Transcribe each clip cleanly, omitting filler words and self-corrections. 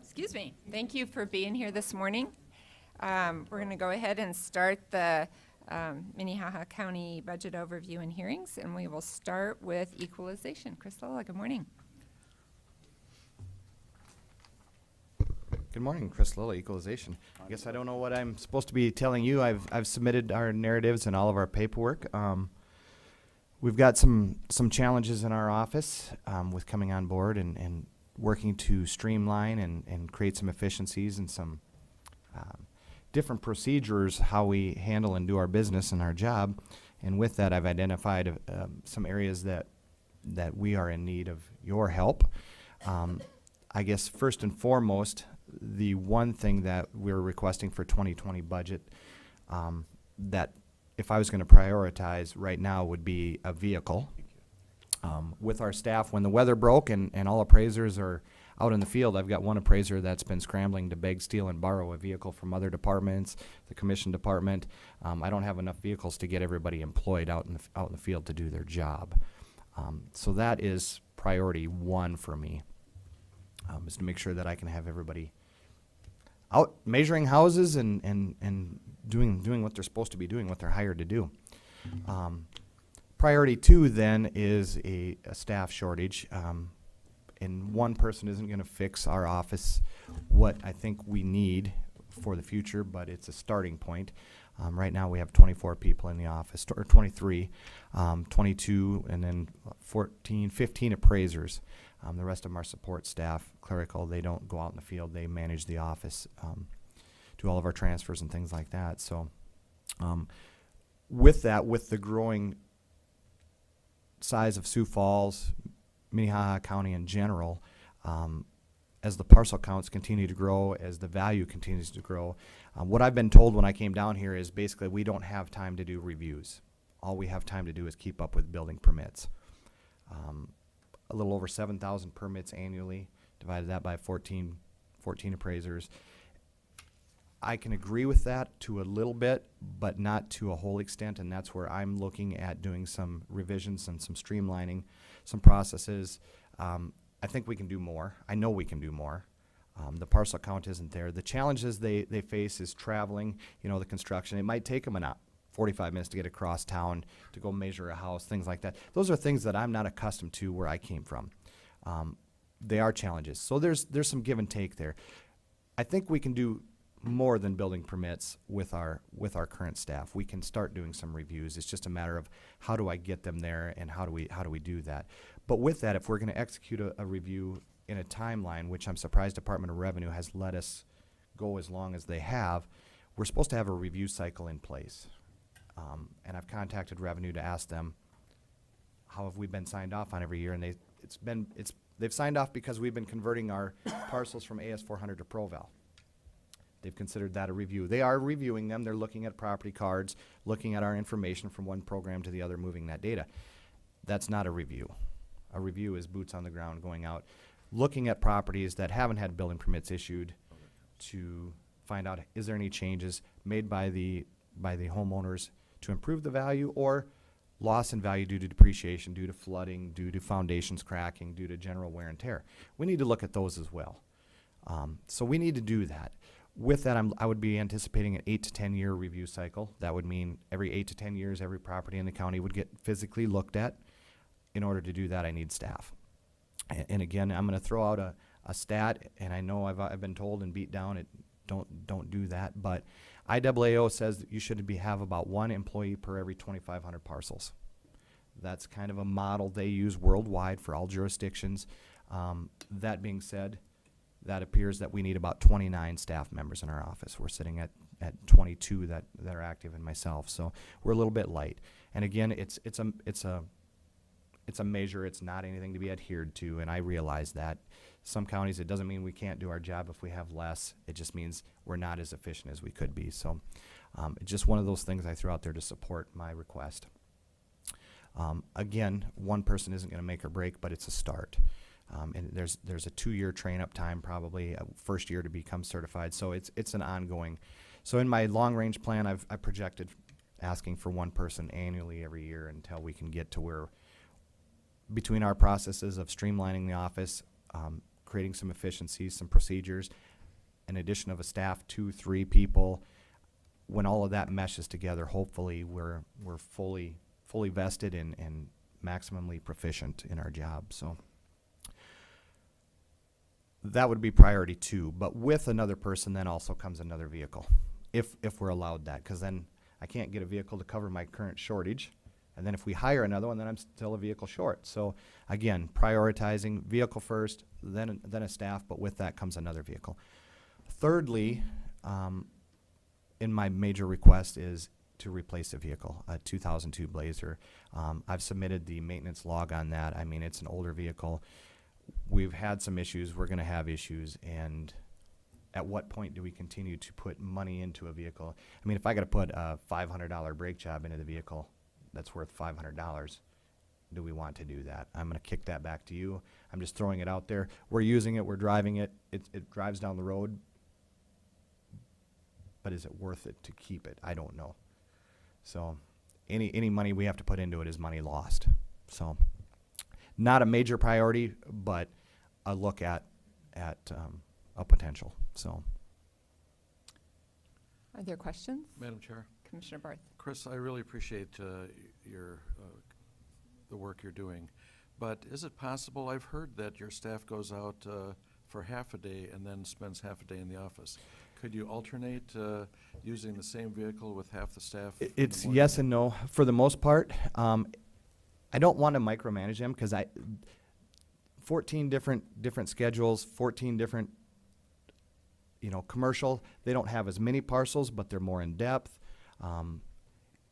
Excuse me. Thank you for being here this morning. We're going to go ahead and start the Minnehaha County Budget Overview and Hearings, and we will start with Equalization. Chris Lola, good morning. Good morning, Chris Lilla, Equalization. I guess I don't know what I'm supposed to be telling you. I've submitted our narratives and all of our paperwork. We've got some challenges in our office with coming on board and working to streamline and create some efficiencies and some different procedures how we handle and do our business and our job. And with that, I've identified some areas that we are in need of your help. I guess first and foremost, the one thing that we're requesting for 2020 budget that if I was going to prioritize right now would be a vehicle. With our staff, when the weather broke and all appraisers are out in the field, I've got one appraiser that's been scrambling to beg, steal, and borrow a vehicle from other departments, the commission department. I don't have enough vehicles to get everybody employed out in the field to do their job. So that is priority one for me, is to make sure that I can have everybody out measuring houses and doing what they're supposed to be doing, what they're hired to do. Priority two then is a staff shortage. And one person isn't going to fix our office what I think we need for the future, but it's a starting point. Right now we have 24 people in the office, or 23, 22, and then 14, 15 appraisers. The rest of them are support staff, clerical. They don't go out in the field. They manage the office, do all of our transfers and things like that. So with that, with the growing size of Sioux Falls, Minnehaha County in general, as the parcel counts continue to grow, as the value continues to grow, what I've been told when I came down here is basically we don't have time to do reviews. All we have time to do is keep up with building permits. A little over 7,000 permits annually, divided that by 14 appraisers. I can agree with that to a little bit, but not to a whole extent, and that's where I'm looking at doing some revisions and some streamlining, some processes. I think we can do more. I know we can do more. The parcel count isn't there. The challenges they face is traveling, the construction. It might take them 45 minutes to get across town to go measure a house, things like that. Those are things that I'm not accustomed to where I came from. They are challenges. So there's some give and take there. I think we can do more than building permits with our current staff. We can start doing some reviews. It's just a matter of how do I get them there and how do we do that. But with that, if we're going to execute a review in a timeline, which I'm surprised Department of Revenue has let us go as long as they have, we're supposed to have a review cycle in place. And I've contacted Revenue to ask them how have we been signed off on every year, and they've signed off because we've been converting our parcels from AS400 to ProVal. They've considered that a review. They are reviewing them. They're looking at property cards, looking at our information from one program to the other, moving that data. That's not a review. A review is boots on the ground, going out, looking at properties that haven't had building permits issued to find out is there any changes made by the homeowners to improve the value or loss in value due to depreciation, due to flooding, due to foundations cracking, due to general wear and tear. We need to look at those as well. So we need to do that. With that, I would be anticipating an 8 to 10 year review cycle. That would mean every 8 to 10 years, every property in the county would get physically looked at. In order to do that, I need staff. And again, I'm going to throw out a stat, and I know I've been told and beat down, don't do that, but IAAO says that you should have about 1 employee per every 2,500 parcels. That's kind of a model they use worldwide for all jurisdictions. That being said, that appears that we need about 29 staff members in our office. We're sitting at 22 that are active and myself, so we're a little bit light. And again, it's a measure. It's not anything to be adhered to, and I realize that. Some counties, it doesn't mean we can't do our job if we have less. It just means we're not as efficient as we could be. So it's just one of those things I threw out there to support my request. Again, one person isn't going to make or break, but it's a start. And there's a 2-year train-up time, probably first year to become certified. So it's an ongoing. So in my long-range plan, I projected asking for one person annually every year until we can get to where between our processes of streamlining the office, creating some efficiencies, some procedures, an addition of a staff, 2-3 people, when all of that meshes together, hopefully we're fully vested and maximally proficient in our job. So that would be priority 2. But with another person, then also comes another vehicle, if we're allowed that, because then I can't get a vehicle to cover my current shortage. And then if we hire another one, then I'm still a vehicle short. So again, prioritizing vehicle first, then a staff, but with that comes another vehicle. Thirdly, in my major request is to replace a vehicle, a 2002 Blazer. I've submitted the maintenance log on that. I mean, it's an older vehicle. We've had some issues. We're going to have issues. And at what point do we continue to put money into a vehicle? I mean, if I got to put a $500 brake job into the vehicle that's worth $500, do we want to do that? I'm going to kick that back to you. I'm just throwing it out there. We're using it. We're driving it. It drives down the road. But is it worth it to keep it? I don't know. So any money we have to put into it is money lost. So not a major priority, but a look at a potential. So Are there questions? Madam Chair. Commissioner Barth. Chris, I really appreciate the work you're doing. But is it possible, I've heard that your staff goes out for half a day and then spends half a day in the office. Could you alternate using the same vehicle with half the staff? It's yes and no. For the most part, I don't want to micromanage them because 14 different schedules, 14 different, commercial. They don't have as many parcels, but they're more in depth.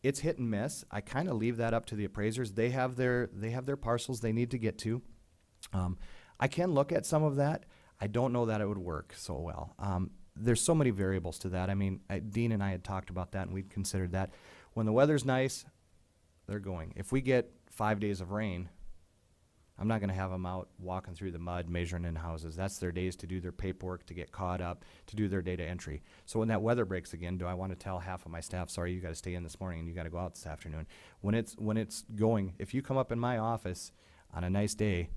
It's hit and miss. I kind of leave that up to the appraisers. They have their parcels they need to get to. I can look at some of that. I don't know that it would work so well. There's so many variables to that. I mean, Dean and I had talked about that, and we'd considered that. When the weather's nice, they're going. If we get 5 days of rain, I'm not going to have them out walking through the mud, measuring in houses. That's their days to do their paperwork, to get caught up, to do their data entry. So when that weather breaks again, do I want to tell half of my staff, sorry, you got to stay in this morning and you got to go out this afternoon? When it's going, if you come up in my office on a nice day,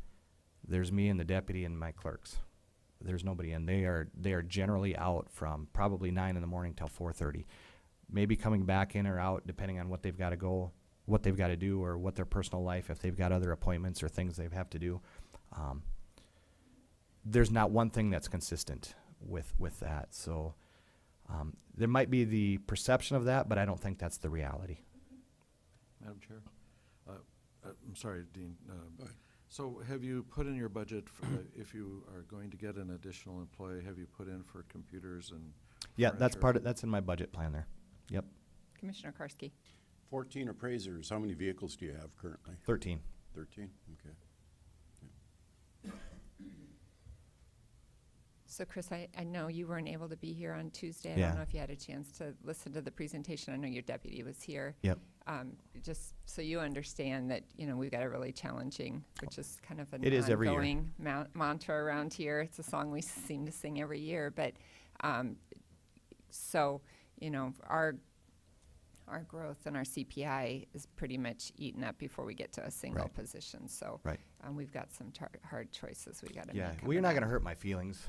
there's me and the deputy and my clerks. There's nobody in. They are generally out from probably 9 in the morning till 4:30. Maybe coming back in or out depending on what they've got to go, what they've got to do, or what their personal life, if they've got other appointments or things they have to do. There's not one thing that's consistent with that. So there might be the perception of that, but I don't think that's the reality. Madam Chair. I'm sorry, Dean. So have you put in your budget, for, if you are going to get an additional employee, have you put in for computers and Yeah, that's furniture? that's in my budget plan there. Yep, Commissioner Karski. 14 appraisers. How many vehicles do you have currently? 13. 13? Okay. So Chris, I know you weren't able to be here on Tuesday. I Yeah. don't know if you had a chance to listen to the presentation. I know your deputy was here. Yep. Just so you understand that, we've got a really challenging, which is kind of an It is every year. ongoing mantra around here. It's a song we seem to sing every year. But so, our growth and our CPI is pretty much eaten up before we get to a single Right. position. So Right. We've got some hard choices we got to Yeah, make. well, you're coming not up. going to hurt my feelings.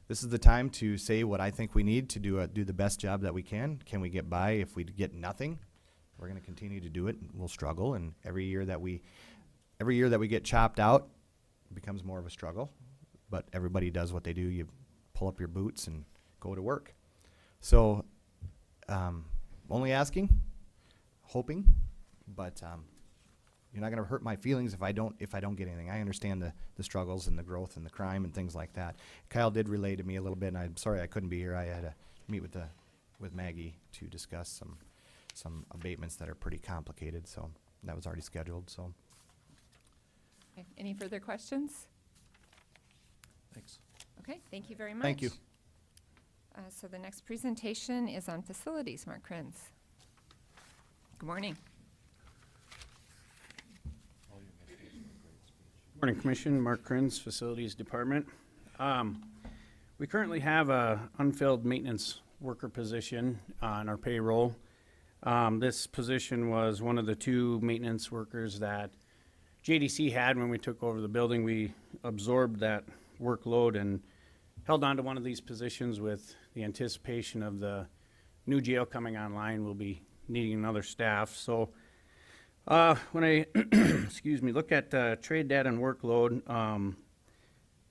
This is the time to say what I think we need to do the best job that we can. Can we get by? If we get nothing, we're going to continue to do it. We'll struggle, and every year that we get chopped out, it becomes more of a struggle. But everybody does what they do. You pull up your boots and go to work. So, only asking, hoping, but you're not going to hurt my feelings if I don't get anything. I understand the struggles and the growth and the crime and things like that. Kyle did relay to me a little bit, and I'm sorry I couldn't be here. I had to meet with Maggie to discuss some abatements that are pretty complicated, so that was already scheduled. So Okay. Any further questions? Thanks. Okay, thank you very much. Thank you. So the next presentation is on facilities. Mark Krenz. Good morning. Morning, Commission. Mark Krenz, Facilities Department. We currently have a unfilled maintenance worker position on our payroll. This position was one of the two maintenance workers that JDC had when we took over the building. We absorbed that workload and held on to one of these positions with the anticipation of the new jail coming online. We'll be needing another staff. So when I, excuse me, look at trade data and workload,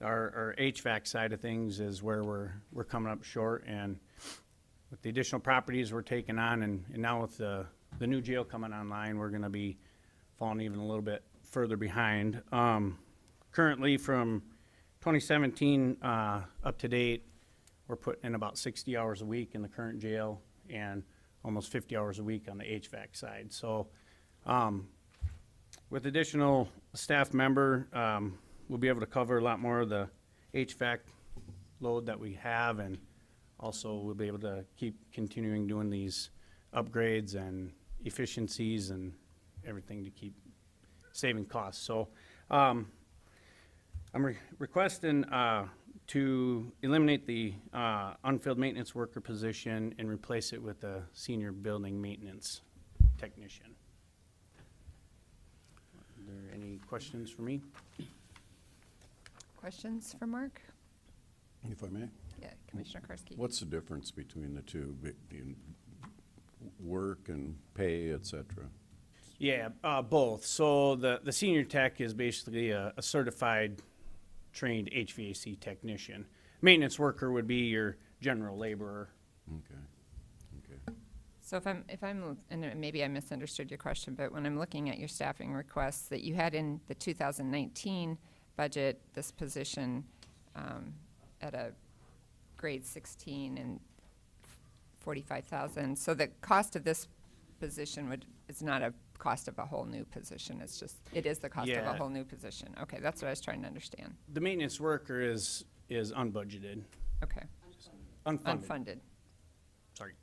our HVAC side of things is where we're coming up short, and with the additional properties we're taking on, and now with the new jail coming online, we're gonna be falling even a little bit further behind. Currently from 2017 up to date, we're putting in about 60 hours a week in the current jail and almost 50 hours a week on the HVAC side. So with additional staff member, we'll be able to cover a lot more of the HVAC load that we have, and also we'll be able to keep continuing doing these upgrades and efficiencies and everything to keep saving costs. So I'm requesting to eliminate the unfilled maintenance worker position and replace it with a senior building maintenance technician. Are there any questions for me? Questions for Mark? If I may, Yeah, Commissioner Karski. what's the difference between the two, in work and pay, et cetera? Yeah, both. So the senior tech is basically a certified, trained HVAC technician. Maintenance worker would be your general laborer. Okay, okay. So if I'm, and maybe I misunderstood your question, but when I'm looking at your staffing requests that you had in the 2019 budget, this position at a grade 16 and 45,000. So the cost of this position it's not a cost of a whole new position. It's just, it is the cost of a Yeah. whole new position. Okay, that's what I was trying to understand. The maintenance worker is unbudgeted, Okay, unfunded. unfunded. Sorry.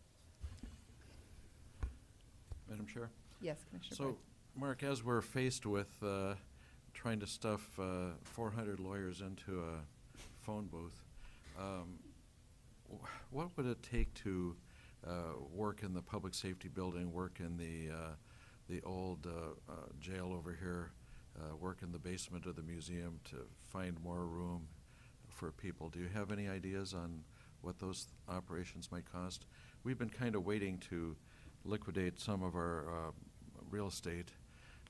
Madam Chair? Yes, Commissioner So, Boyd. Mark, as we're faced with trying to stuff 400 lawyers into a phone booth, what would it take to work in the public safety building, work in the old jail over here, work in the basement of the museum to find more room for people? Do you have any ideas on what those operations might cost? We've been kind of waiting to liquidate some of our real estate,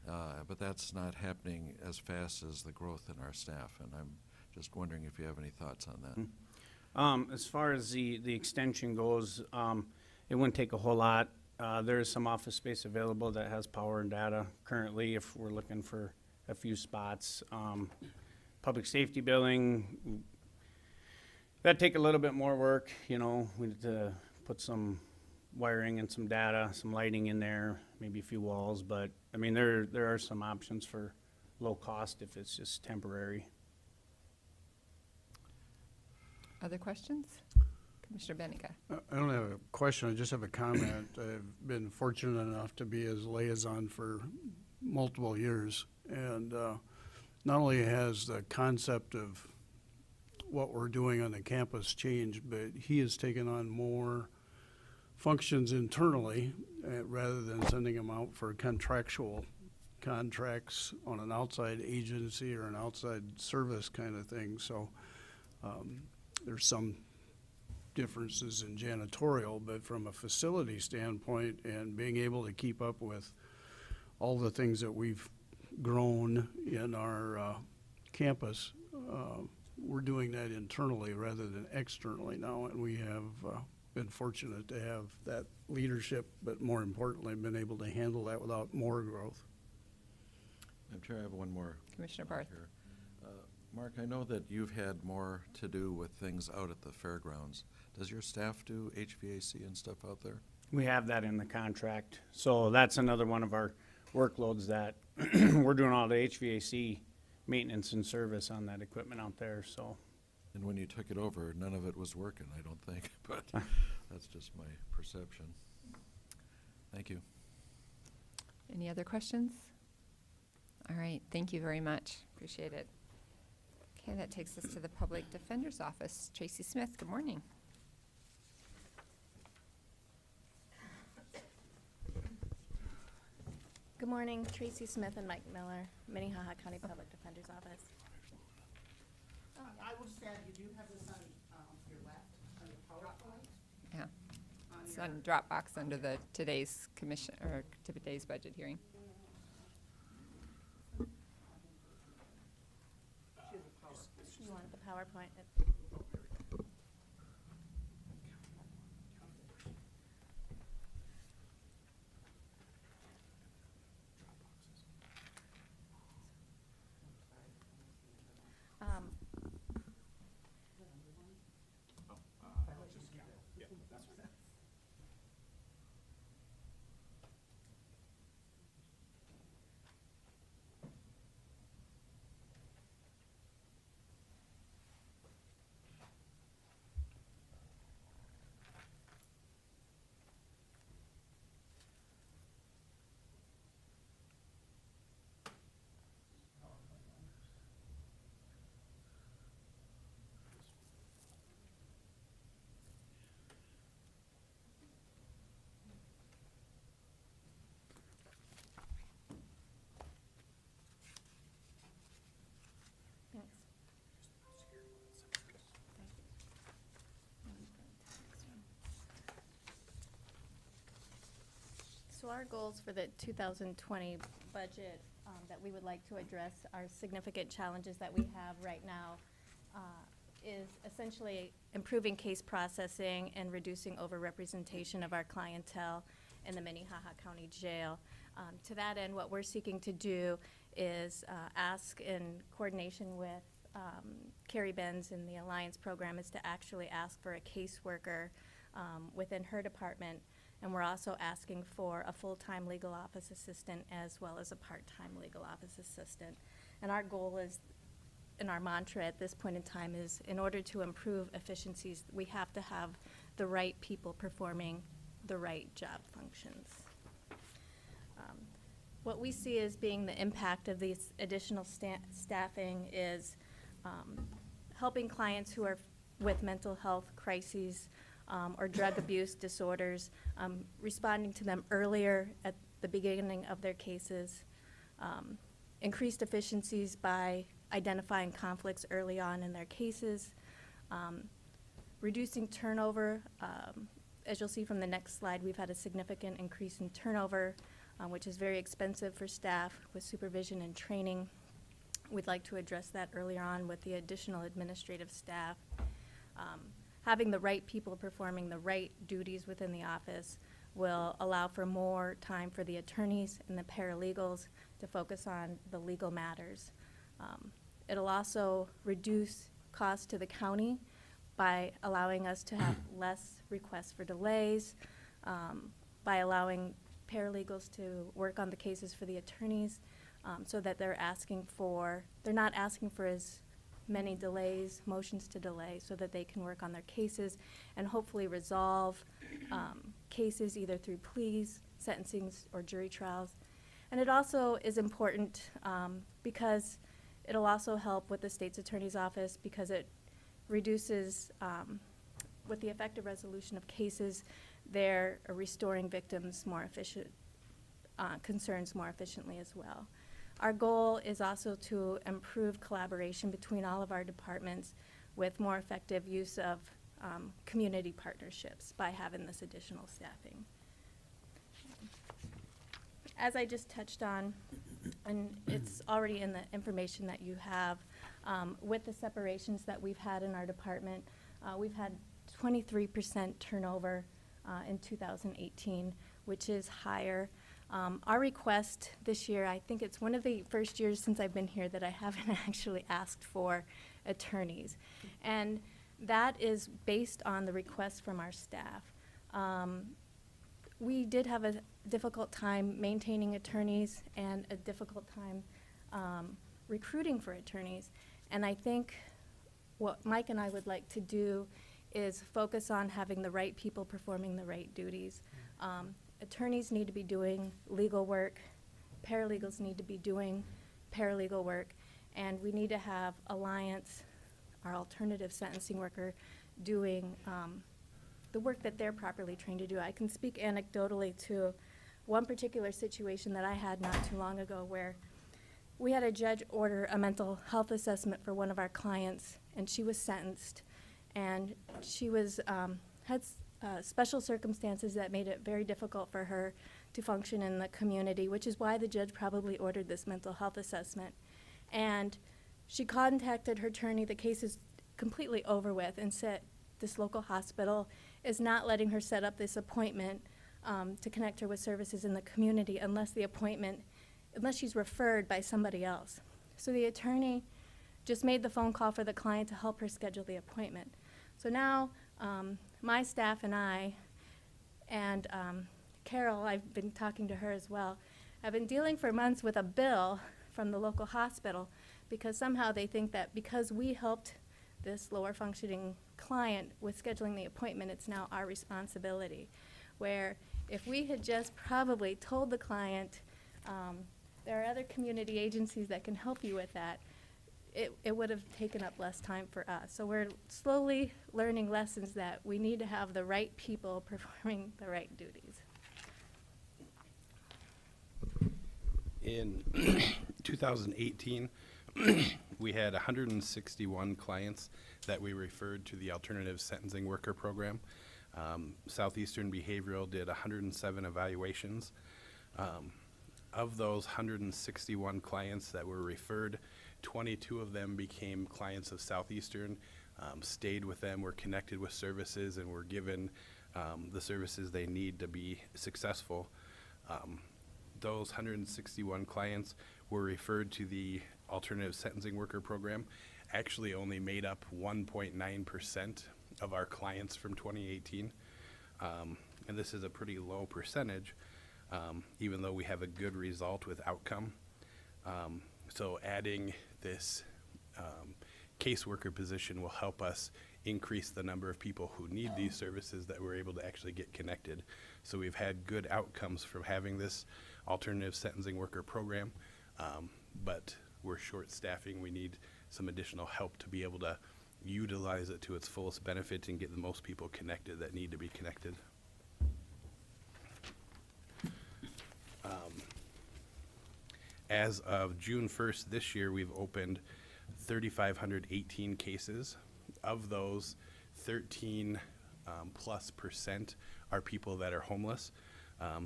but that's not happening as fast as the growth in our staff, and I'm just wondering if you have any thoughts on that. As far as the extension goes, it wouldn't take a whole lot. There is some office space available that has power and data currently if we're looking for a few spots. Public safety building, that'd take a little bit more work, you know. We'd put some wiring and some data, some lighting in there, maybe a few walls, but I mean, there are some options for low cost if it's just temporary. Other questions? Commissioner Benega. I don't have a question, I just have a comment. I've been fortunate enough to be his liaison for multiple years. And not only has the concept of what we're doing on the campus changed, but he has taken on more functions internally rather than sending them out for contractual contracts on an outside agency or an outside service kind of thing. So there's some differences in janitorial, but from a facility standpoint and being able to keep up with all the things that we've grown in our campus, we're doing that internally rather than externally now, and we have been fortunate to have that leadership, but more importantly, been able to handle that without more growth. I'm sure I have one more. Commissioner Barth. Here. Mark, I know that you've had more to do with things out at the fairgrounds. Does your staff do HVAC and stuff out there? We have that in the contract. So that's another one of our workloads that we're doing all the HVAC maintenance and service on that equipment out there, so. And when you took it over, none of it was working, I don't think, but that's just my perception. Thank you. Any other questions? All right, thank you very much. Appreciate it. Okay, that takes us to the Public Defender's Office. Tracy Smith, good morning. Good morning, Tracy Smith and Mike Miller, Minnehaha County Public Defender's Office. I will just add, you do have this on your left, on your PowerPoint. Yeah. On It's your- on Dropbox under the today's commission, or today's budget hearing. You want the PowerPoint? Um, Thanks. So our goals for the 2020 budget that we would like to address are significant challenges that we have right now is essentially improving case processing and reducing overrepresentation of our clientele in the Minnehaha County Jail. To that end, what we're seeking to do is ask in coordination with Carrie Benz in the Alliance program is to actually ask for a caseworker within her department. And we're also asking for a full-time legal office assistant as well as a part-time legal office assistant. And our goal is, and our mantra at this point in time is, in order to improve efficiencies, we have to have the right people performing the right job functions. What we see as being the impact of these additional staffing is helping clients who are with mental health crises or drug abuse disorders, responding to them earlier at the beginning of their cases, increased efficiencies by identifying conflicts early on in their cases, reducing turnover. As you'll see from the next slide, we've had a significant increase in turnover, which is very expensive for staff with supervision and training. We'd like to address that earlier on with the additional administrative staff. Having the right people performing the right duties within the office will allow for more time for the attorneys and the paralegals to focus on the legal matters. It'll also reduce costs to the county by allowing us to have less requests for delays, by allowing paralegals to work on the cases for the attorneys, so that they're not asking for as many delays, motions to delay, so that they can work on their cases and hopefully resolve cases either through pleas, sentencings, or jury trials. And it also is important because it'll also help with the state's attorney's office because it reduces, with the effective resolution of cases, they're restoring victims more efficient, concerns more efficiently as well. Our goal is also to improve collaboration between all of our departments with more effective use of community partnerships by having this additional staffing. As I just touched on, and it's already in the information that you have, with the separations that we've had in our department, we've had 23% turnover in 2018, which is higher. Our request this year, I think it's one of the first years since I've been here that I haven't actually asked for attorneys. And that is based on the request from our staff. We did have a difficult time maintaining attorneys and a difficult time recruiting for attorneys. And I think what Mike and I would like to do is focus on having the right people performing the right duties. Attorneys need to be doing legal work, paralegals need to be doing paralegal work, and we need to have Alliance, our alternative sentencing worker, doing the work that they're properly trained to do. I can speak anecdotally to one particular situation that I had not too long ago where we had a judge order a mental health assessment for one of our clients, and she was sentenced, and she was special circumstances that made it very difficult for her to function in the community, which is why the judge probably ordered this mental health assessment. And she contacted her attorney, the case is completely over with, and said this local hospital is not letting her set up this appointment to connect her with services in the community unless she's referred by somebody else. So the attorney just made the phone call for the client to help her schedule the appointment. So now my staff and I, and Carol, I've been talking to her as well, have been dealing for months with a bill from the local hospital because somehow they think that because we helped this lower functioning client with scheduling the appointment, it's now our responsibility. Where if we had just probably told the client, there are other community agencies that can help you with that, it would have taken up less time for us. So we're slowly learning lessons that we need to have the right people performing the right duties. In 2018, we had 161 clients that we referred to the Alternative Sentencing Worker Program. Southeastern Behavioral did 107 evaluations. Of those 161 clients that were referred, 22 of them became clients of Southeastern, stayed with them, were connected with services, and were given the services they need to be successful. Those 161 clients were referred to the Alternative Sentencing Worker Program, actually only made up 1.9% of our clients from 2018. And this is a pretty low percentage, even though we have a good result with outcome. So adding this caseworker position will help us increase the number of people who need these services that we're able to actually get connected. So we've had good outcomes from having this alternative sentencing worker program, but we're short staffing. We need some additional help to be able to utilize it to its fullest benefit and get the most people connected that need to be connected. As of June 1st this year, we've opened 3,518 cases. Of those, 13% plus are people that are homeless.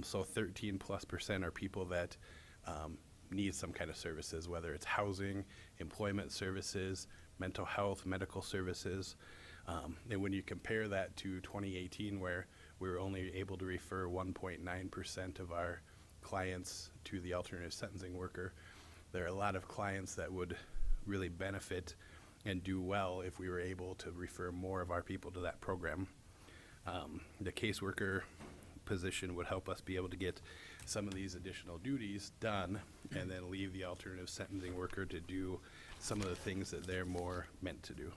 So 13% plus are people that need some kind of services, whether it's housing, employment services, mental health, medical services. And when you compare that to 2018, where we were only able to refer 1.9% of our clients to the alternative sentencing worker, there are a lot of clients that would really benefit and do well if we were able to refer more of our people to that program. The caseworker position would help us be able to get some of these additional duties done and then leave the alternative sentencing worker to do some of the things that they're more meant to do.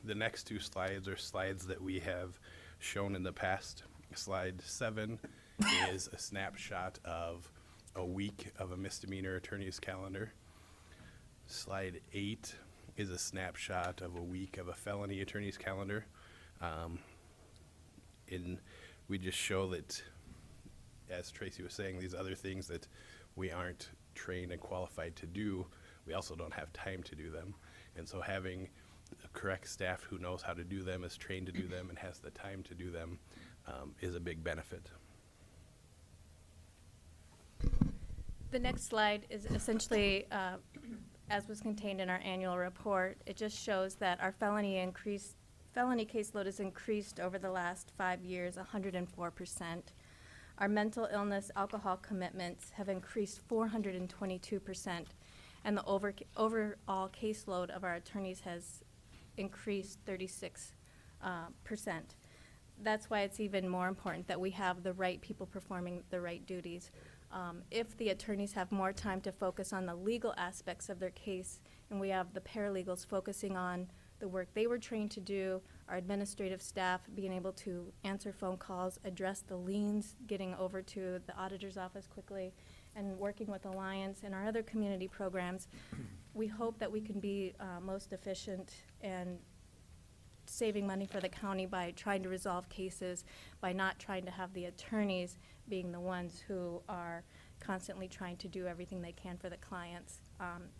The next two slides are slides that we have shown in the past. Slide 7 is a snapshot of a week of a misdemeanor attorney's calendar. Slide 8 is a snapshot of a week of a felony attorney's calendar. And we just show that, as Tracy was saying, these other things that we aren't trained and qualified to do, we also don't have time to do them. And so having the correct staff who knows how to do them, is trained to do them, and has the time to do them is a big benefit. The next slide is essentially, as was contained in our annual report, it just shows that our felony caseload has increased over the last 5 years, 104%. Our mental illness, alcohol commitments have increased 422%, and the overall caseload of our attorneys has increased 36%. That's why it's even more important that we have the right people performing the right duties. If the attorneys have more time to focus on the legal aspects of their case, and we have the paralegals focusing on the work they were trained to do, our administrative staff being able to answer phone calls, address the liens, getting over to the auditor's office quickly, and working with Alliance and our other community programs, we hope that we can be most efficient and saving money for the county by trying to resolve cases, by not trying to have the attorneys being the ones who are constantly trying to do everything they can for the clients.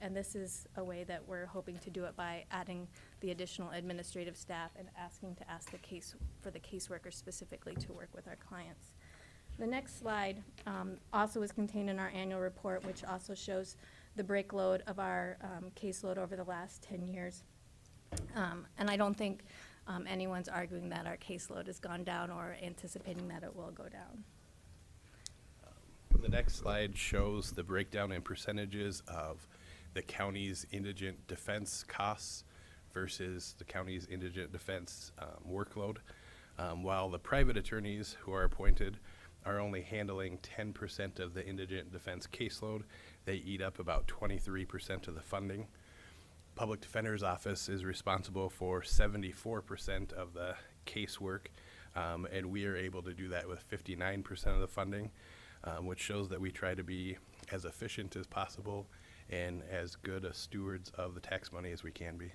And this is a way that we're hoping to do it by adding the additional administrative staff and asking to ask for the caseworker specifically to work with our clients. The next slide also is contained in our annual report, which also shows the breakload of our caseload over the last 10 years. And I don't think anyone's arguing that our caseload has gone down or anticipating that it will go down. The next slide shows the breakdown in percentages of the county's indigent defense costs versus the county's indigent defense workload. While the private attorneys who are appointed are only handling 10% of the indigent defense caseload, they eat up about 23% of the funding. Public Defender's Office is responsible for 74% of the casework, and we are able to do that with 59% of the funding, which shows that we try to be as efficient as possible and as good a stewards of the tax money as we can be.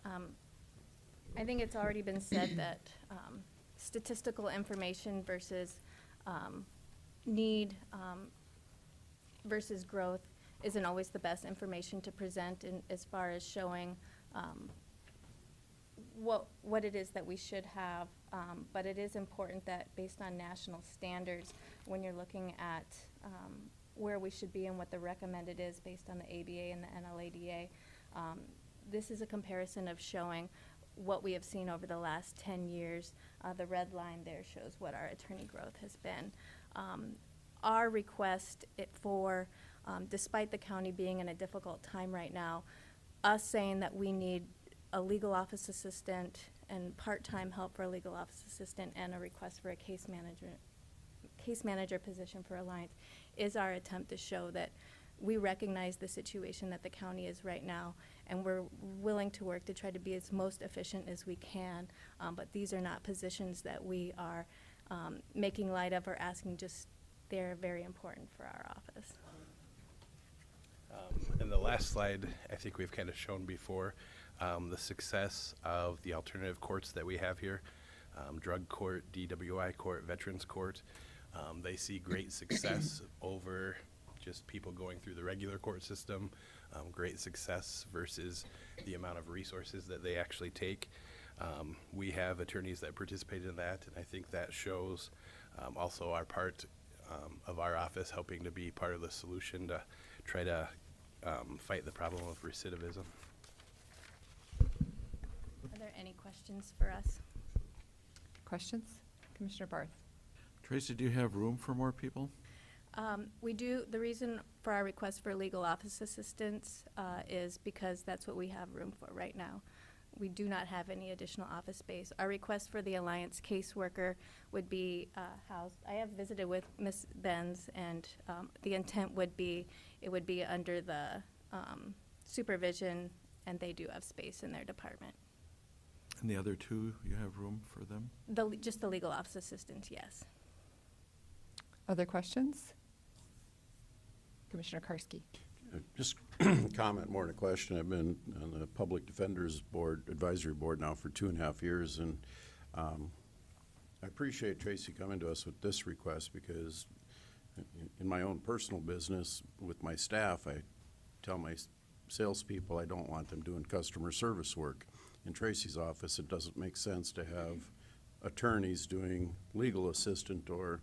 I think it's already been said that statistical information versus need versus growth isn't always the best information to present in as far as showing what it is that we should have, but it is important that based on national standards, when you're looking at where we should be and what the recommended is based on the ABA and the NLADA, this is a comparison of showing what we have seen over the last 10 years. The red line there shows what our attorney growth has been. Our request for, despite the county being in a difficult time right now, us saying that we need a legal office assistant and part-time help for a legal office assistant and a request for a case manager position for Alliance is our attempt to show that we recognize the situation that the county is right now, and we're willing to work to try to be as most efficient as we can, but these are not positions that we are making light of or asking, just they're very important for our office. And the last slide, I think we've kind of shown before, the success of the alternative courts that we have here, drug court, DWI court, veterans court. They see great success over just people going through the regular court system, great success versus the amount of resources that they actually take. We have attorneys that participate in that, and I think that shows also our part of our office helping to be part of the solution to try to fight the problem of recidivism. Are there any questions for us? Questions? Commissioner Barth? Tracy, do you have room for more people? We do. The reason for our request for legal office assistance is because that's what we have room for right now. We do not have any additional office space. Our request for the Alliance caseworker would be housed. I have visited with Ms. Benz, and the intent would be it would be under the supervision, and they do have space in their department. And the other two, you have room for them? Just the legal office assistants, yes. Other questions? Commissioner Karski? Just comment more than a question. I've been on the Public Defenders Board, Advisory Board now for 2.5 years, and I appreciate Tracy coming to us with this request because in my own personal business with my staff, I tell my salespeople I don't want them doing customer service work. In Tracy's office, it doesn't make sense to have attorneys doing legal assistant or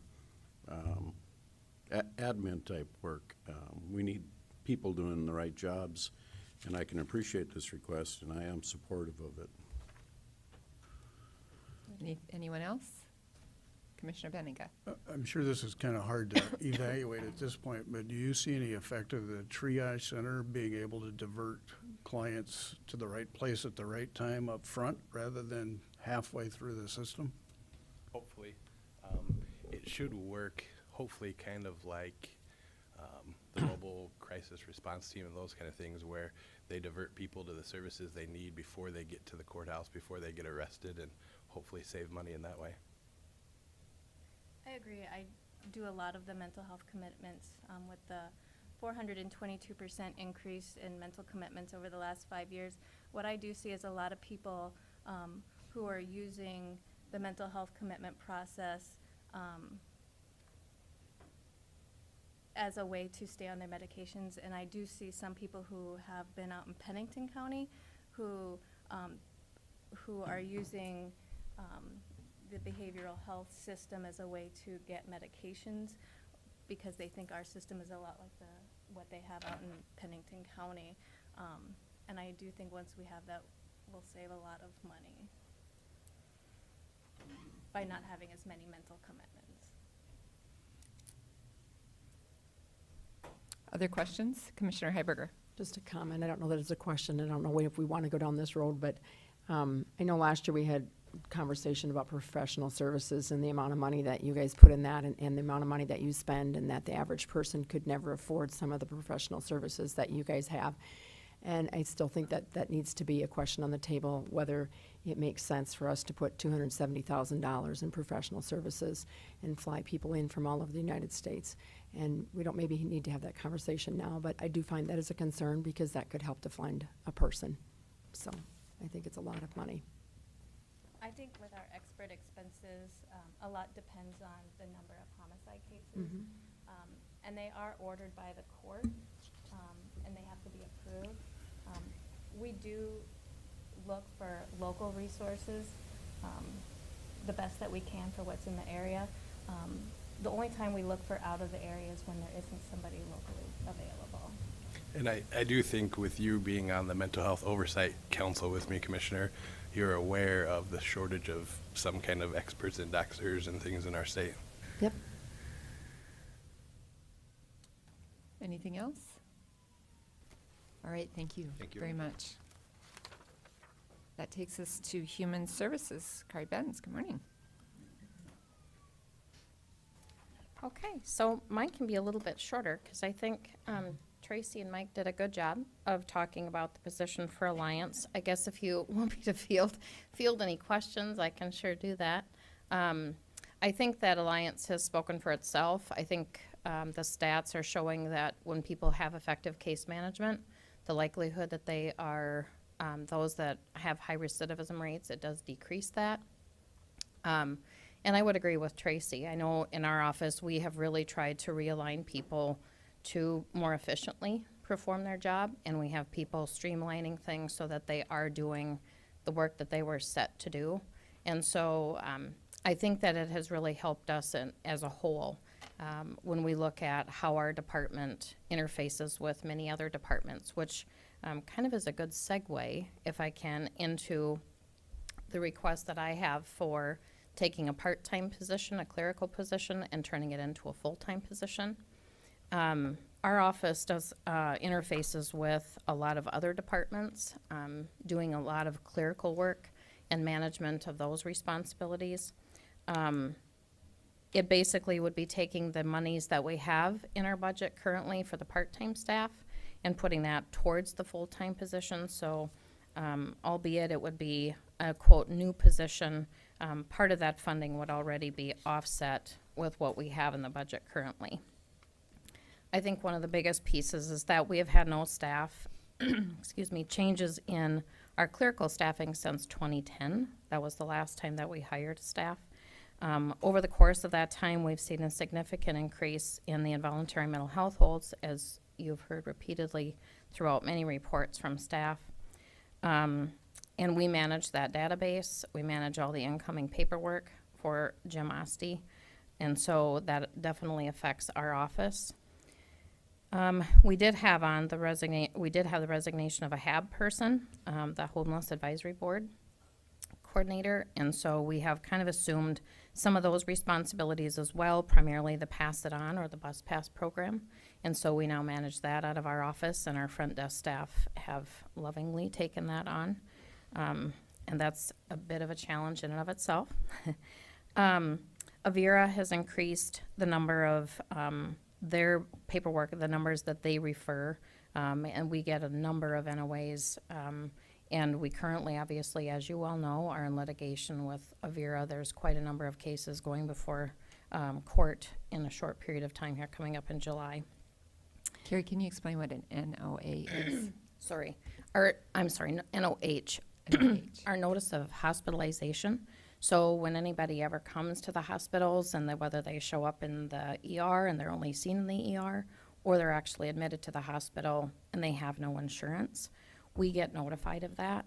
admin type work. We need people doing the right jobs, and I can appreciate this request, and I am supportive of it. Anyone else? Commissioner Benninga? I'm sure this is kind of hard to evaluate at this point, but do you see any effect of the triage center being able to divert clients to the right place at the right time up front rather than halfway through the system? Hopefully. It should work, hopefully, kind of like the mobile crisis response team and those kind of things where they divert people to the services they need before they get to the courthouse, before they get arrested, and hopefully save money in that way. I agree. I do a lot of the mental health commitments with the 422% increase in mental commitments over the last 5 years. what I do see is a lot of people who are using the mental health commitment process as a way to stay on their medications. And I do see some people who have been out in Pennington County who are using the behavioral health system as a way to get medications because they think our system is a lot like what they have out in Pennington County. And I do think once we have that, we'll save a lot of money by not having as many mental commitments. Other questions? Commissioner Heiberger. Just a comment. I don't know that it's a question. I don't know if we want to go down this road, but I know last year we had conversation about professional services and the amount of money that you guys put in that and the amount of money that you spend, and that the average person could never afford some of the professional services that you guys have. And I still think that that needs to be a question on the table, whether it makes sense for us to put $270,000 in professional services and fly people in from all over the United States. And we don't maybe need to have that conversation now, but I do find that as a concern because that could help to find a person. So I think it's a lot of money. I think with our expert expenses, a lot depends on the number of homicide cases. And they are ordered by the court, and they have to be approved. We do look for local resources, the best that we can for what's in the area. The only time we look for out of the area is when there isn't somebody locally available. And I do think with you being on the Mental Health Oversight Council with me, Commissioner, you're aware of the shortage of some kind of experts and doctors and things in our state. Yep. Anything else? All right, thank you. Thank you. Very much. That takes us to Human Services. Kari Benz, good morning. Okay, so mine can be a little bit shorter because I think Tracy and Mike did a good job of talking about the position for Alliance. I guess if you want me to field any questions, I can sure do that. I think that Alliance has spoken for itself. I think the stats are showing that when people have effective case management, the likelihood that they are those that have high recidivism rates, it does decrease that. And I would agree with Tracy. I know in our office we have really tried to realign people to more efficiently perform their job, and we have people streamlining things so that they are doing the work that they were set to do. And so I think that it has really helped us as a whole when we look at how our department interfaces with many other departments, which kind of is a good segue, if I can, into the request that I have for taking a part-time position, a clerical position, and turning it into a full-time position. Our office does interfaces with a lot of other departments, doing a lot of clerical work and management of those responsibilities. It basically would be taking the monies that we have in our budget currently for the part-time staff and putting that towards the full-time position. So albeit it would be a quote new position, part of that funding would already be offset with what we have in the budget currently. I think one of the biggest pieces is that we have had no staff, excuse me, changes in our clerical staffing since 2010. That was the last time that we hired staff. Over the course of that time, we've seen a significant increase in the involuntary mental health holds, as you've heard repeatedly throughout many reports from staff. And we manage that database. We manage all the incoming paperwork for Jim Oste, and so that definitely affects our office. We did have the resignation of a HAB person, the Homeless Advisory Board coordinator, and so we have kind of assumed some of those responsibilities as well, primarily the Pass It On or the Bus Pass program, and so we now manage that out of our office, and our front desk staff have lovingly taken that on, and that's a bit of a challenge in and of itself. Avira has increased the number of their paperwork, the numbers that they refer, and we get a number of NOAs, and we currently, obviously, as you well know, are in litigation with Avira. There's quite a number of cases going before court in a short period of time here coming up in July. Carrie, can you explain what an NOA is? NOH, our notice of hospitalization. So when anybody ever comes to the hospitals and whether they show up in the ER and they're only seen in the ER, or they're actually admitted to the hospital and they have no insurance, we get notified of that.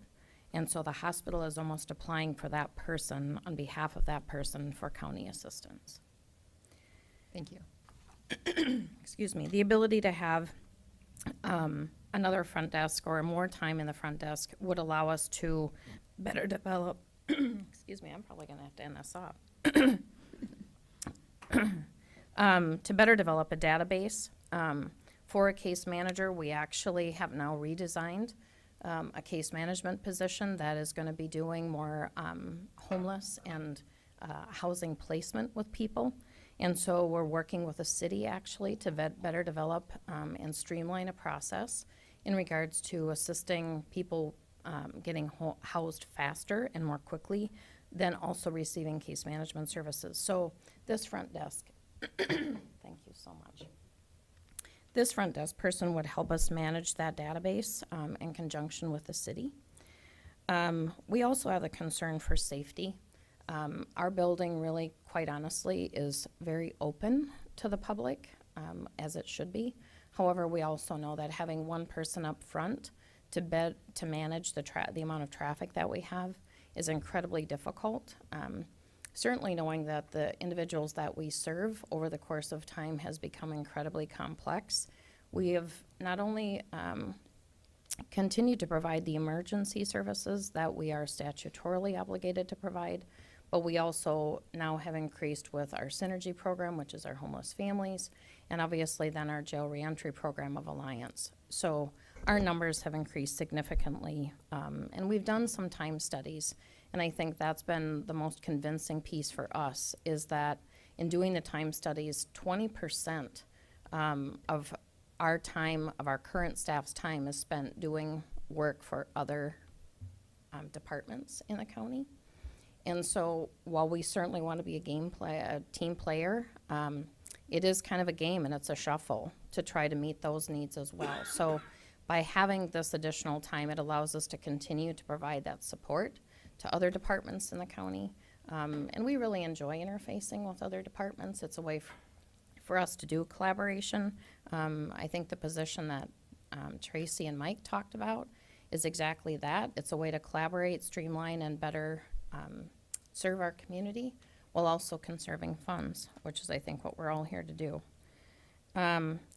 And so the hospital is almost applying for that person on behalf of that person for county assistance. Thank you. Excuse me, the ability to have another front desk or more time in the front desk would allow us to better develop, excuse me, I'm probably gonna have to end this off. To better develop a database. For a case manager, we actually have now redesigned a case management position that is gonna be doing more homeless and housing placement with people. And so we're working with the city actually to better develop and streamline a process in regards to assisting people getting housed faster and more quickly, then also receiving case management services. So this front desk, thank you so much. This front desk person would help us manage that database in conjunction with the city. We also have a concern for safety. Our building really, quite honestly, is very open to the public, as it should be. However, we also know that having one person up front to manage the amount of traffic that we have is incredibly difficult. Certainly knowing that the individuals that we serve over the course of time has become incredibly complex. We have not only continued to provide the emergency services that we are statutorily obligated to provide, but we also now have increased with our Synergy program, which is our homeless families, and obviously then our jail reentry program of Alliance. So our numbers have increased significantly, and we've done some time studies, and I think that's been the most convincing piece for us, is that in doing the time studies, 20% of our time, of our current staff's time, is spent doing work for other departments in the county. And so while we certainly want to be a team player, it is kind of a game and it's a shuffle to try to meet those needs as well. So by having this additional time, it allows us to continue to provide that support to other departments in the county. And we really enjoy interfacing with other departments. It's a way for us to do collaboration. I think the position that Tracy and Mike talked about is exactly that. It's a way to collaborate, streamline, and better serve our community while also conserving funds, which is, I think, what we're all here to do.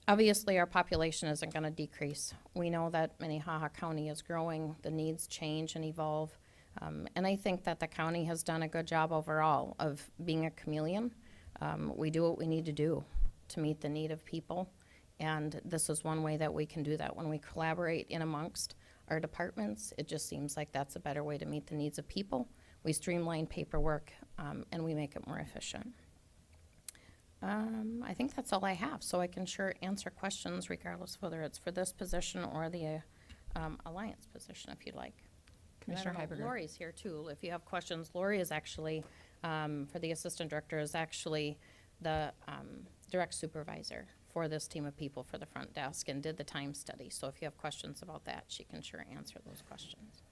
Obviously, our population isn't going to decrease. We know that Minnehaha County is growing, the needs change and evolve, and I think that the county has done a good job overall of being a chameleon. We do what we need to do to meet the need of people, and this is one way that we can do that. When we collaborate in amongst our departments, it just seems like that's a better way to meet the needs of people. We streamline paperwork, and we make it more efficient. I think that's all I have, so I can sure answer questions regardless whether it's for this position or the Alliance position, if you'd like. Commissioner Heiberger. Lori's here too, if you have questions. Lori is actually, for the assistant director, is actually the direct supervisor for this team of people for the front desk and did the time study. So if you have questions about that, she can sure answer those questions.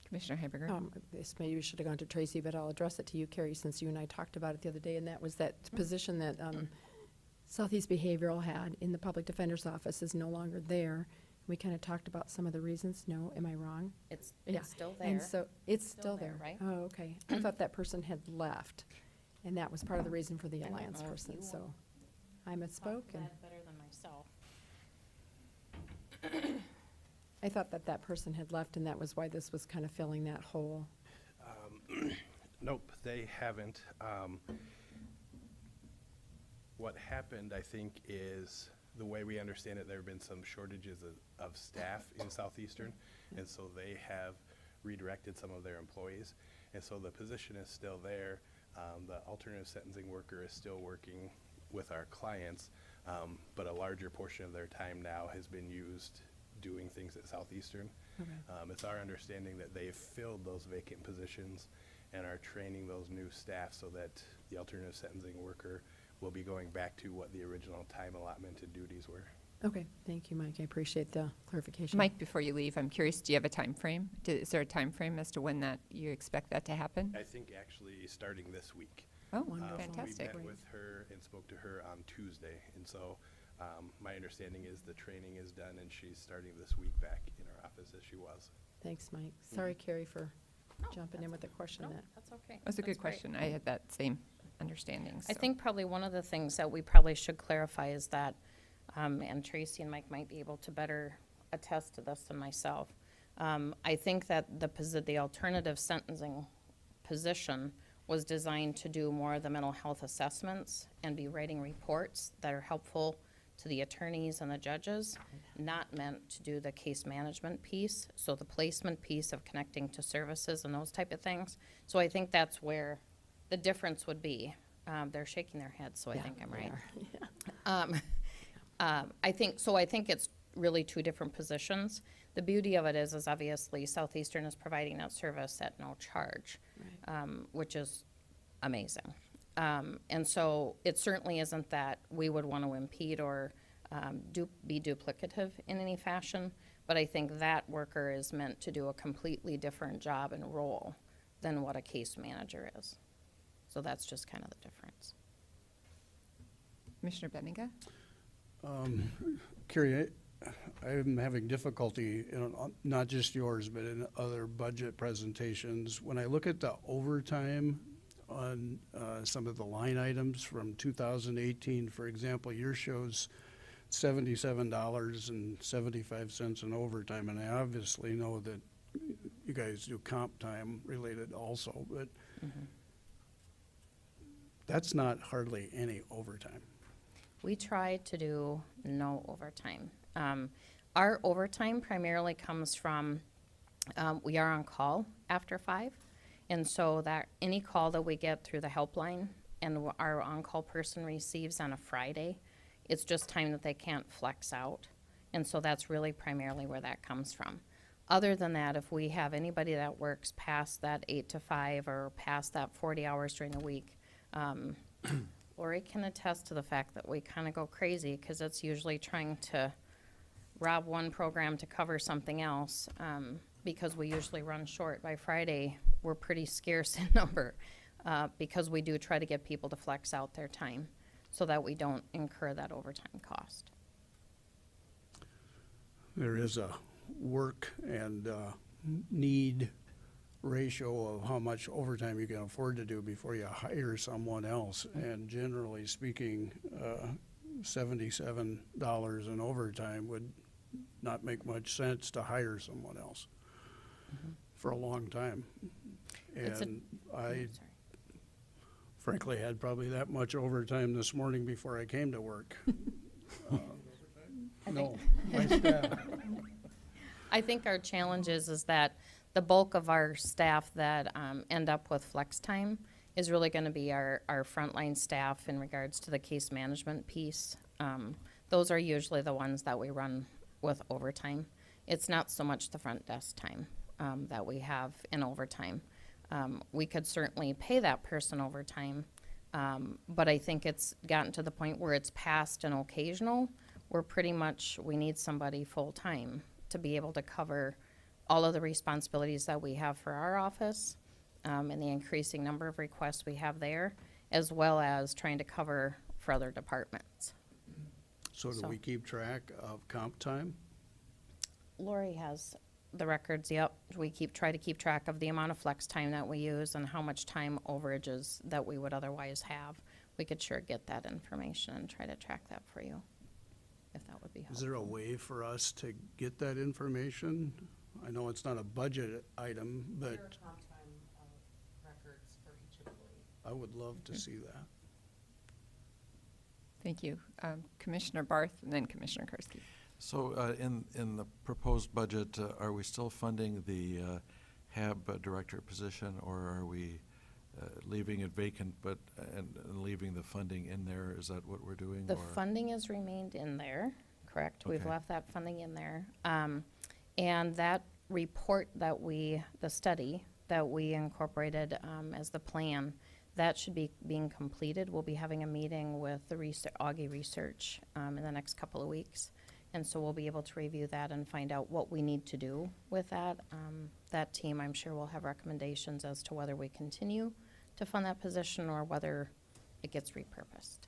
Commissioner Heiberger. This maybe we should have gone to Tracy, but I'll address it to you, Carrie, since you and I talked about it the other day, and that was that position that Southeast Behavioral had in the public defender's office is no longer there. We kind of talked about some of the reasons. No, am I wrong? It's Yeah. still there. And so it's still there, there. right? Oh, okay. I thought that person had left, and that was part of the reason for the I don't Alliance know if person, you so I misspoke. And That better than myself. I thought that person had left, and that was why this was kind of filling that hole. Nope, they haven't. What happened, I think, is the way we understand it, there have been some shortages of staff in Southeastern, and so they have redirected some of their employees. And so the position is still there. The alternative sentencing worker is still working with our clients, but a larger portion of their time now has been used doing things at Southeastern. It's our understanding that they've filled those vacant positions and are training those new staff so that the alternative sentencing worker will be going back to what the original time allotment and duties were. Okay, thank you, Mike. I appreciate the clarification. Mike, before you leave, I'm curious, do you have a time frame? Is there a time frame as to when that, you expect that to happen? I think actually starting this week. Oh, Wonderful. fantastic. We met with her and spoke to her on Tuesday, and so my understanding is the training is done and she's starting this week back in her office as she was. Thanks, Mike. Sorry, Carrie, for jumping in with a question No, that. that's okay. That's a good That's great. question. I had that same understanding. I so. think probably one of the things that we probably should clarify is that, and Tracy and Mike might be able to better attest to this than myself. I think that the alternative sentencing position was designed to do more of the mental health assessments and be writing reports that are helpful to the attorneys and the judges, not meant to do the case management piece, so the placement piece of connecting to services and those type of things. So I think that's where the difference would be. They're shaking their heads, so I Yeah, think I'm they right. are. I think it's really two different positions. The beauty of it is obviously Southeastern is providing that service at no charge, which is amazing. And so it certainly isn't that we would want to impede or be duplicative in any fashion, but I think that worker is meant to do a completely different job and role than what a case manager is. So that's just kind of the difference. Commissioner Benninga? Carrie, I'm having difficulty, not just yours, but in other budget presentations. When I look at the overtime on some of the line items from 2018, for example, yours shows $77.75 in overtime, and I obviously know that you guys do comp time related also, but that's not hardly any overtime. We try to do no overtime. Our overtime primarily comes from, we are on call after 5. And so that any call that we get through the helpline and our on-call person receives on a Friday, it's just time that they can't flex out. And so that's really primarily where that comes from. Other than that, if we have anybody that works past that 8 to 5 or past that 40 hours during the week, Lori can attest to the fact that we kind of go crazy because it's usually trying to rob one program to cover something else, because we usually run short. By Friday, we're pretty scarce in number, because we do try to get people to flex out their time so that we don't incur that overtime cost. There is a work and need ratio of how much overtime you can afford to do before you hire someone else. And generally speaking, $77 in overtime would not make much sense to hire someone else for a long time. It's And I Sorry. frankly had probably that much overtime this morning before I came to work. No, my staff. I think our challenge is that the bulk of our staff that end up with flex time is really going to be our frontline staff in regards to the case management piece. Those are usually the ones that we run with overtime. It's not so much the front desk time that we have in overtime. We could certainly pay that person overtime, but I think it's gotten to the point where it's past an occasional. We're pretty much, we need somebody full-time to be able to cover all of the responsibilities that we have for our office, and the increasing number of requests we have there, as well as trying to cover for other departments. So do So- we keep track of comp time? Lori has the records, yep. We try to keep track of the amount of flex time that we use and how much time overages that we would otherwise have. We could sure get that information and try to track that for you, if that would be helpful. Is there a way for us to get that information? I know it's not a budget item, but I would love to see that. Thank you. Commissioner Barth and then Commissioner Karski. So in the proposed budget, are we still funding the HAB director position, or are we leaving it vacant and leaving the funding in there? Is that what we're doing? The or- funding has remained in there, correct? We've Okay. left that funding in there. And that report that the study that we incorporated as the plan, that should be being completed. We'll be having a meeting with the Augie Research in the next couple of weeks. And so we'll be able to review that and find out what we need to do with that. That team, I'm sure, will have recommendations as to whether we continue to fund that position or whether it gets repurposed.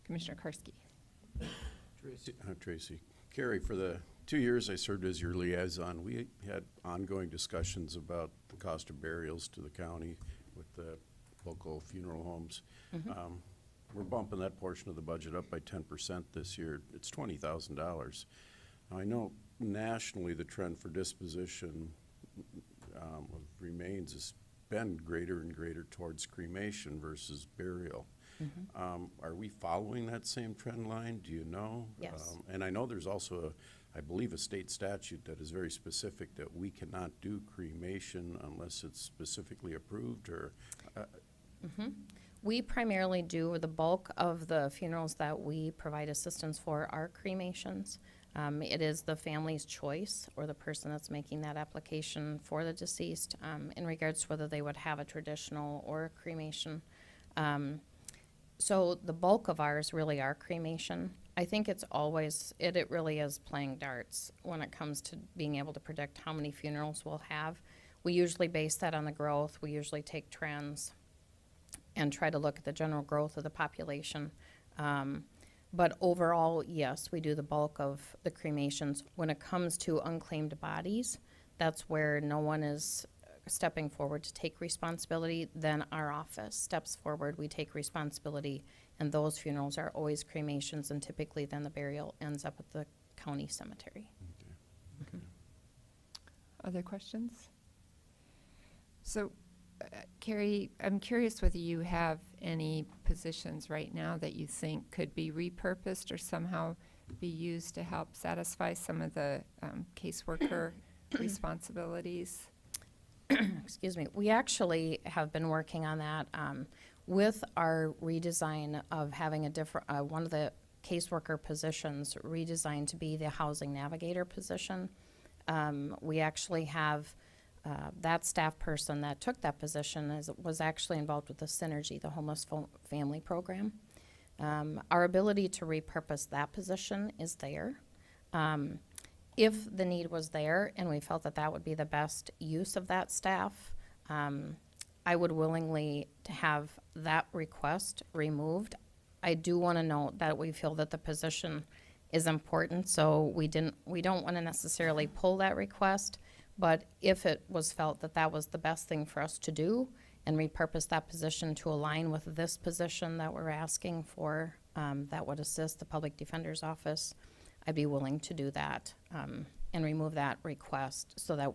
Commissioner Karski. Tracy, Carrie, for the 2 years I served as your liaison, we had ongoing discussions about the cost of burials to the county with the local funeral homes. We're bumping that portion of the budget up by 10% this year. It's $20,000. Now, I know nationally the trend for disposition of remains has been greater and greater towards cremation versus burial. Are we following that same trend line? Do you know? Yes. And I know there's also, I believe, a state statute that is very specific that we cannot do cremation unless it's specifically approved, or We primarily do, the bulk of the funerals that we provide assistance for are cremations. It is the family's choice or the person that's making that application for the deceased in regards to whether they would have a traditional or a cremation. So the bulk of ours really are cremation. I think it's always, it really is playing darts when it comes to being able to predict how many funerals we'll have. We usually base that on the growth. We usually take trends and try to look at the general growth of the population. But overall, yes, we do the bulk of the cremations. When it comes to unclaimed bodies, that's where no one is stepping forward to take responsibility. Then our office steps forward, we take responsibility, and those funerals are always cremations, and typically then the burial ends up at the county cemetery. Other questions? So, Carrie, I'm curious whether you have any positions right now that you think could be repurposed or somehow be used to help satisfy some of the caseworker responsibilities? Excuse me. We actually have been working on that with our redesign of having a different, one of the caseworker positions redesigned to be the housing navigator position. We actually have that staff person that took that position was actually involved with the Synergy, the homeless family program. Our ability to repurpose that position is there. If the need was there and we felt that that would be the best use of that staff, I would willingly to have that request removed. I do want to note that we feel that the position is important, so we don't want to necessarily pull that request, but if it was felt that that was the best thing for us to do and repurpose that position to align with this position that we're asking for, that would assist the public defender's office, I'd be willing to do that and remove that request so that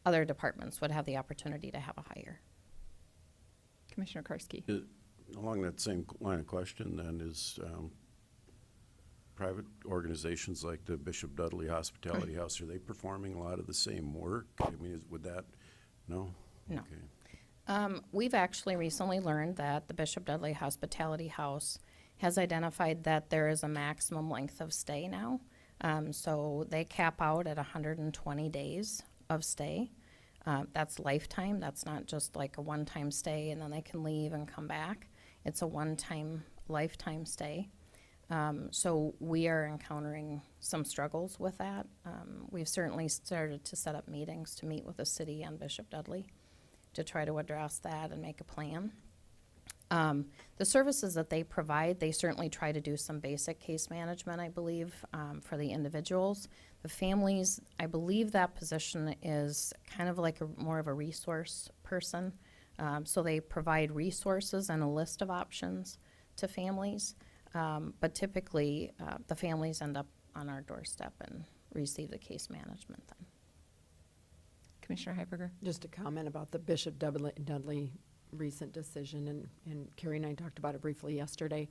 other departments would have the opportunity to have a hire. Commissioner Karski. along that same line of question then is private organizations like the Bishop Dudley Hospitality House, are they performing a lot of the same work? I mean, would that, no? No. Okay. We've actually recently learned that the Bishop Dudley Hospitality House has identified that there is a maximum length of stay now. So they cap out at 120 days of stay. That's lifetime. That's not just like a one-time stay and then they can leave and come back. It's a one-time lifetime stay. So we are encountering some struggles with that. We've certainly started to set up meetings to meet with the city and Bishop Dudley to try to address that and make a plan. The services that they provide, they certainly try to do some basic case management, I believe, for the individuals. The families, I believe that position is kind of like more of a resource person. So they provide resources and a list of options to families. But typically, the families end up on our doorstep and receive the case management then. Commissioner Heiberger? Just a comment about the Bishop Dudley recent decision, and Carrie and I talked about it briefly yesterday.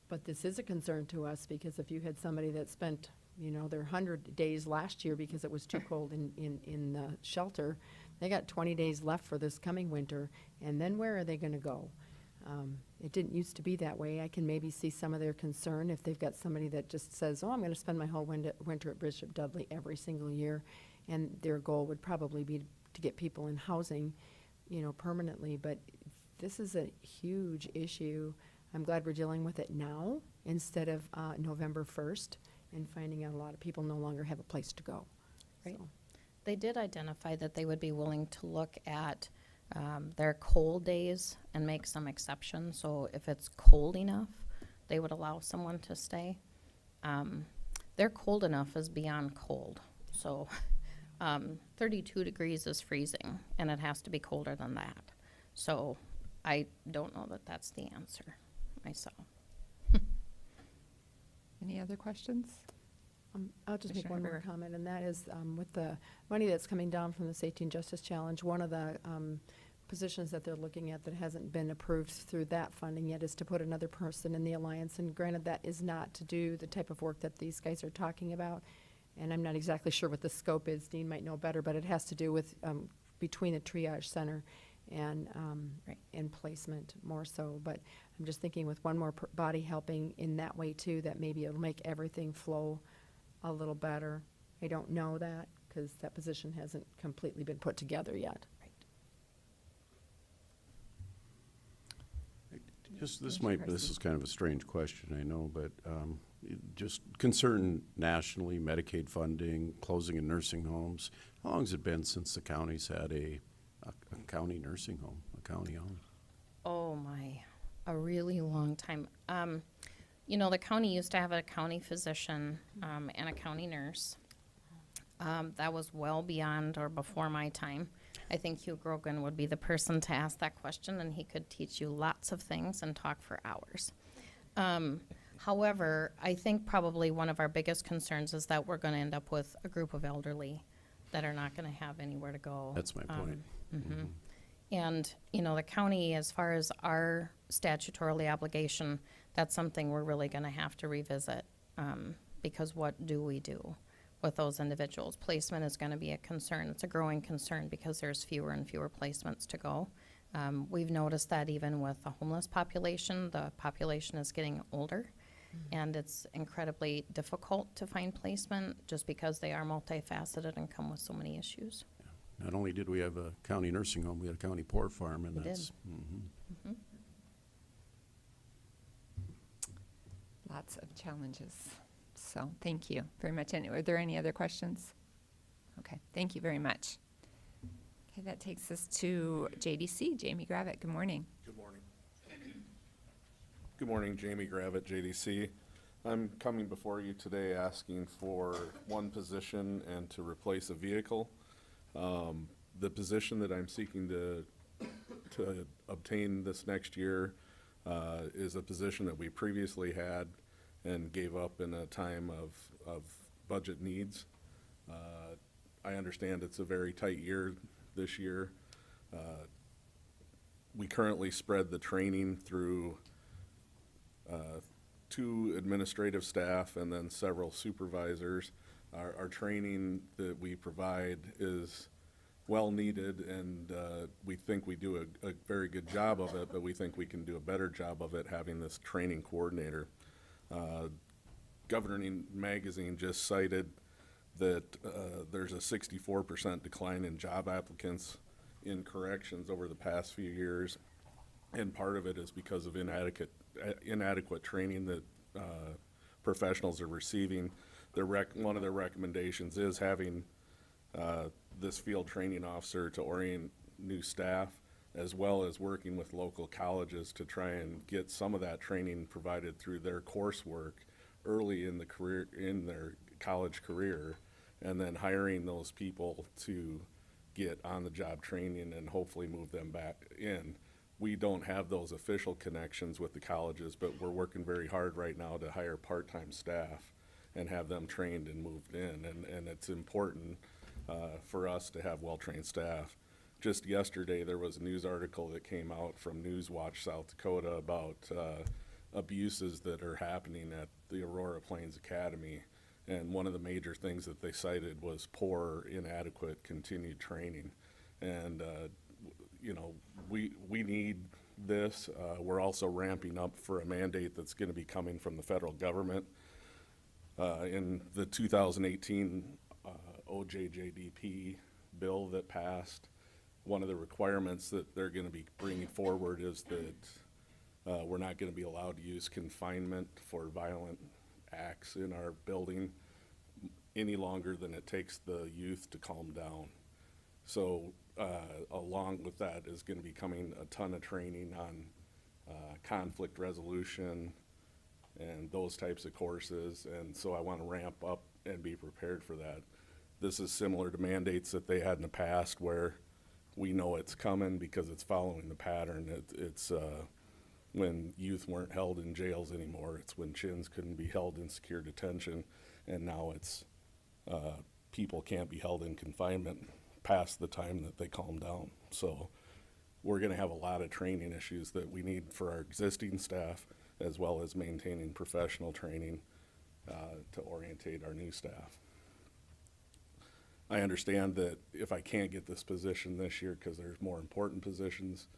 But this is a concern to us because if you had somebody that spent, you know, their 100 days last year because it was too cold in the shelter, they got 20 days left for this coming winter, and then where are they going to go? It didn't used to be that way. I can maybe see some of their concern if they've got somebody that just says, oh, I'm going to spend my whole winter at Bishop Dudley every single year, and their goal would probably be to get people in housing, you know, permanently. But this is a huge issue I'm glad we're dealing with it now instead of November 1st and finding out a lot of people no longer have a place to go. Right. So, They did identify that they would be willing to look at their cold days and make some exceptions. So if it's cold enough, they would allow someone to stay. Their cold enough is beyond cold. So 32 degrees is freezing, and it has to be colder than that. So I don't know that that's the answer myself. Any other questions? I'll just make Commissioner one more Rivera. comment, and that is with the money that's coming down from the Safety and Justice Challenge, one of the positions that they're looking at that hasn't been approved through that funding yet is to put another person in the Alliance. And granted, that is not to do the type of work that these guys are talking about. And I'm not exactly sure what the scope is. Dean might know better, but it has to do with between the triage center and Right. and placement more so. But I'm just thinking with one more body helping in that way too, that maybe it'll make everything flow a little better. I don't know that because that position hasn't completely been put together yet. Just, Commissioner this Percy. is kind of a strange question, I know, but just concern nationally, Medicaid funding, closing of nursing homes. How long has it been since the county's had a county nursing home, a county-owned? Oh my, a really long time. You know, the county used to have a county physician and a county nurse. That was well beyond or before my time. I think Hugh Grogan would be the person to ask that question, and he could teach you lots of things and talk for hours. However, I think probably one of our biggest concerns is that we're going to end up with a group of elderly that are not going to have anywhere to go. That's my point. Mhm. And, you know, the county, as far as our statutorily obligation, that's something we're really going to have to revisit, because what do we do with those individuals? Placement is going to be a concern. It's a growing concern because there's fewer and fewer placements to go. We've noticed that even with the homeless population, the population is getting older, and it's incredibly difficult to find placement just because they are multifaceted and come with so many issues. Not only did we have a county nursing home, we had a county poor farm, and We did. that's. Mhm. Lots of challenges. So thank you very much. And are there any other questions? Okay, thank you very much. Okay, that takes us to JDC, Jamie Gravitt. Good morning. Good morning. Good morning, Jamie Gravitt, JDC. I'm coming before you today asking for one position and to replace a vehicle. The position that I'm seeking to obtain this next year is a position that we previously had and gave up in a time of budget needs. I understand it's a very tight year this year. We currently spread the training through 2 administrative staff and then several supervisors. Our training that we provide is well needed, and we think we do a very good job of it, but we think we can do a better job of it having this training coordinator. Governing Magazine just cited that there's a 64% decline in job applicants in corrections over the past few years, and part of it is because of inadequate training that professionals are receiving. One of their recommendations is having this field training officer to orient new staff, as well as working with local colleges to try and get some of that training provided through their coursework early in their college career, and then hiring those people to get on-the-job training and hopefully move them back in. We don't have those official connections with the colleges, but we're working very hard right now to hire part-time staff and have them trained and moved in, and it's important for us to have well-trained staff. Just yesterday, there was a news article that came out from Newswatch South Dakota about abuses that are happening at the Aurora Plains Academy, and one of the major things that they cited was poor, inadequate, continued training. And you know, we need this. We're also ramping up for a mandate that's going to be coming from the federal government. In the 2018 OJJDP bill that passed, one of the requirements that they're going to be bringing forward is that We're not gonna be allowed to use confinement for violent acts in our building any longer than it takes the youth to calm down. So, along with that is gonna be coming a ton of training on, conflict resolution and those types of courses, and so I wanna ramp up and be prepared for that. This is similar to mandates that they had in the past where we know it's coming because it's following the pattern. It's when youth weren't held in jails anymore. It's when chins couldn't be held in secure detention, and now it's people can't be held in confinement past the time that they calm down. So we're gonna have a lot of training issues that we need for our existing staff, as well as maintaining professional training to orientate our new staff. I understand that if I can't get this position this year, because there's more important positions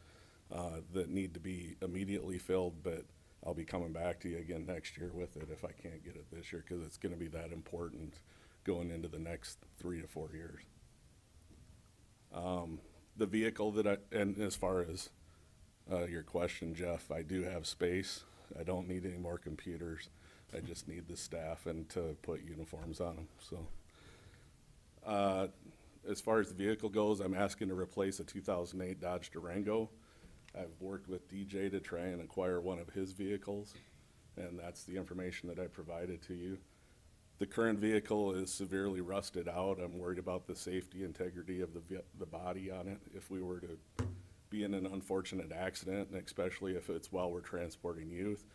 that need to be immediately filled, but I'll be coming back to you again next year with it if I can't get it this year, because it's gonna be that important going into the next 3 to 4 years. The vehicle and as far as your question, Jeff, I do have space. I don't need any more computers. I just need the staff and to put uniforms on them, so. As far as the vehicle goes, I'm asking to replace a 2008 Dodge Durango. I've worked with DJ to try and acquire one of his vehicles, and that's the information that I provided to you. The current vehicle is severely rusted out. I'm worried about the safety integrity of the body on it if we were to be in an unfortunate accident, and especially if it's while we're transporting youth.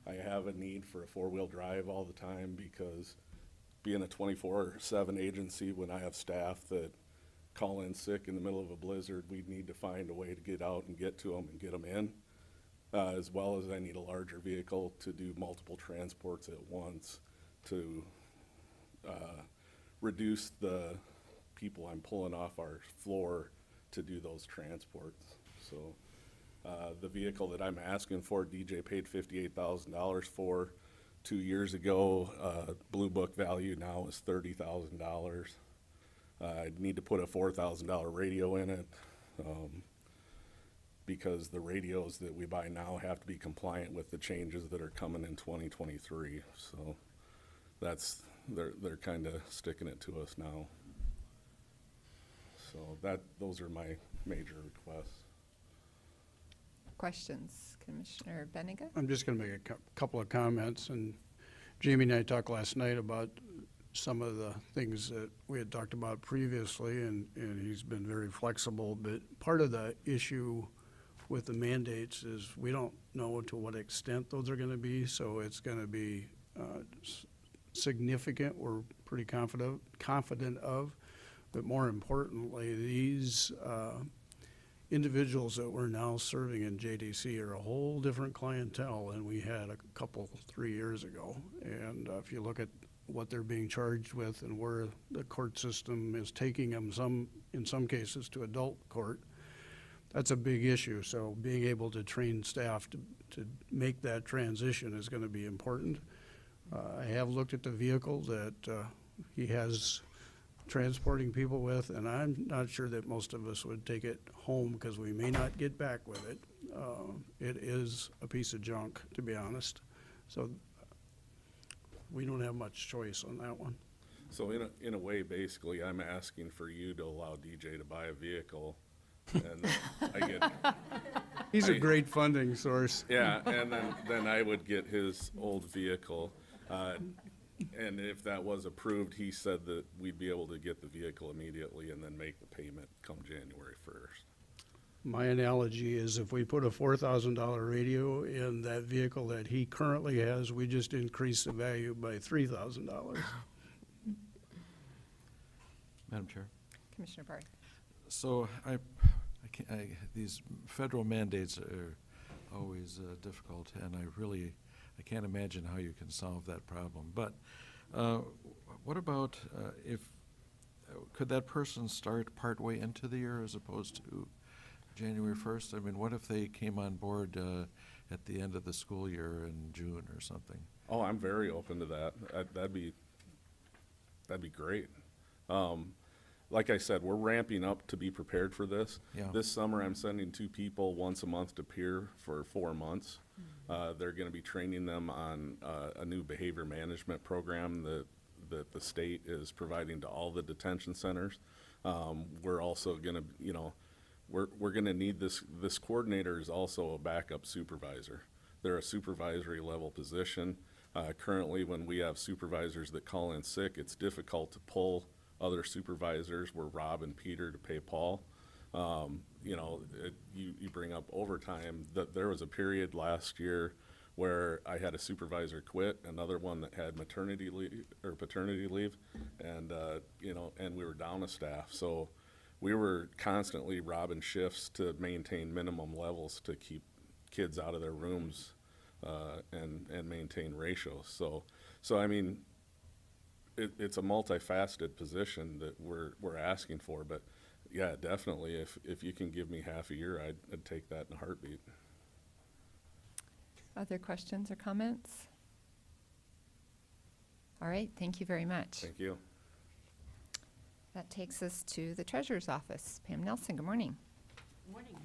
I have a need for a four-wheel drive all the time because being a 24/7 agency, when I have staff that call in sick in the middle of a blizzard, we need to find a way to get out and get to them and get them in, as well as I need a larger vehicle to do multiple transports at once to reduce the people I'm pulling off our floor to do those transports. So the vehicle that I'm asking for, DJ paid $58,000 for 2 years ago. Blue Book value now is $30,000. I need to put a $4,000 radio in it because the radios that we buy now have to be compliant with the changes that are coming in 2023. So they're kind of sticking it to us now. So those are my major requests. Questions, Commissioner Benega? I'm just gonna make a couple of comments, and Jamie and I talked last night about some of the things that we had talked about previously, and he's been very flexible, but part of the issue with the mandates is we don't know to what extent those are gonna be, so it's gonna be significant, we're pretty confident of, but more importantly, these individuals that we're now serving in JDC are a whole different clientele than we had a couple, 3 years ago. And if you look at what they're being charged with and where the court system is taking them, in some cases to adult court, that's a big issue. So being able to train staff to make that transition is gonna be important. I have looked at the vehicle that he has transporting people with, and I'm not sure that most of us would take it home because we may not get back with it. It is a piece of junk, to be honest. So we don't have much choice on that one. So in a way, basically, I'm asking for you to allow DJ to buy a vehicle, and I get. He's a great funding source. Yeah, and then I would get his old vehicle. And if that was approved, he said that we'd be able to get the vehicle immediately and then make the payment come January 1st. My analogy is if we put a $4,000 radio in that vehicle that he currently has, we just increase the value by $3,000. Madam Chair. Commissioner Barth? So these federal mandates are always difficult, and I can't imagine how you can solve that problem. But what about could that person start partway into the year as opposed to January 1st? I mean, what if they came on board at the end of the school year in June or something? Oh, I'm very open to that. That'd be great. like I said, we're ramping up to be prepared for this. Yeah. This summer, I'm sending 2 people once a month to peer for 4 months. They're gonna be training them on, a new behavior management program that the state is providing to all the detention centers. We're also gonna, you know, we're gonna need this coordinator is also a backup supervisor. They're a supervisory level position. Currently, when we have supervisors that call in sick, it's difficult to pull other supervisors. We're Rob and Peter to pay Paul. You know, you bring up overtime, that there was a period last year where I had a supervisor quit, another one that had maternity leave or paternity leave, and, you know, and we were down a staff. So we were constantly robbing shifts to maintain minimum levels to keep kids out of their rooms, and maintain ratios. So I mean, it's a multifaceted position that we're asking for, but yeah, definitely, if you can give me half a year, I'd take that in a heartbeat. Other questions or comments? All right, thank you very much. Thank you. That takes us to the treasurer's office. Pam Nelson, good morning. Morning.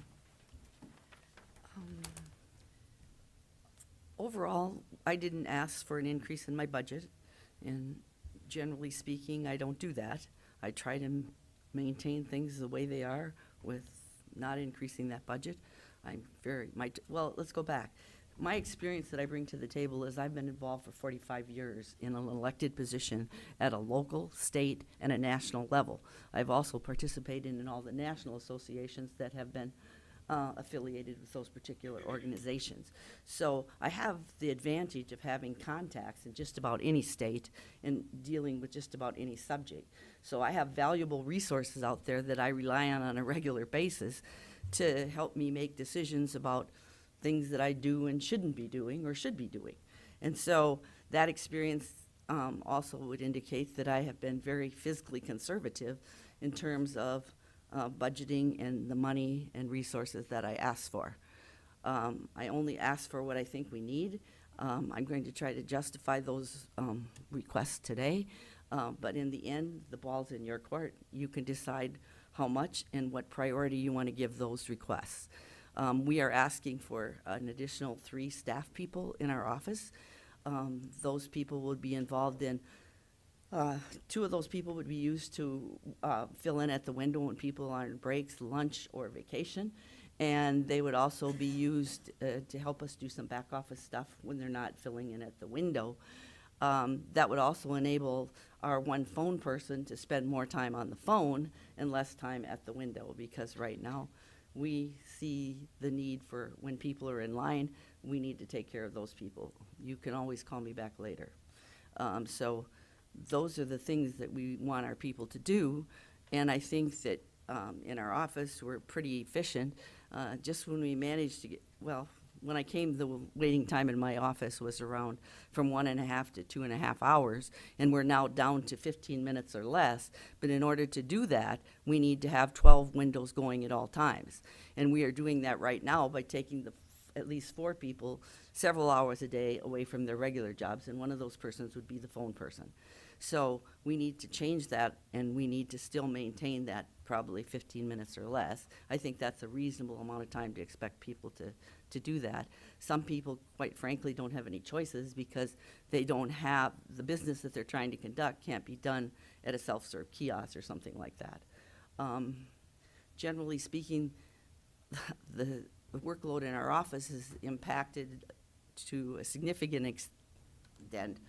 Overall, I didn't ask for an increase in my budget, and generally speaking, I don't do that. I try to maintain things the way they are with not increasing that budget. Well, let's go back. My experience that I bring to the table is I've been involved for 45 years in an elected position at a local, state, and a national level. I've also participated in all the national associations that have been affiliated with those particular organizations. So I have the advantage of having contacts in just about any state and dealing with just about any subject. So I have valuable resources out there that I rely on a regular basis to help me make decisions about things that I do and shouldn't be doing or should be doing. And so that experience also would indicate that I have been very fiscally conservative in terms of budgeting and the money and resources that I ask for. I only ask for what I think we need. I'm going to try to justify those requests today, but in the end, the ball's in your court. You can decide how much and what priority you want to give those requests. We are asking for an additional 3 staff people in our office. Those people would be involved in 2 of those people would be used to fill in at the window when people are on breaks, lunch, or vacation. And they would also be used to help us do some back office stuff when they're not filling in at the window. That would also enable our one phone person to spend more time on the phone and less time at the window, because right now we see the need for when people are in line, we need to take care of those people. You can always call me back later. So those are the things that we want our people to do. And I think that in our office, we're pretty efficient. Just when we managed to get, well, when I came, the waiting time in my office was around from 1.5 to 2.5 hours, and we're now down to 15 minutes or less. But in order to do that, we need to have 12 windows going at all times. And we are doing that right now by taking at least 4 people several hours a day away from their regular jobs, and one of those persons would be the phone person. So we need to change that, and we need to still maintain that probably 15 minutes or less. I think that's a reasonable amount of time to expect people to do that. Some people, quite frankly, don't have any choices because they don't have, the business that they're trying to conduct can't be done at a self-serve kiosk or something like that. Generally speaking, the workload in our office is impacted to a significant extent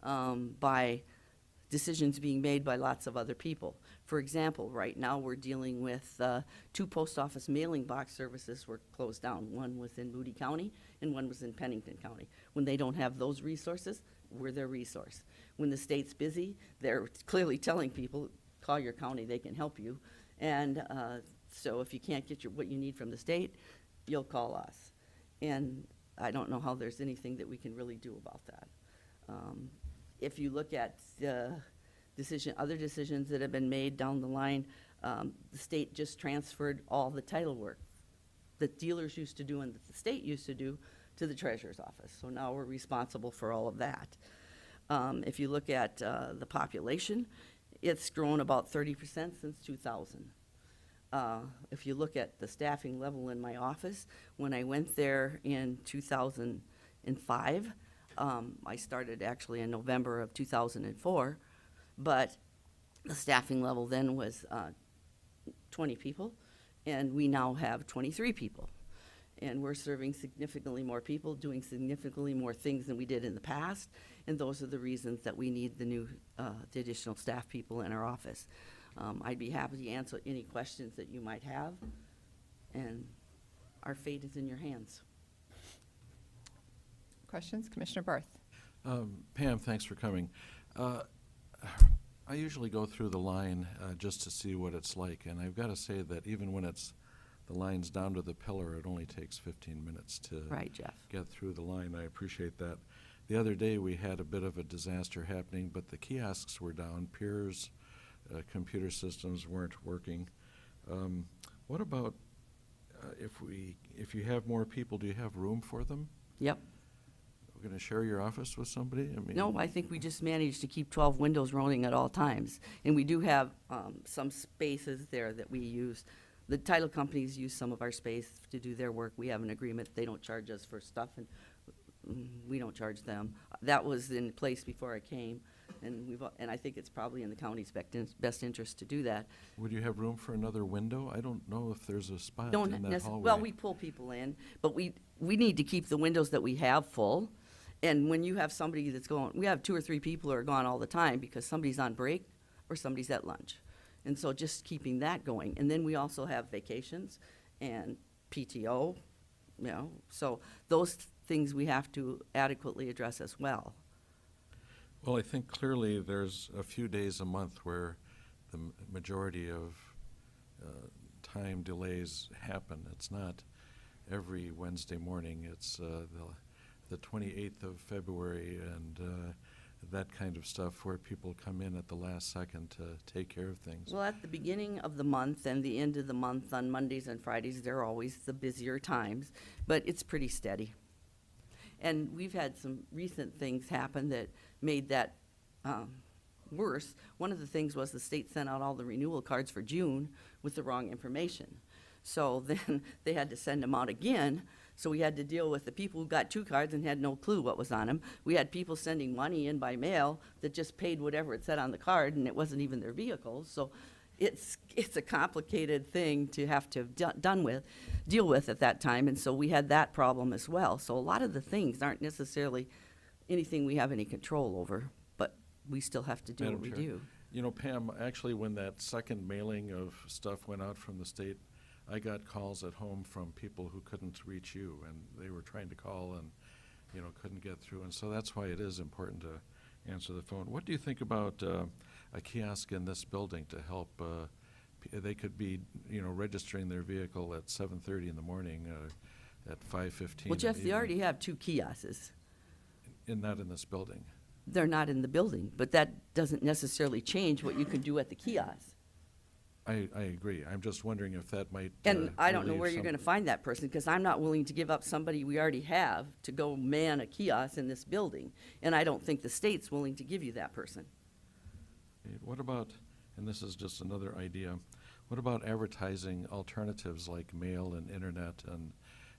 by decisions being made by lots of other people. For example, right now we're dealing with 2 post office mailing box services were closed down. One was in Moody County and one was in Pennington County. When they don't have those resources, we're their resource. When the state's busy, they're clearly telling people, call your county, they can help you. And so if you can't get what you need from the state, you'll call us. And I don't know how there's anything that we can really do about that. If you look at other decisions that have been made down the line, the state just transferred all the title work that dealers used to do and that the state used to do to the treasurer's office. So now we're responsible for all of that. If you look at the population, It's grown about 30% since 2000. If you look at the staffing level in my office, when I went there in 2005, I started actually in November of 2004, but the staffing level then was 20 people, and we now have 23 people. And we're serving significantly more people, doing significantly more things than we did in the past, and those are the reasons that we need the additional staff people in our office. I'd be happy to answer any questions that you might have, and our fate is in your hands. Questions? Commissioner Barth? Pam, thanks for coming. I usually go through the line just to see what it's like, and I've got to say that even when the line's down to the pillar, it only takes 15 minutes to Right, Jeff. get through the line. I appreciate that. The other day, we had a bit of a disaster happening, but the kiosks were down. Piers, computer systems weren't working. What about if you have more people, do you have room for them? Yep. We're going to share your office with somebody? I mean, No, I think we just managed to keep 12 windows rolling at all times. And we do have some spaces there that we use. The title companies use some of our space to do their work. We have an agreement. They don't charge us for stuff, and we don't charge them. That was in place before I came, and I think it's probably in the county's best interest to do that. Would you have room for another window? I don't know if there's a spot Don't in that hallway. well, we pull people in, but we need to keep the windows that we have full. And when you have somebody that's going, we have 2 or 3 people who are gone all the time because somebody's on break or somebody's at lunch. And so just keeping that going. And then we also have vacations and PTO, so those things we have to adequately address as well. Well, I think clearly there's a few days a month where the majority of time delays happen. It's not every Wednesday morning. It's the 28th of February and that kind of stuff where people come in at the last second to take care of things. Well, at the beginning of the month and the end of the month on Mondays and Fridays, they're always the busier times, but it's pretty steady. And we've had some recent things happen that made that worse. One of the things was the state sent out all the renewal cards for June with the wrong information. So then they had to send them out again. So we had to deal with the people who got 2 cards and had no clue what was on them. We had people sending money in by mail that just paid whatever it said on the card, and it wasn't even their vehicles. So it's a complicated thing to have to deal with at that time, and so we had that problem as well. So a lot of the things aren't necessarily anything we have any control over, but we still have to do Madam what we Chair, do. You know, Pam, actually, when that second mailing of stuff went out from the state, I got calls at home from people who couldn't reach you, and they were trying to call and, couldn't get through. And so that's why it is important to answer the phone. What do you think about a kiosk in this building to help? They could be, registering their vehicle at 7:30 in the morning, at 5:15. Well, Jeff, they already have 2 kiosks. Not in this building. They're not in the building, but that doesn't necessarily change what you can do at the kiosk. I agree. I'm just wondering if that might. And I don't know relieve where you're some- gonna find that person, because I'm not willing to give up somebody we already have to go man a kiosk in this building. And I don't think the state's willing to give you that person. What about, and this is just another idea, what about advertising alternatives like mail and internet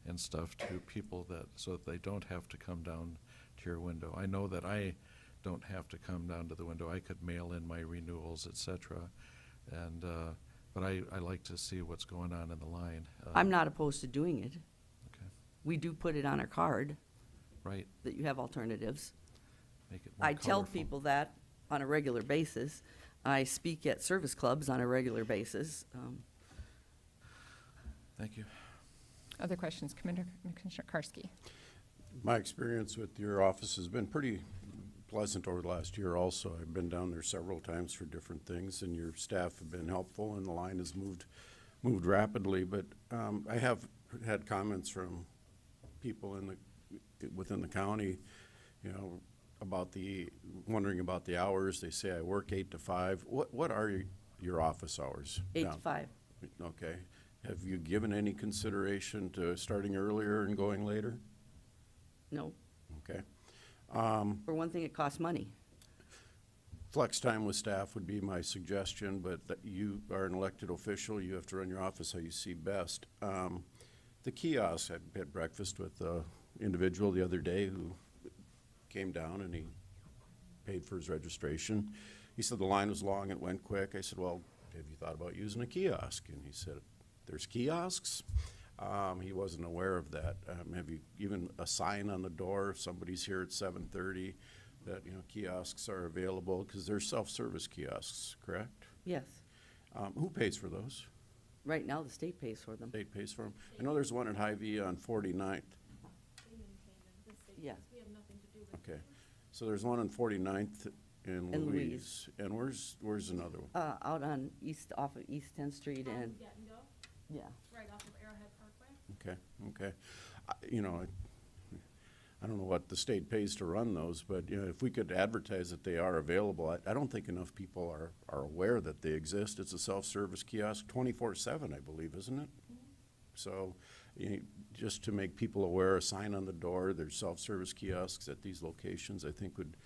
and stuff to people so that they don't have to come down to your window? I know that I don't have to come down to the window. I could mail in my renewals, et cetera. And, but I like to see what's going on in the line. I'm not opposed to doing it. Okay, We do put it on our card right, that you have alternatives. make it more I tell colorful. people that on a regular basis. I speak at service clubs on a regular basis. Thank you. Other questions? Commissioner Karski? My experience with your office has been pretty pleasant over the last year also. I've been down there several times for different things, and your staff have been helpful, and the line has moved rapidly. But I have had comments from people within the county, about wondering about the hours. They say I work 8 to 5. What are your office hours? 8 now? to 5. Okay. Have you given any consideration to starting earlier and going later? No. Okay. For one thing, it costs money. Flex time with staff would be my suggestion, but that you are an elected official, you have to run your office how you see best. The kiosk, I had breakfast with an individual the other day who came down and he paid for his registration. He said the line was long, it went quick. I said, well, have you thought about using a kiosk? And he said, there's kiosks? He wasn't aware of that. Have you even a sign on the door if somebody's here at 7:30 that, you know, kiosks are available? Because they're self-service kiosks, correct? Yes. Who pays for those? Right now, the state pays for them. State pays for them? I know there's one at Hy-Vee on 49th. Yeah. Okay. So there's one on 49th in And Louise. And where's another one? Out on off of East 10th Street and, yeah. Right off of Arrowhead Parkway. Okay. You know, I don't know what the state pays to run those, but, you know, if we could advertise that they are available, I don't think enough people are aware that they exist. It's a self-service kiosk 24/7, I believe, isn't it? So, you know, just to make people aware, a sign on the door, there's self-service kiosks at these locations, I think would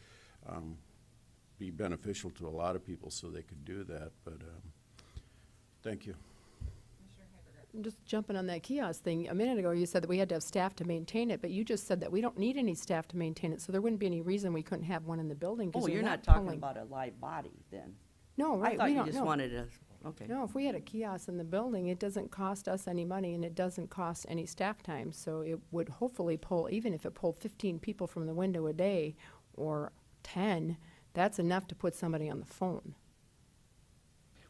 be beneficial to a lot of people so they could do that, but thank you. Just jumping on that kiosk thing, a minute ago you said that we had to have staff to maintain it, but you just said that we don't need any staff to maintain it, so there wouldn't be any reason we couldn't have one in the building. 'Cause Oh, you're not pulling- talking about a live body then? No, right, I thought we you don't, just no. wanted a, okay. No, if we had a kiosk in the building, it doesn't cost us any money and it doesn't cost any staff time. So it would hopefully pull, even if it pulled 15 people from the window a day or 10, that's enough to put somebody on the phone.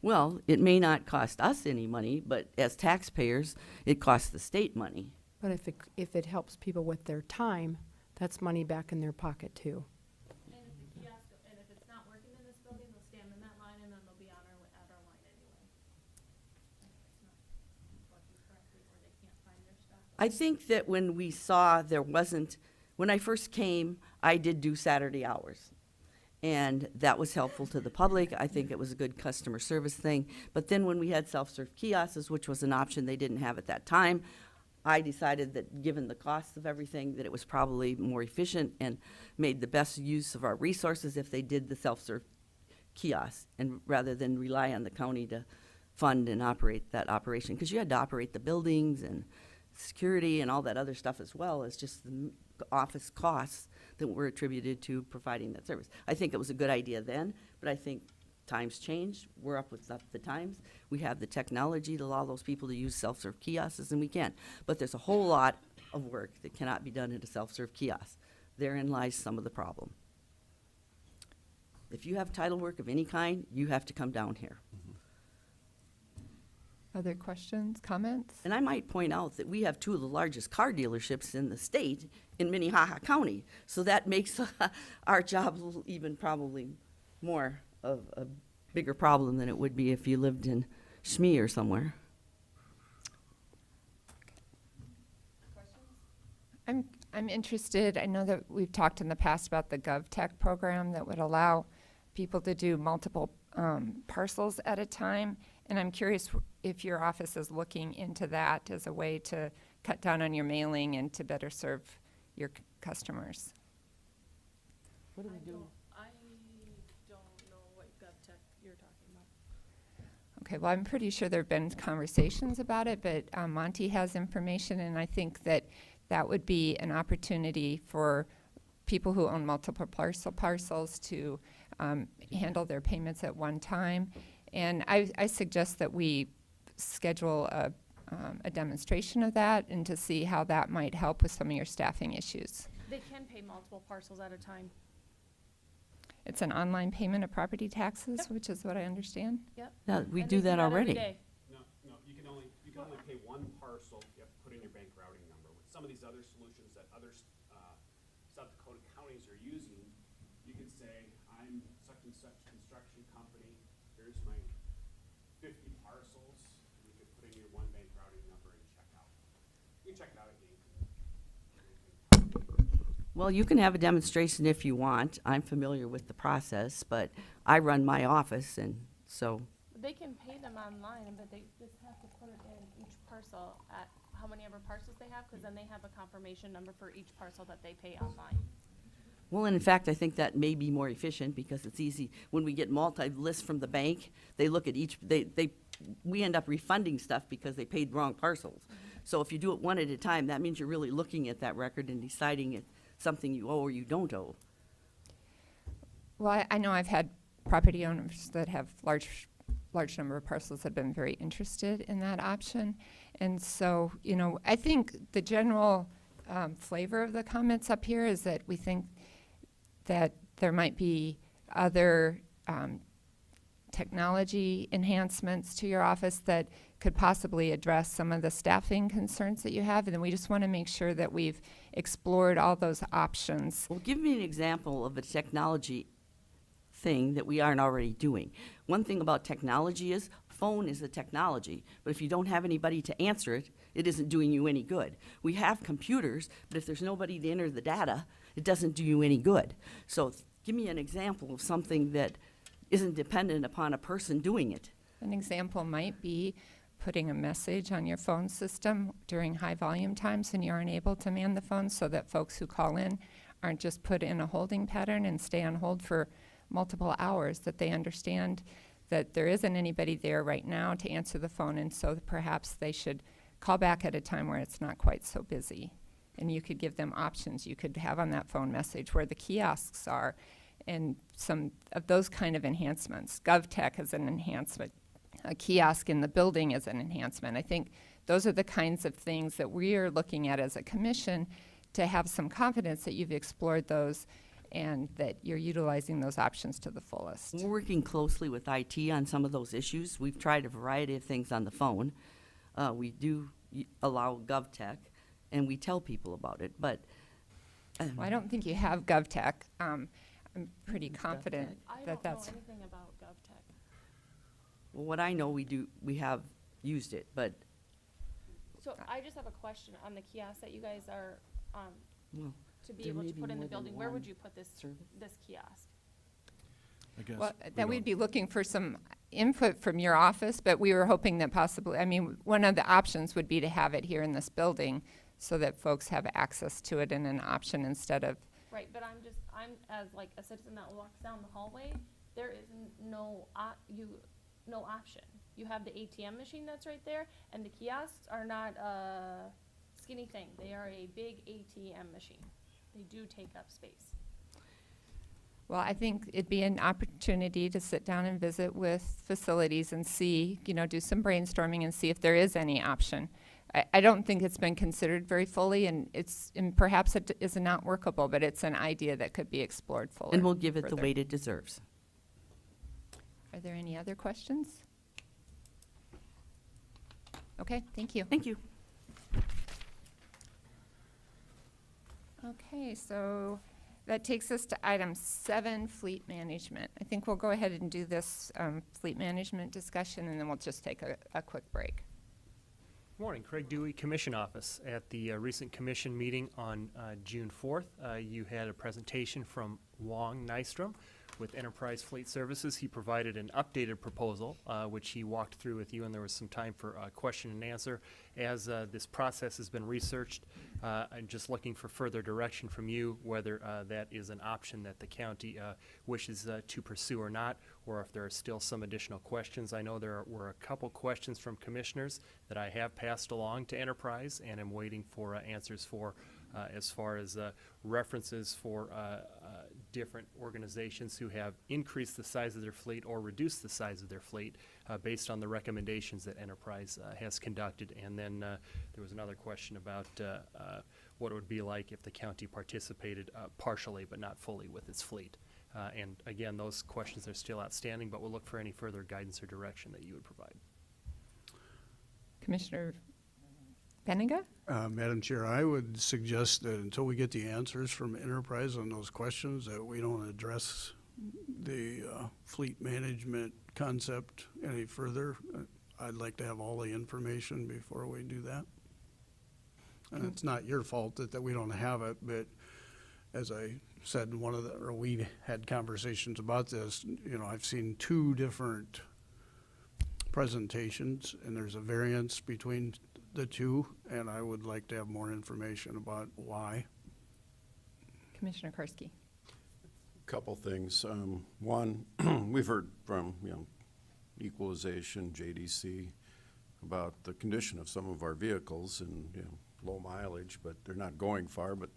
Well, it may not cost us any money, but as taxpayers, it costs the state money. But if it helps people with their time, that's money back in their pocket too. And if the kiosk, and if it's not working in this building, they'll stand in that line and then they'll be on at our line anyway. If it's not working correctly or they can't find their stuff. I think that when we saw there wasn't, when I first came, I did do Saturday hours. And that was helpful to the public. I think it was a good customer service thing. But then when we had self-serve kiosks, which was an option they didn't have at that time, I decided that given the cost of everything, that it was probably more efficient and made the best use of our resources if they did the self-serve kiosks, and rather than rely on the county to fund and operate that operation. Because you had to operate the buildings and security and all that other stuff as well as just the office costs that were attributed to providing that service. I think it was a good idea then, but I think times changed. We're up with the times. We have the technology to allow those people to use self-serve kiosks, and we can. But there's a whole lot of work that cannot be done at a self-serve kiosk. Therein lies some of the problem. If you have title work of any kind, you have to come down here. Other questions, comments? And I might point out that we have two of the largest car dealerships in the state in Minnehaha County. So that makes our job even probably more of a bigger problem than it would be if you lived in Shmee or somewhere. I'm interested, I know that we've talked in the past about the GovTech program that would allow people to do multiple parcels at a time. And I'm curious if your office is looking into that as a way to cut down on your mailing and to better serve your customers. What do we do? I don't know what GovTech you're talking about. Okay, well, I'm pretty sure there have been conversations about it, but Monty has information, and I think that that would be an opportunity for people who own multiple parcels to handle their payments at one time. And I suggest that we schedule a demonstration of that and to see how that might help with some of your staffing issues. They can pay multiple parcels at a time. It's an online payment of property taxes, Yep. which is what I understand. Yep. Yeah, we And do they that every already. day. No, you can only pay one parcel. You have to put in your bank routing number. With some of these other solutions that other South Dakota counties are using, you can say, I'm such and such construction company. Here's my 50 parcels. You could put in your one bank routing number and check out. You can check it out at Yankton. Well, you can have a demonstration if you want. I'm familiar with the process, but I run my office, and so, They can pay them online, but they just have to put it in each parcel at how many ever parcels they have, because then they have a confirmation number for each parcel that they pay online. Well, and in fact, I think that may be more efficient because it's easy. When we get multi-lists from the bank, they look at each, we end up refunding stuff because they paid wrong parcels. So if you do it one at a time, that means you're really looking at that record and deciding it's something you owe or you don't owe. Well, I know I've had property owners that have large number of parcels have been very interested in that option. And so, you know, I think the general flavor of the comments up here is that we think that there might be other technology enhancements to your office that could possibly address some of the staffing concerns that you have. And then we just want to make sure that we've explored all those options. Well, give me an example of a technology thing that we aren't already doing. One thing about technology is phone is a technology, but if you don't have anybody to answer it, it isn't doing you any good. We have computers, but if there's nobody to enter the data, it doesn't do you any good. So give me an example of something that isn't dependent upon a person doing it. An example might be putting a message on your phone system during high volume times and you aren't able to man the phone, so that folks who call in aren't just put in a holding pattern and stay on hold for multiple hours, that they understand that there isn't anybody there right now to answer the phone, and so perhaps they should call back at a time where it's not quite so busy. And you could give them options. You could have on that phone message where the kiosks are, and some of those kind of enhancements. GovTech is an enhancement. A kiosk in the building is an enhancement. I think those are the kinds of things that we are looking at as a commission to have some confidence that you've explored those and that you're utilizing those options to the fullest. We're working closely with IT on some of those issues. We've tried a variety of things on the phone. We do allow GovTech, and we tell people about it, but Well, I don't think you have GovTech. I'm pretty confident that that's. I don't know anything about GovTech. well, what I know we have used it, but So I just have a question on the kiosk that you guys are, well, to be There able may to be put in more the than building. Where would one you put this kiosk? I guess. Well, we that we'd don't- be looking for some input from your office, but we were hoping that possibly, I mean, one of the options would be to have it here in this building so that folks have access to it in an option instead of, Right, but I'm as like a citizen that walks down the hallway, there is no option. You have the ATM machine that's right there, and the kiosks are not a skinny thing. They are a big ATM machine. They do take up space. well, I think it'd be an opportunity to sit down and visit with facilities and see, you know, do some brainstorming and see if there is any option. I don't think it's been considered very fully, and perhaps it is not workable, but it's an idea that could be explored fully. and we'll give it the further. weight it deserves. Are there any other questions? Okay, thank you. Thank you. Okay, so that takes us to item 7, fleet management. I think we'll go ahead and do this fleet management discussion, and then we'll just take a quick break. Morning, Craig Dewey, Commission Office. At the recent Commission meeting on June 4th, you had a presentation from Wong Nystrom with Enterprise Fleet Services. He provided an updated proposal, which he walked through with you, and there was some time for question and answer. As this process has been researched, I'm just looking for further direction from you, whether that is an option that the county wishes to pursue or not, or if there are still some additional questions. I know there were a couple questions from commissioners that I have passed along to Enterprise, and I'm waiting for answers for as far as references for different organizations who have increased the size of their fleet or reduced the size of their fleet based on the recommendations that Enterprise has conducted. And then there was another question about what it would be like if the county participated partially but not fully with its fleet. And again, those questions are still outstanding, but we'll look for any further guidance or direction that you would provide. Commissioner Benega? Madam Chair, I would suggest that until we get the answers from Enterprise on those questions, that we don't address the fleet management concept any further. I'd like to have all the information before we do that. And it's not your fault that we don't have it, but as I said in we had conversations about this, you know, I've seen 2 different presentations, and there's a variance between the 2, and I would like to have more information about why. Commissioner Karski? Couple things. One, we've heard from, Equalization, JDC, about the condition of some of our vehicles and, low mileage, but they're not going far, but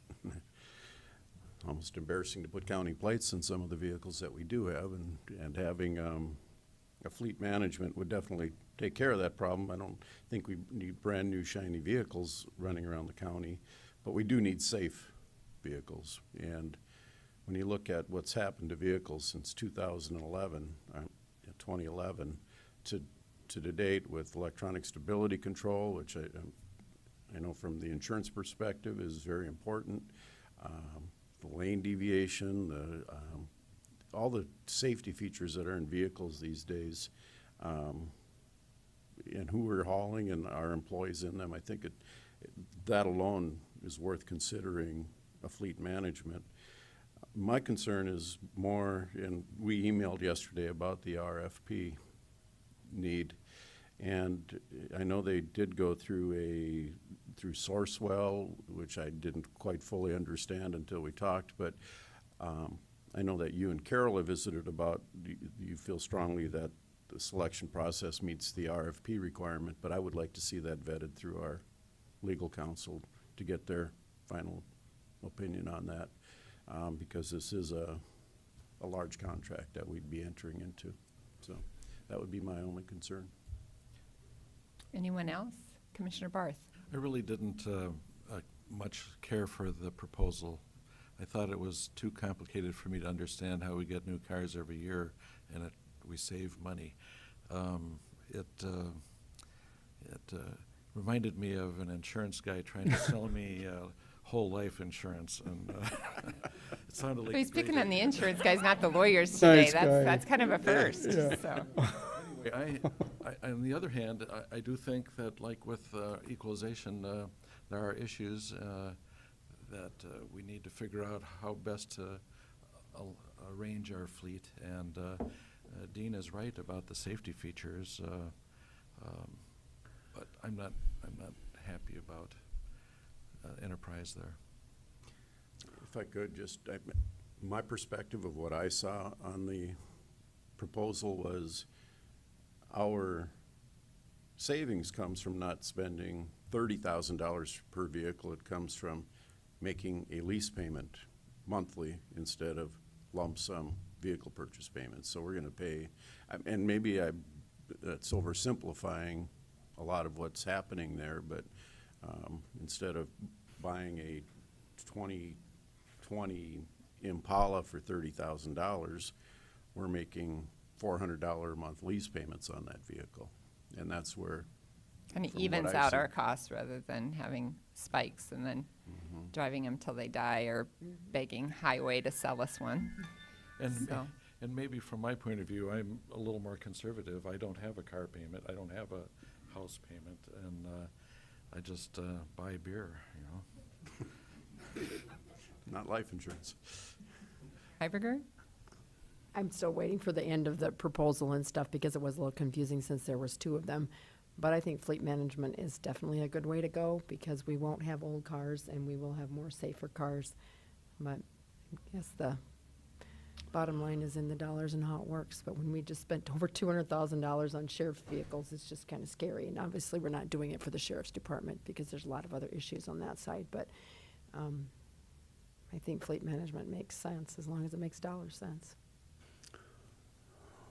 almost embarrassing to put county plates in some of the vehicles that we do have, and having a fleet management would definitely take care of that problem. I don't think we need brand new shiny vehicles running around the county, but we do need safe vehicles. And when you look at what's happened to vehicles since 2011 to date with electronic stability control, which I know from the insurance perspective is very important, the lane deviation, all the safety features that are in vehicles these days, and who we're hauling and our employees in them, I think that alone is worth considering a fleet management. My concern is more, and we emailed yesterday about the RFP need, and I know they did go through Sourcewell, which I didn't quite fully understand until we talked, but I know that you and Carol have visited about, you feel strongly that the selection process meets the RFP requirement, but I would like to see that vetted through our legal counsel to get their final opinion on that, because this is a large contract that we'd be entering into. So that would be my only concern. Anyone else? Commissioner Barth? I really didn't much care for the proposal. I thought it was too complicated for me to understand how we get new cars every year and we save money. It reminded me of an insurance guy trying to sell me whole life insurance, and it sounded like. He's picking on the insurance guys, not the lawyers today. Nice guy. That's kind of a first. Yeah. So. Anyway, I, on the other hand, I do think that, like with equalization, there are issues that we need to figure out how best to arrange our fleet. And Dean is right about the safety features, but I'm not happy about enterprise there. If I could just, my perspective of what I saw on the proposal was our savings comes from not spending $30,000 per vehicle. It comes from making a lease payment monthly instead of lump sum vehicle purchase payments. So we're going to pay, and maybe that's oversimplifying a lot of what's happening there, but instead of buying a 2020 Impala for $30,000, we're making $400 a month lease payments on that vehicle. And that's where Kind of from evens what I've out seen. our costs rather than having spikes and then driving them till they die or begging highway to sell us one. And, So. and maybe from my point of view, I'm a little more conservative. I don't have a car payment. I don't have a house payment, and I just buy beer, not life insurance. Heiberger? I'm still waiting for the end of the proposal and stuff because it was a little confusing since there was two of them. But I think fleet management is definitely a good way to go because we won't have old cars and we will have more safer cars. But I guess the bottom line is in the dollars and how it works. But when we just spent over $200,000 on sheriff's vehicles, it's just kind of scary. And obviously we're not doing it for the sheriff's department because there's a lot of other issues on that side. But I think fleet management makes sense as long as it makes dollar sense.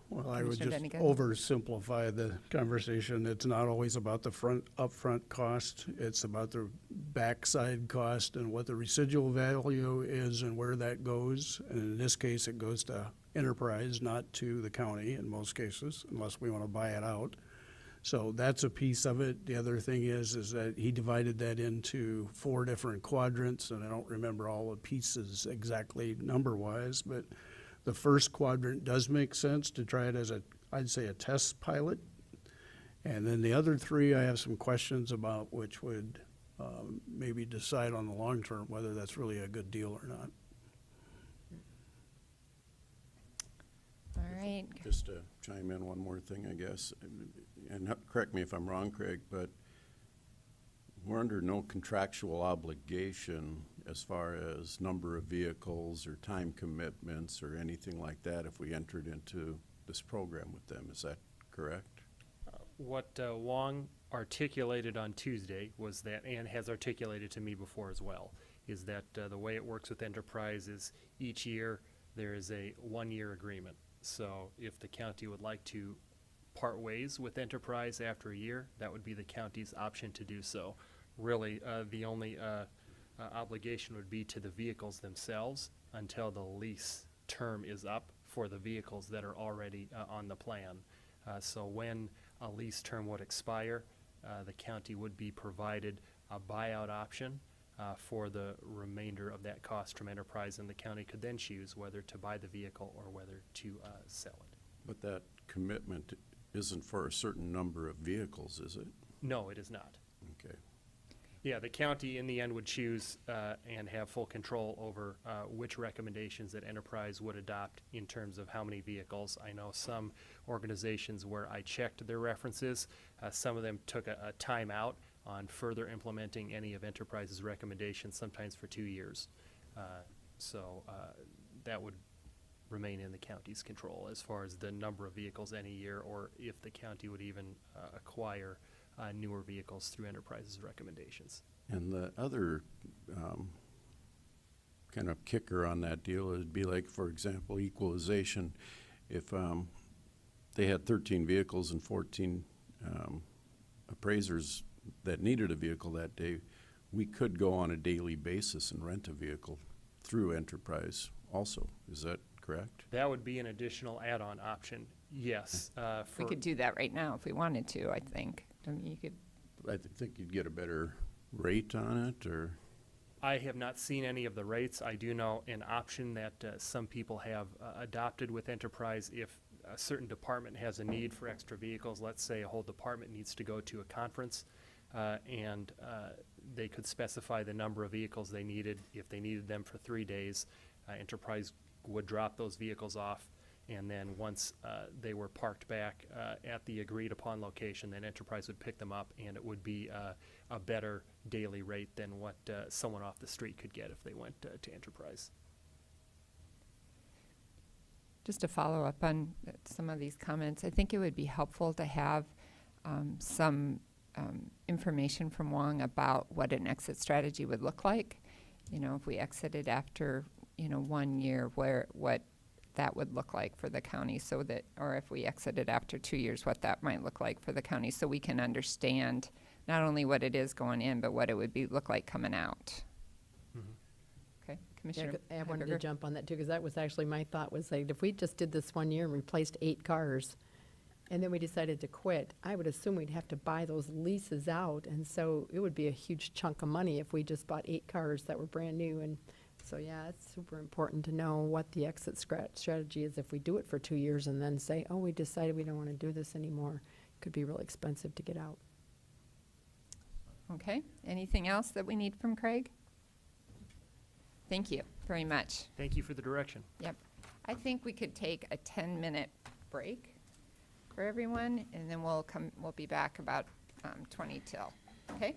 Well, I would Commissioner just Bennigan? oversimplify the conversation. It's not always about the upfront cost. It's about the backside cost and what the residual value is and where that goes. And in this case, it goes to enterprise, not to the county in most cases, unless we want to buy it out. So that's a piece of it. The other thing is that he divided that into 4 different quadrants, and I don't remember all the pieces exactly number-wise, but the first quadrant does make sense to try it as I'd say a test pilot. And then the other 3 I have some questions about, which would maybe decide on the long term whether that's really a good deal or not. All right. Just to chime in one more thing, I guess, and correct me if I'm wrong, Craig, but we're under no contractual obligation as far as number of vehicles or time commitments or anything like that if we entered into this program with them. Is that correct? What Wong articulated on Tuesday was that, and has articulated to me before as well, is that the way it works with Enterprise is each year there is a one-year agreement. So if the county would like to part ways with Enterprise after a year, that would be the county's option to do so. Really, the only obligation would be to the vehicles themselves until the lease term is up for the vehicles that are already on the plan. So when a lease term would expire, the county would be provided a buyout option for the remainder of that cost from Enterprise, and the county could then choose whether to buy the vehicle or whether to sell it. But that commitment isn't for a certain number of vehicles, is it? No, it is not. Okay. Yeah, the county in the end would choose and have full control over which recommendations that Enterprise would adopt in terms of how many vehicles. I know some organizations where I checked their references, some of them took a time out on further implementing any of Enterprise's recommendations, sometimes for 2 years. So that would remain in the county's control as far as the number of vehicles any year, or if the county would even acquire newer vehicles through Enterprise's recommendations. And the other kind of kicker on that deal would be like, for example, Equalization. If they had 13 vehicles and 14 appraisers that needed a vehicle that day, we could go on a daily basis and rent a vehicle through Enterprise also. Is that correct? That would be an additional add-on option, yes. We could do that right now if we wanted to, I think. I mean, you could. I think you'd get a better rate on it, or? I have not seen any of the rates. I do know an option that some people have adopted with Enterprise. If a certain department has a need for extra vehicles, let's say a whole department needs to go to a conference, and they could specify the number of vehicles they needed. If they needed them for 3 days, Enterprise would drop those vehicles off, and then once they were parked back at the agreed upon location, then Enterprise would pick them up, and it would be a better daily rate than what someone off the street could get if they went to Enterprise. Just to follow up on some of these comments, I think it would be helpful to have some information from Wong about what an exit strategy would look like. You know, if we exited after, 1 year, what that would look like for the county, so that, or if we exited after 2 years, what that might look like for the county, so we can understand not only what it is going in, but what it would look like coming out. Mm-hmm. Okay, Yeah, Commissioner. 'cause I wanted to Heiberger? jump on that too, because that was actually my thought, was like, if we just did this 1 year and replaced 8 cars, and then we decided to quit, I would assume we'd have to buy those leases out, and so it would be a huge chunk of money if we just bought 8 cars that were brand new. And so, yeah, it's super important to know what the exit strategy is if we do it for 2 years and then say, oh, we decided we don't want to do this anymore. It could be really expensive to get out. Okay, anything else that we need from Craig? Thank you very much. Thank you for the direction. Yep. I think we could take a 10-minute break for everyone, and then we'll be back about 20 till, okay?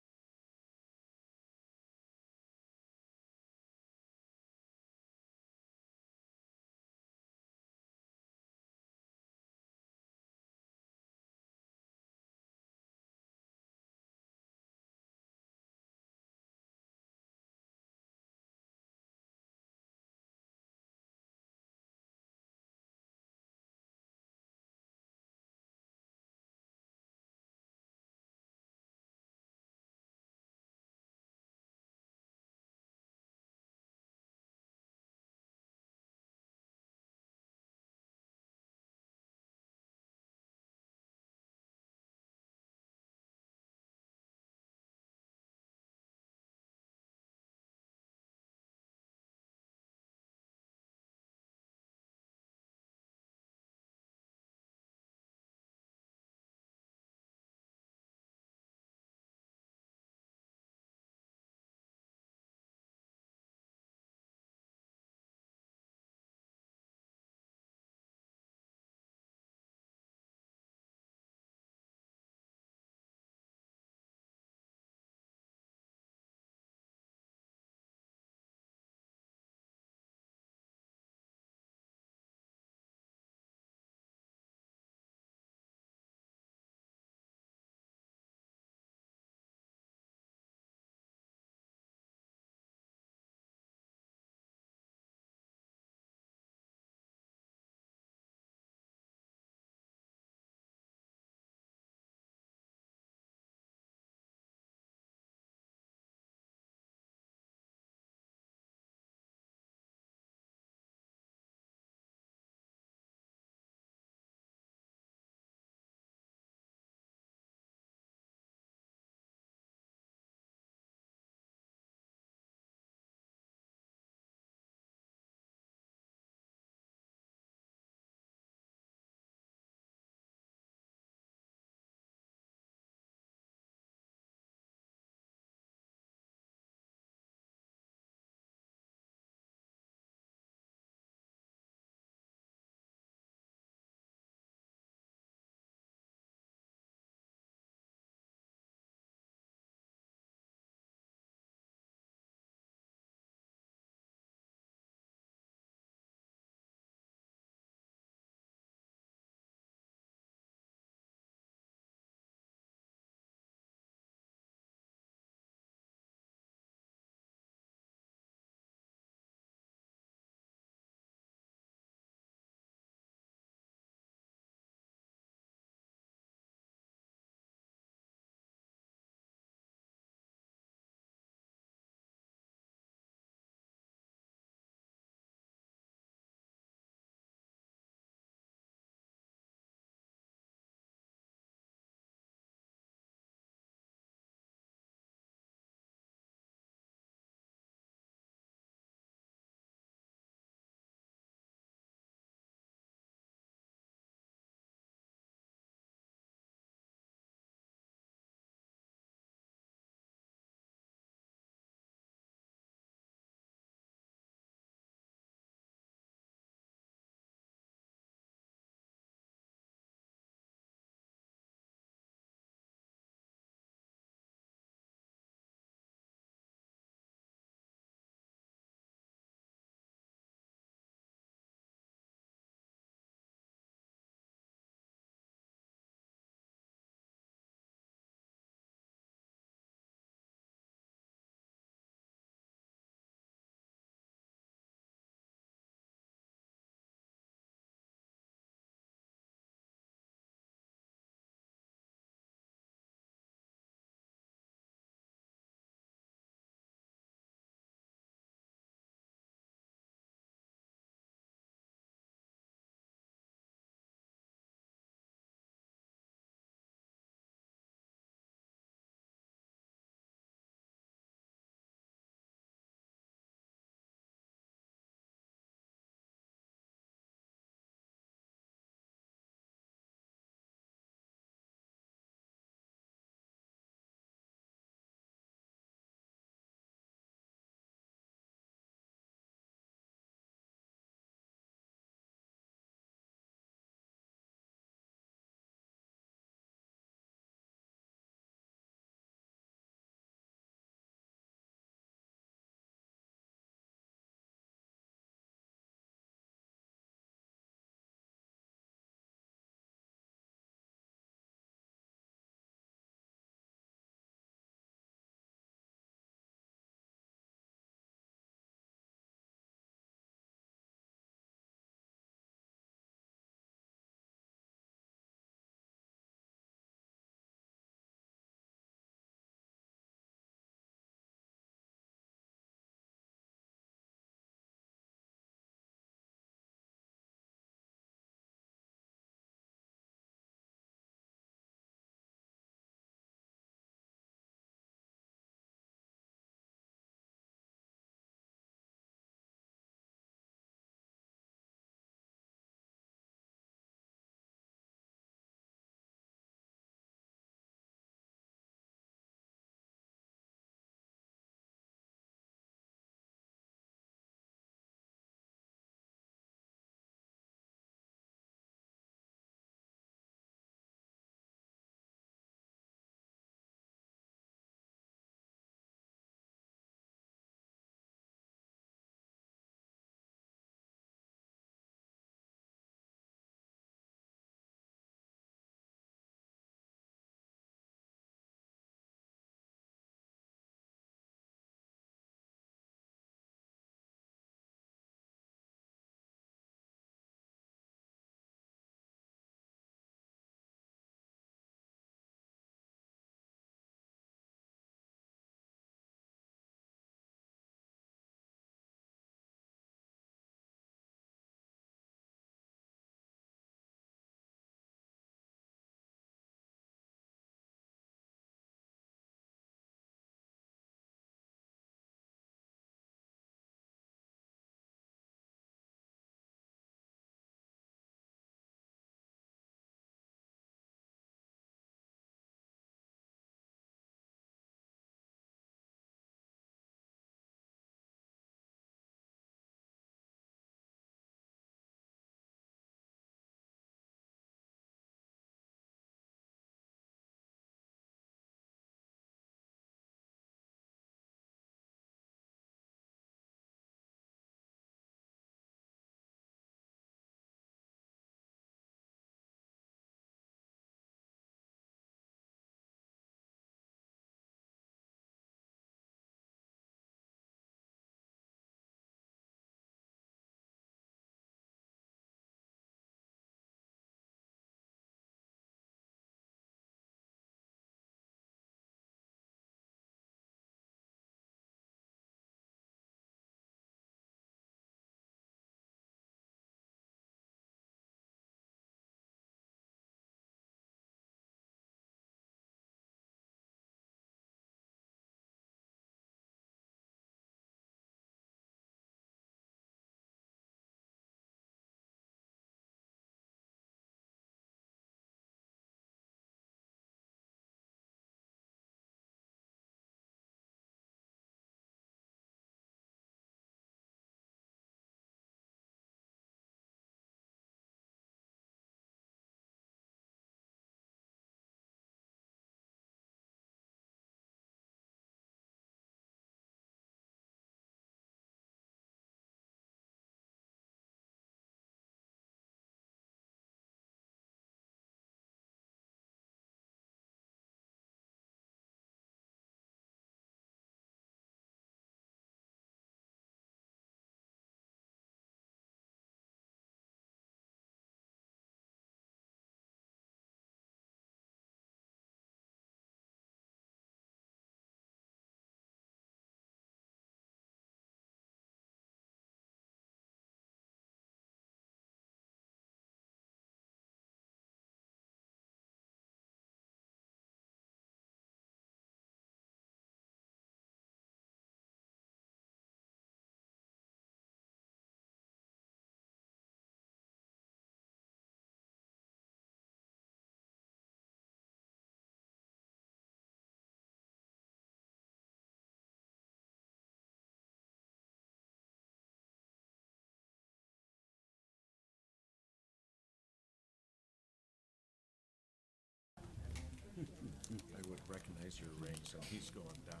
He's going down.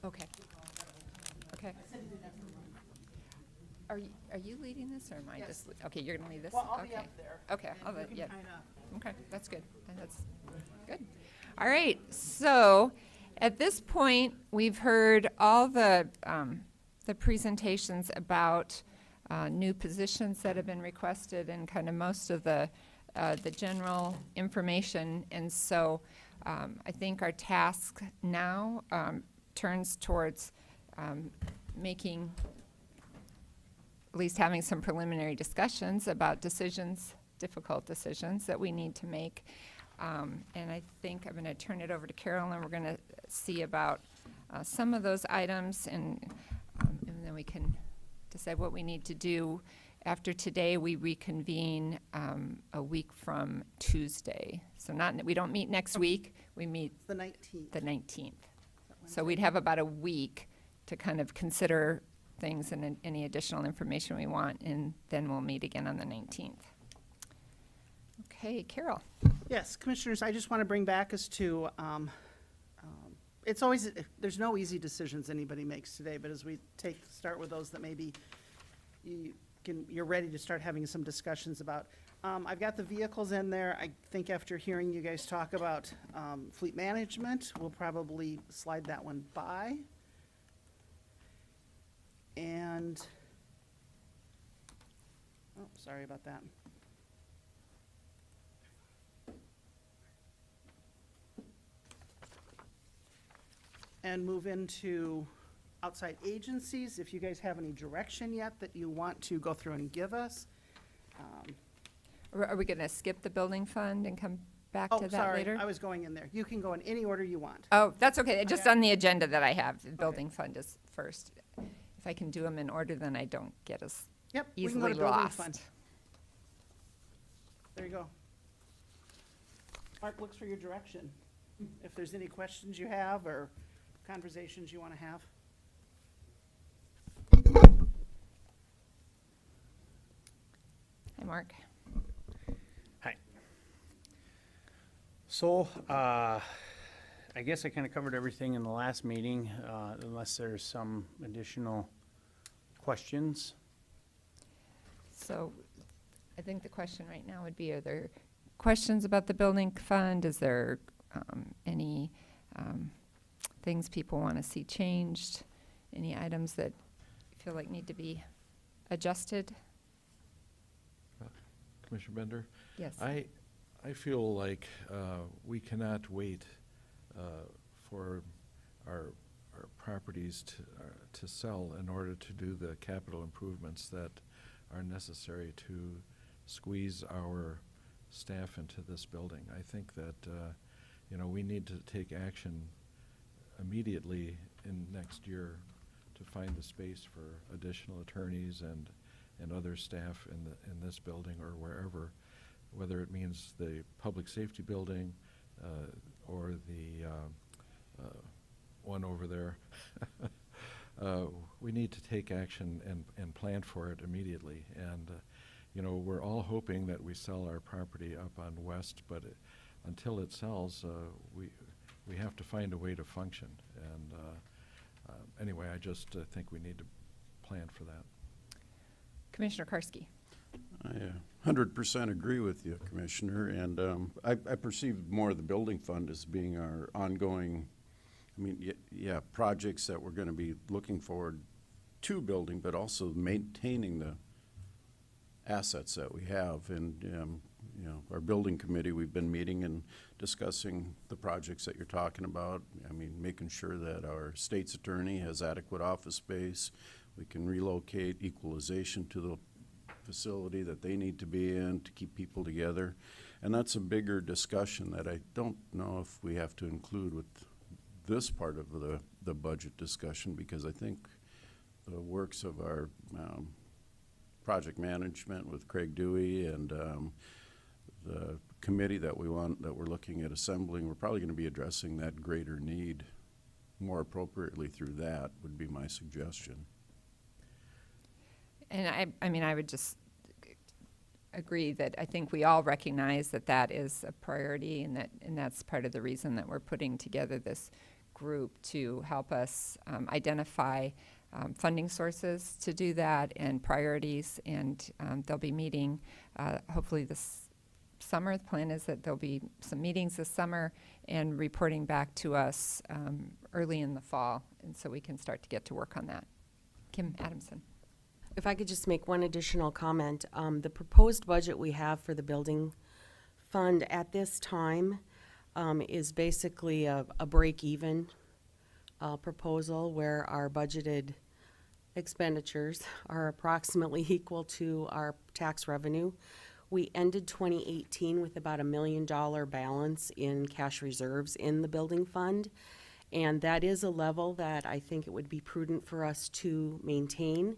Okay. Okay. Are you leading this, or am I just, okay, you're gonna lead this? Well, I'll be Okay. up there. Okay, and I'll you let, can yeah. kinda- Okay, that's good. That's good. All right, so at this point, we've heard all the presentations about new positions that have been requested and kind of most of the general information. And so I think our task now turns towards making, at least having some preliminary discussions about decisions, difficult decisions that we need to make. And I think I'm going to turn it over to Carol, and we're going to see about some of those items, and then we can decide what we need to do. After today, we reconvene a week from Tuesday. So we don't meet next week, we meet The 19th. the 19th. So we'd have about a week to kind of consider things and any additional information we want, and then we'll meet again on the 19th. Okay, Carol. Yes, Commissioners, I just want to bring back us to, it's always, there's no easy decisions anybody makes today, but as we start with those that maybe you're ready to start having some discussions about. I've got the vehicles in there. I think after hearing you guys talk about fleet management, we'll probably slide that one by. And, oh, sorry about that. And move into outside agencies, if you guys have any direction yet that you want to go through and give us. Are we going to skip the building fund and come back Oh, to that sorry, later? I was going in there. You can go in any order you want. Oh, that's okay. Just Okay. on the agenda that I have, the building fund is first. If I can do them in order, then I don't get as Yep, we can go easily to building lost. fund. There you go. Mark looks for your direction. If there's any questions you have or conversations you want to have. Hi, Mark. Hi. So, I guess I kind of covered everything in the last meeting, unless there's some additional questions. So I think the question right now would be, are there questions about the building fund? Is there any things people want to see changed? Any items that you feel like need to be adjusted? Commissioner Bender? Yes. I feel like we cannot wait for our properties to sell in order to do the capital improvements that are necessary to squeeze our staff into this building. I think that we need to take action immediately in next year to find the space for additional attorneys and other staff in this building or wherever, whether it means the public safety building or the one over there. We need to take action and plan for it immediately. And we're all hoping that we sell our property up on West, but until it sells, we have to find a way to function. And anyway, I just think we need to plan for that. Commissioner Karski. I 100% agree with you, Commissioner, and I perceive more of the building fund as being our ongoing, projects that we're going to be looking forward to building, but also maintaining the assets that we have. And, our building committee, we've been meeting and discussing the projects that you're talking about. Making sure that our state's attorney has adequate office space. We can relocate Equalization to the facility that they need to be in to keep people together. And that's a bigger discussion that I don't know if we have to include with this part of the budget discussion, because I think the works of our project management with Craig Dewey and the committee that we're looking at assembling, we're probably going to be addressing that greater need more appropriately through that, would be my suggestion. And I agree that I think we all recognize that that is a priority, and that's part of the reason that we're putting together this group to help us identify funding sources to do that and priorities. And they'll be meeting hopefully this summer. The plan is that there'll be some meetings this summer and reporting back to us early in the fall, and so we can start to get to work on that. Kim Adamson. If I could just make one additional comment, the proposed budget we have for the building fund at this time is basically a break-even proposal where our budgeted expenditures are approximately equal to our tax revenue. We ended 2018 with about $1 million balance in cash reserves in the building fund, and that is a level that I think it would be prudent for us to maintain.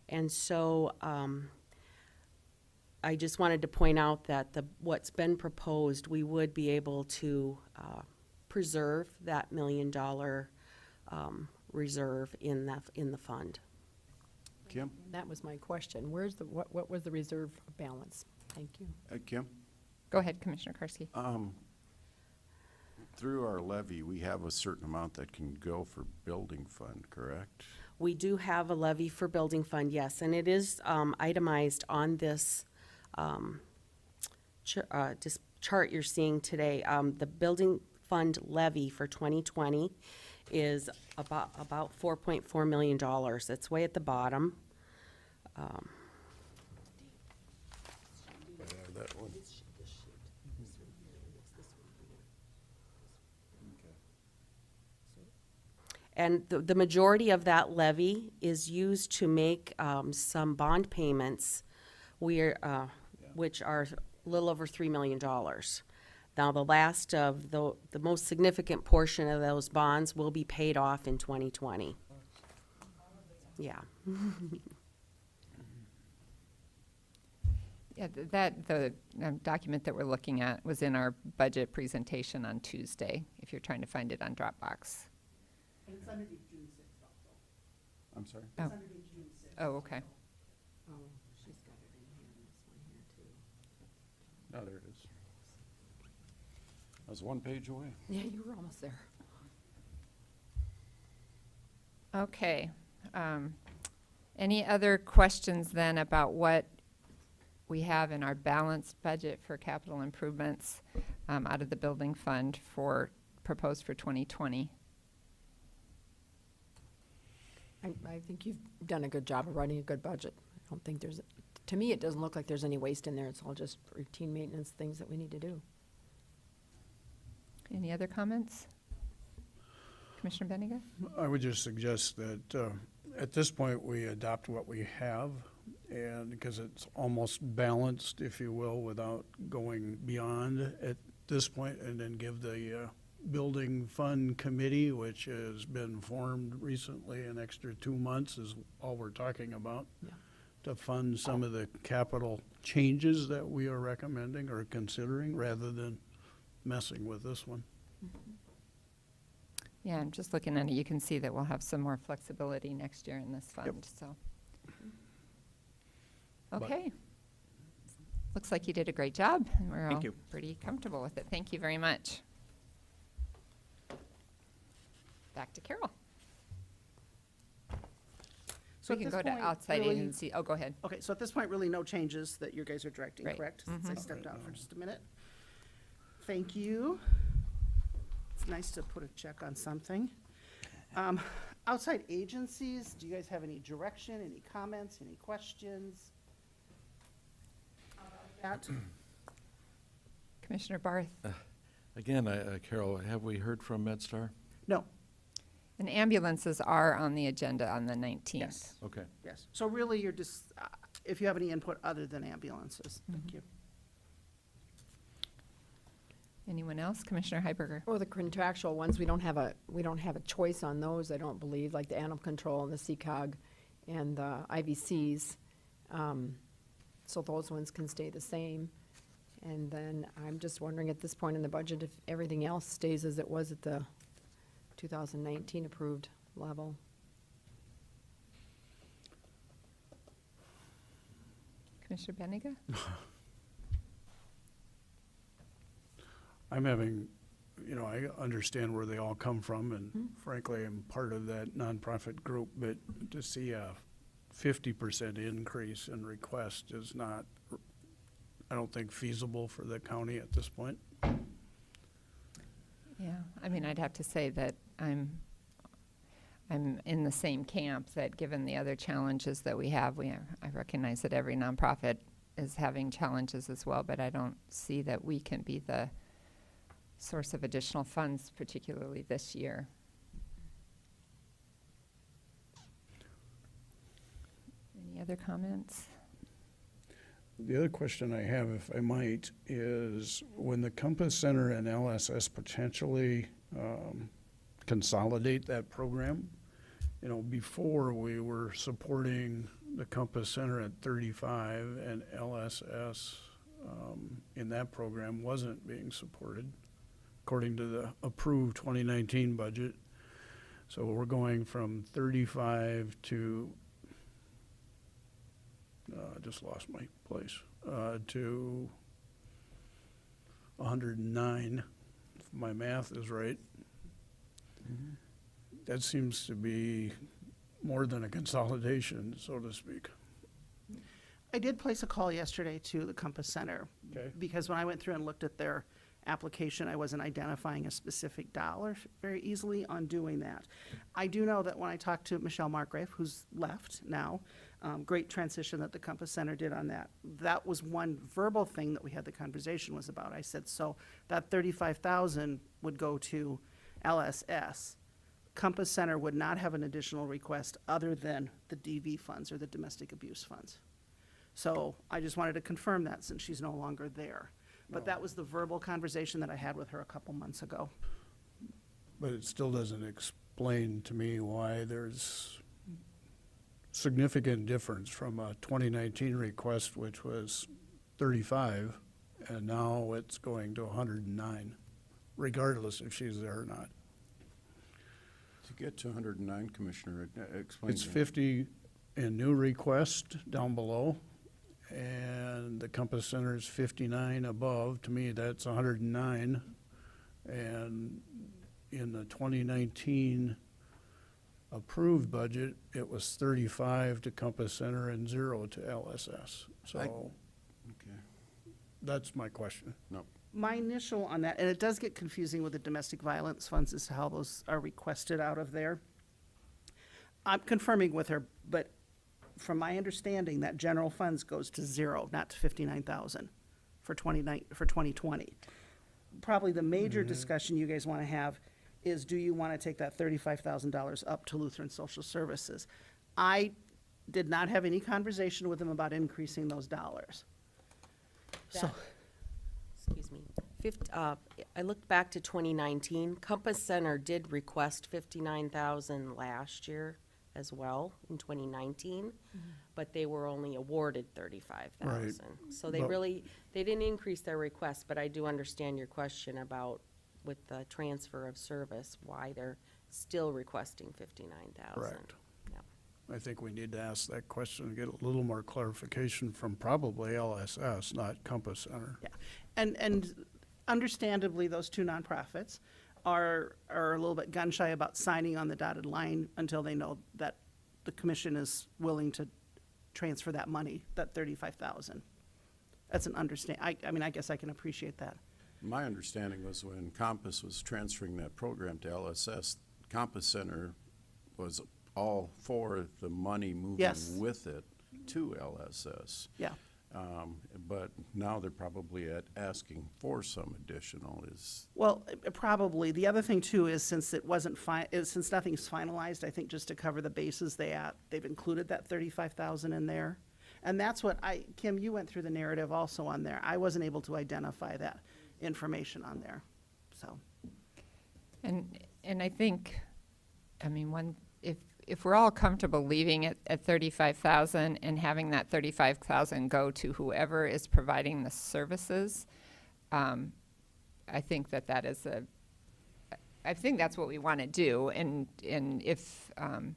And so I just wanted to point out that what's been proposed, we would be able to preserve that $1 million reserve in the fund. Kim? That was my question. What was the reserve balance? Thank you. Kim? Go ahead, Commissioner Karski. Through our levy, we have a certain amount that can go for building fund, correct? We do have a levy for building fund, yes, and it is itemized on this chart you're seeing today. The building fund levy for 2020 is about $4.4 million. It's way at the bottom. That one. And the majority of that levy is used to make some bond payments, which are a little over $3 million. Now, the last of the most significant portion of those bonds will be paid off in 2020. Yeah. Yeah, the document that we're looking at was in our budget presentation on Tuesday, if you're trying to find it on Dropbox. And it's underneath June 6th also. I'm sorry? Oh. It's underneath June 6th. Oh, okay. Oh, she's got it in here, and this one here too. No, there it is. I was one page away. Yeah, you were almost there. Okay. Any other questions then about what we have in our balanced budget for capital improvements out of the building fund proposed for 2020? I think you've done a good job of writing a good budget. I don't think to me, it doesn't look like there's any waste in there. It's all just routine maintenance things that we need to do. Any other comments? Commissioner Bennigan? I would just suggest that at this point, we adopt what we have, and because it's almost balanced, if you will, without going beyond at this point, and then give the building fund committee, which has been formed recently, an extra 2 months is all we're talking about, to fund some of the capital changes that we are recommending or considering, rather than messing with this one. Yeah, I'm just looking at it. You can see that we'll have some more flexibility next year in this fund, so. Okay. Looks like you did a great job, and we're all pretty comfortable with it. Thank you very much. Back to Carol. So We at can this go to point, outside really- agency. Oh, go ahead. Okay, so at this point, really no changes that you guys are directing, Right. correct? Mhm. Since I stepped out for just a minute. Thank you. It's nice to put a check on something. Outside agencies, do you guys have any direction, any comments, any questions about that? Commissioner Barth. Again, Carol, have we heard from MedStar? No, And ambulances are on the agenda on the 19th. yes, Okay. yes. So really, you're just, if you have any input other than ambulances, thank you. Anyone else? Commissioner Heiberger. Well, the contractual ones, we don't have a choice on those, I don't believe, like the animal control and the CCOG and the IVCs. So those ones can stay the same. And then I'm just wondering at this point in the budget if everything else stays as it was at the 2019 approved level. Commissioner Bennigan? I'm having, I understand where they all come from, and frankly, I'm part of that nonprofit group, but to see a 50% increase in request is not, I don't think, feasible for the county at this point. Yeah, I mean, I'd have to say that I'm in the same camp, that given the other challenges that we have, I recognize that every nonprofit is having challenges as well, but I don't see that we can be the source of additional funds, particularly this year. Any other comments? The other question I have, if I might, is when the Compass Center and LSS potentially consolidate that program, before we were supporting the Compass Center at 35 and LSS in that program wasn't being supported according to the approved 2019 budget. So we're going from 35 to just lost my place, to 109, if my math is right. That seems to be more than a consolidation, so to speak. I did place a call yesterday to the Compass Center. Okay. Because when I went through and looked at their application, I wasn't identifying a specific dollar very easily on doing that. I do know that when I talked to Michelle Marquez, who's left now, great transition that the Compass Center did on that. That was one verbal thing that we had the conversation was about. I said, so that 35,000 would go to LSS. Compass Center would not have an additional request other than the DV funds or the domestic abuse funds. So I just wanted to confirm that since she's no longer there. But that was the verbal conversation that I had with her a couple months ago. But it still doesn't explain to me why there's significant difference from a 2019 request, which was 35, and now it's going to 109, regardless if she's there or not. To get to 109, Commissioner, explain. It's 50 in new request down below, and the Compass Center is 59 above. To me, that's 109. And in the 2019 approved budget, it was 35 to Compass Center and 0 to LSS. So Okay. that's my question. No. My initial on that, and it does get confusing with the domestic violence funds as to how those are requested out of there. I'm confirming with her, but from my understanding, that general funds goes to 0, not to 59,000 for 2020. Probably the major discussion you guys want to have is, do you want to take that $35,000 up to Lutheran Social Services? I did not have any conversation with them about increasing those dollars. So, Excuse me. I looked back to 2019. Compass Center did request 59,000 last year as well in 2019, but they were only awarded 35,000. So they But- they didn't increase their request, but I do understand your question about with the transfer of service, why they're still requesting 59,000. Correct. Yeah. I think we need to ask that question and get a little more clarification from probably LSS, not Compass Center. yeah, and understandably, those two nonprofits are a little bit gun shy about signing on the dotted line until they know that the commission is willing to transfer that money, that 35,000. That's an I mean, I guess I can appreciate that. My understanding was when Compass was transferring that program to LSS, Compass Center was all for the money moving Yes. with it to LSS. Yeah. But now they're probably asking for some additional Well, probably. The other thing too is since it wasn't since nothing's finalized, I think just to cover the bases, they've included that 35,000 in there. And that's what Kim, you went through the narrative also on there. I wasn't able to identify that information on there, so. And I think, I mean, if we're all comfortable leaving it at 35,000 and having that 35,000 go to whoever is providing the services, I think that is I think that's what we want to do. And if, and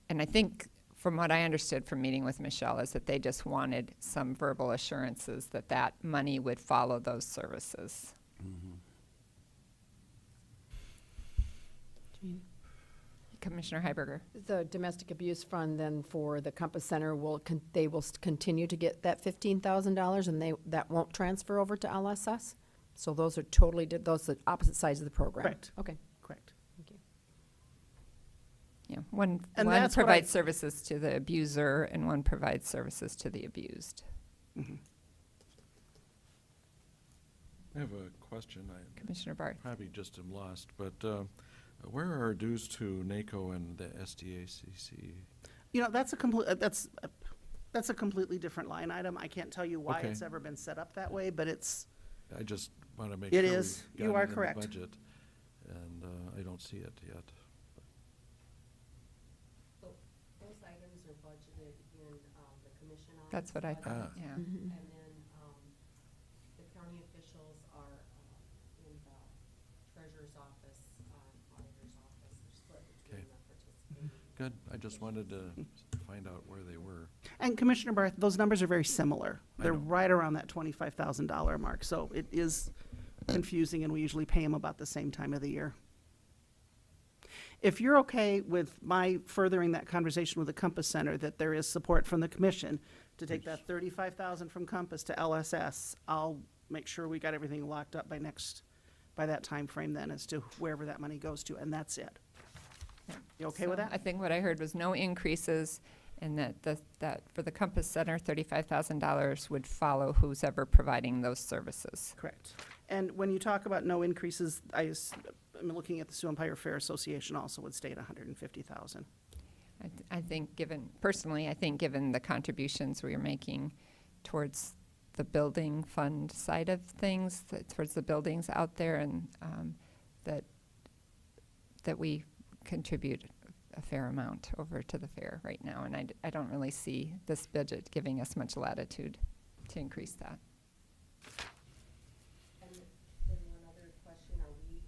I think from what I understood from meeting with Michelle, is that they just wanted some verbal assurances that that money would follow those services. Commissioner Heiberger. The domestic abuse fund then for the Compass Center they will continue to get that $15,000 and that won't transfer over to LSS? So those are those are opposite sides of the program? Correct. Okay, Correct. thank you. Yeah, one And that's what provides services to the abuser and one provides services to the abused. I have a question. I Commissioner Barth. probably just am lost, but where are our dues to NACO and the SDACC? You know, that's a completely different line item. I can't tell you why Okay. it's ever been set up that way, but it's, I just want to make It sure we've is. got You it are in the correct. budget, and I don't see it yet. Those items are budgeted in the commission office. That's what I thought, yeah. And then the county officials are in the treasurer's office, auditor's office. They're split between Okay. the participating. Good, I just wanted to find out where they were. and Commissioner Barth, those numbers are very similar. I They're know. right around that $25,000 mark, so it is confusing, and we usually pay them about the same time of the year. If you're okay with my furthering that conversation with the Compass Center, that there is support from the commission to take that 35,000 from Compass to LSS, I'll make sure we got everything locked up by that time frame then as to wherever that money goes to, and that's it. You okay with So that? I think what I heard was no increases, and that for the Compass Center, $35,000 would follow who's ever providing those services. Correct. And when you talk about no increases, I'm looking at the Sioux Empire Fair Association also would stay at 150,000. I think personally, I think given the contributions we are making towards the building fund side of things, towards the buildings out there, and that we contribute a fair amount over to the fair right now. And I don't really see this budget giving us much latitude to increase that. And then one other question, are we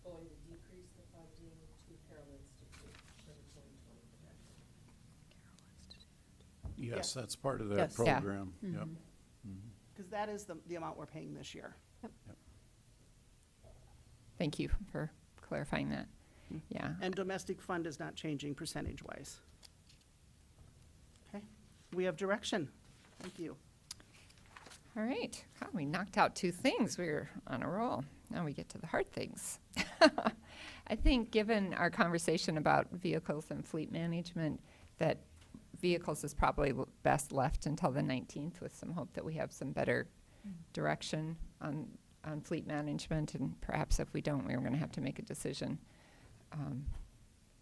going to decrease the funding to Carroll Institute for the 2020 projection? Yes, that's part of that Yes. Yeah. program. Yep. Because that is the amount we're paying this year. Thank you for clarifying that. Yeah. And domestic fund is not changing percentage-wise. Okay, we have direction. Thank you. All right. God, we knocked out two things. We were on a roll. Now we get to the hard things. I think given our conversation about vehicles and fleet management, that vehicles is probably best left until the 19th with some hope that we have some better direction on fleet management. And perhaps if we don't, we're going to have to make a decision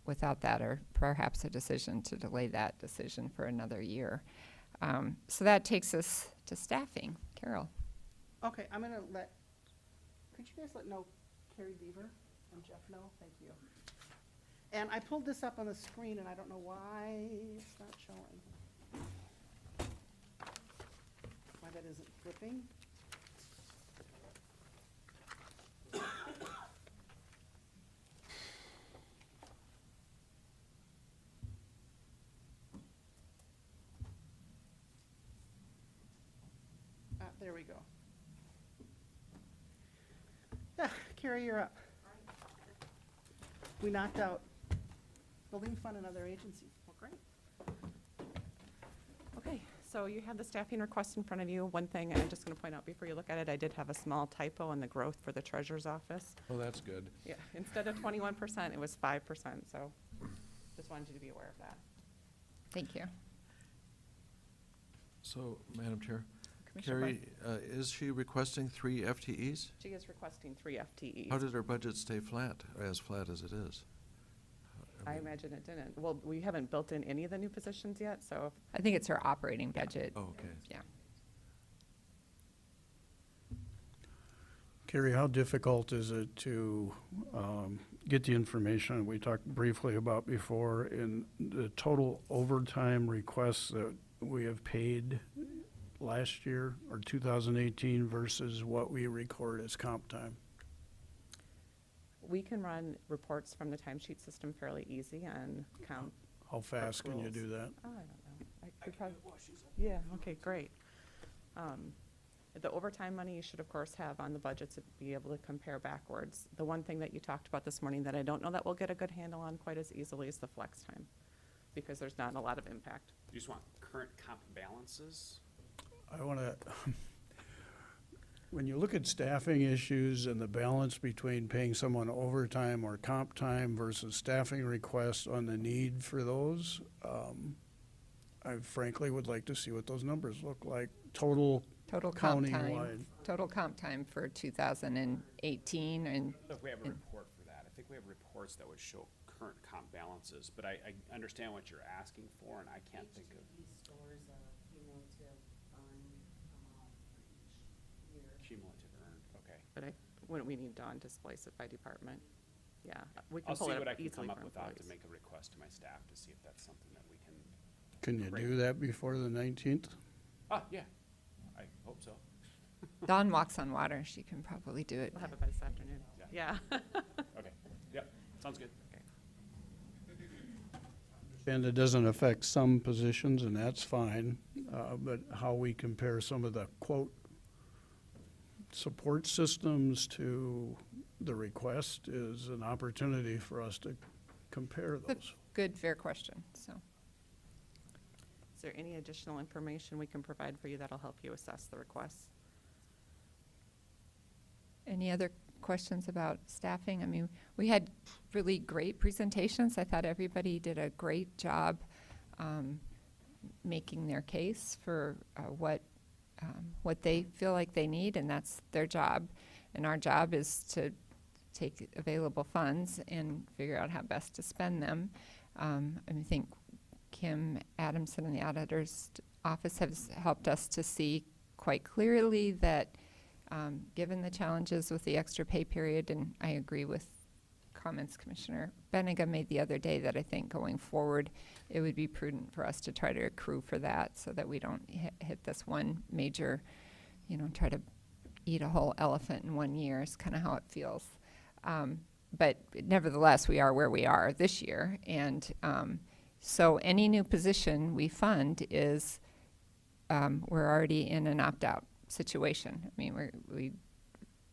without that, or perhaps a decision to delay that decision for another year. So that takes us to staffing. Carol. Okay, I'm gonna could you guys know Carrie Beaver and Jeff know? Thank you. And I pulled this up on the screen, and I don't know why it's not showing. Why that isn't flipping. There we go. Yeah, Carrie, you're up. We knocked out building fund and other agencies. Well, great. Okay, so you have the staffing request in front of you. One thing I'm just going to point out before you look at it, I did have a small typo in the growth for the treasurer's office. Oh, that's good. Yeah, instead of 21%, it was 5%, so just wanted you to be aware of that. Thank you. So, Madam Chair, Commissioner Carrie, is she requesting 3 FTEs? She is requesting 3 FTEs. How did her budget stay flat as it is? I imagine it didn't. Well, we haven't built in any of the new positions yet, so I think it's her operating budget. Oh, okay. Yeah. Carrie, how difficult is it to get the information we talked briefly about before in the total overtime requests that we have paid last year or 2018 versus what we record as comp time? we can run reports from the timesheet system fairly easy and count. How fast can you do that? Oh, I don't know. We probably, yeah, okay, great. The overtime money you should, of course, have on the budget to be able to compare backwards. The one thing that you talked about this morning that I don't know that we'll get a good handle on quite as easily is the flex time, because there's not a lot of impact. You just want current comp balances? I want to, when you look at staffing issues and the balance between paying someone overtime or comp time versus staffing requests on the need for those, I frankly would like to see what those numbers look like, total comp time, countywide. total comp time for 2018 and. If we have a report for that, I think we have reports that would show current comp balances, but I understand what you're asking for, and I can't think of. Stores a cumulative earned amount for each year. Cumulative earned, okay. But wouldn't we need Dawn to splice it by department? Yeah, we can I'll pull see it what up I can easily come up for with that to employees. make a request to my staff to see if that's something that we can. Can you Great. do that before the 19th? Yeah, I hope so. Dawn walks on water. She can probably do it. We'll have it by this afternoon. Yeah. Okay, yep, sounds good. And it doesn't affect some positions, and that's fine, but how we compare some of the quote support systems to the request is an opportunity for us to compare those. Good, fair question, so. Is there any additional information we can provide for you that'll help you assess the requests? Any other questions about staffing? I mean, we had really great presentations. I thought everybody did a great job making their case for what they feel like they need, and that's their job. And our job is to take available funds and figure out how best to spend them. I think Kim Adamson in the auditor's office has helped us to see quite clearly that given the challenges with the extra pay period, and I agree with comments Commissioner Benega made the other day, that I think going forward it would be prudent for us to try to accrue for that so that we don't hit this one major, try to eat a whole elephant in 1 year is kind of how it feels. But nevertheless, we are where we are this year, and so any new position we fund is we're already in an opt-out situation. I mean, we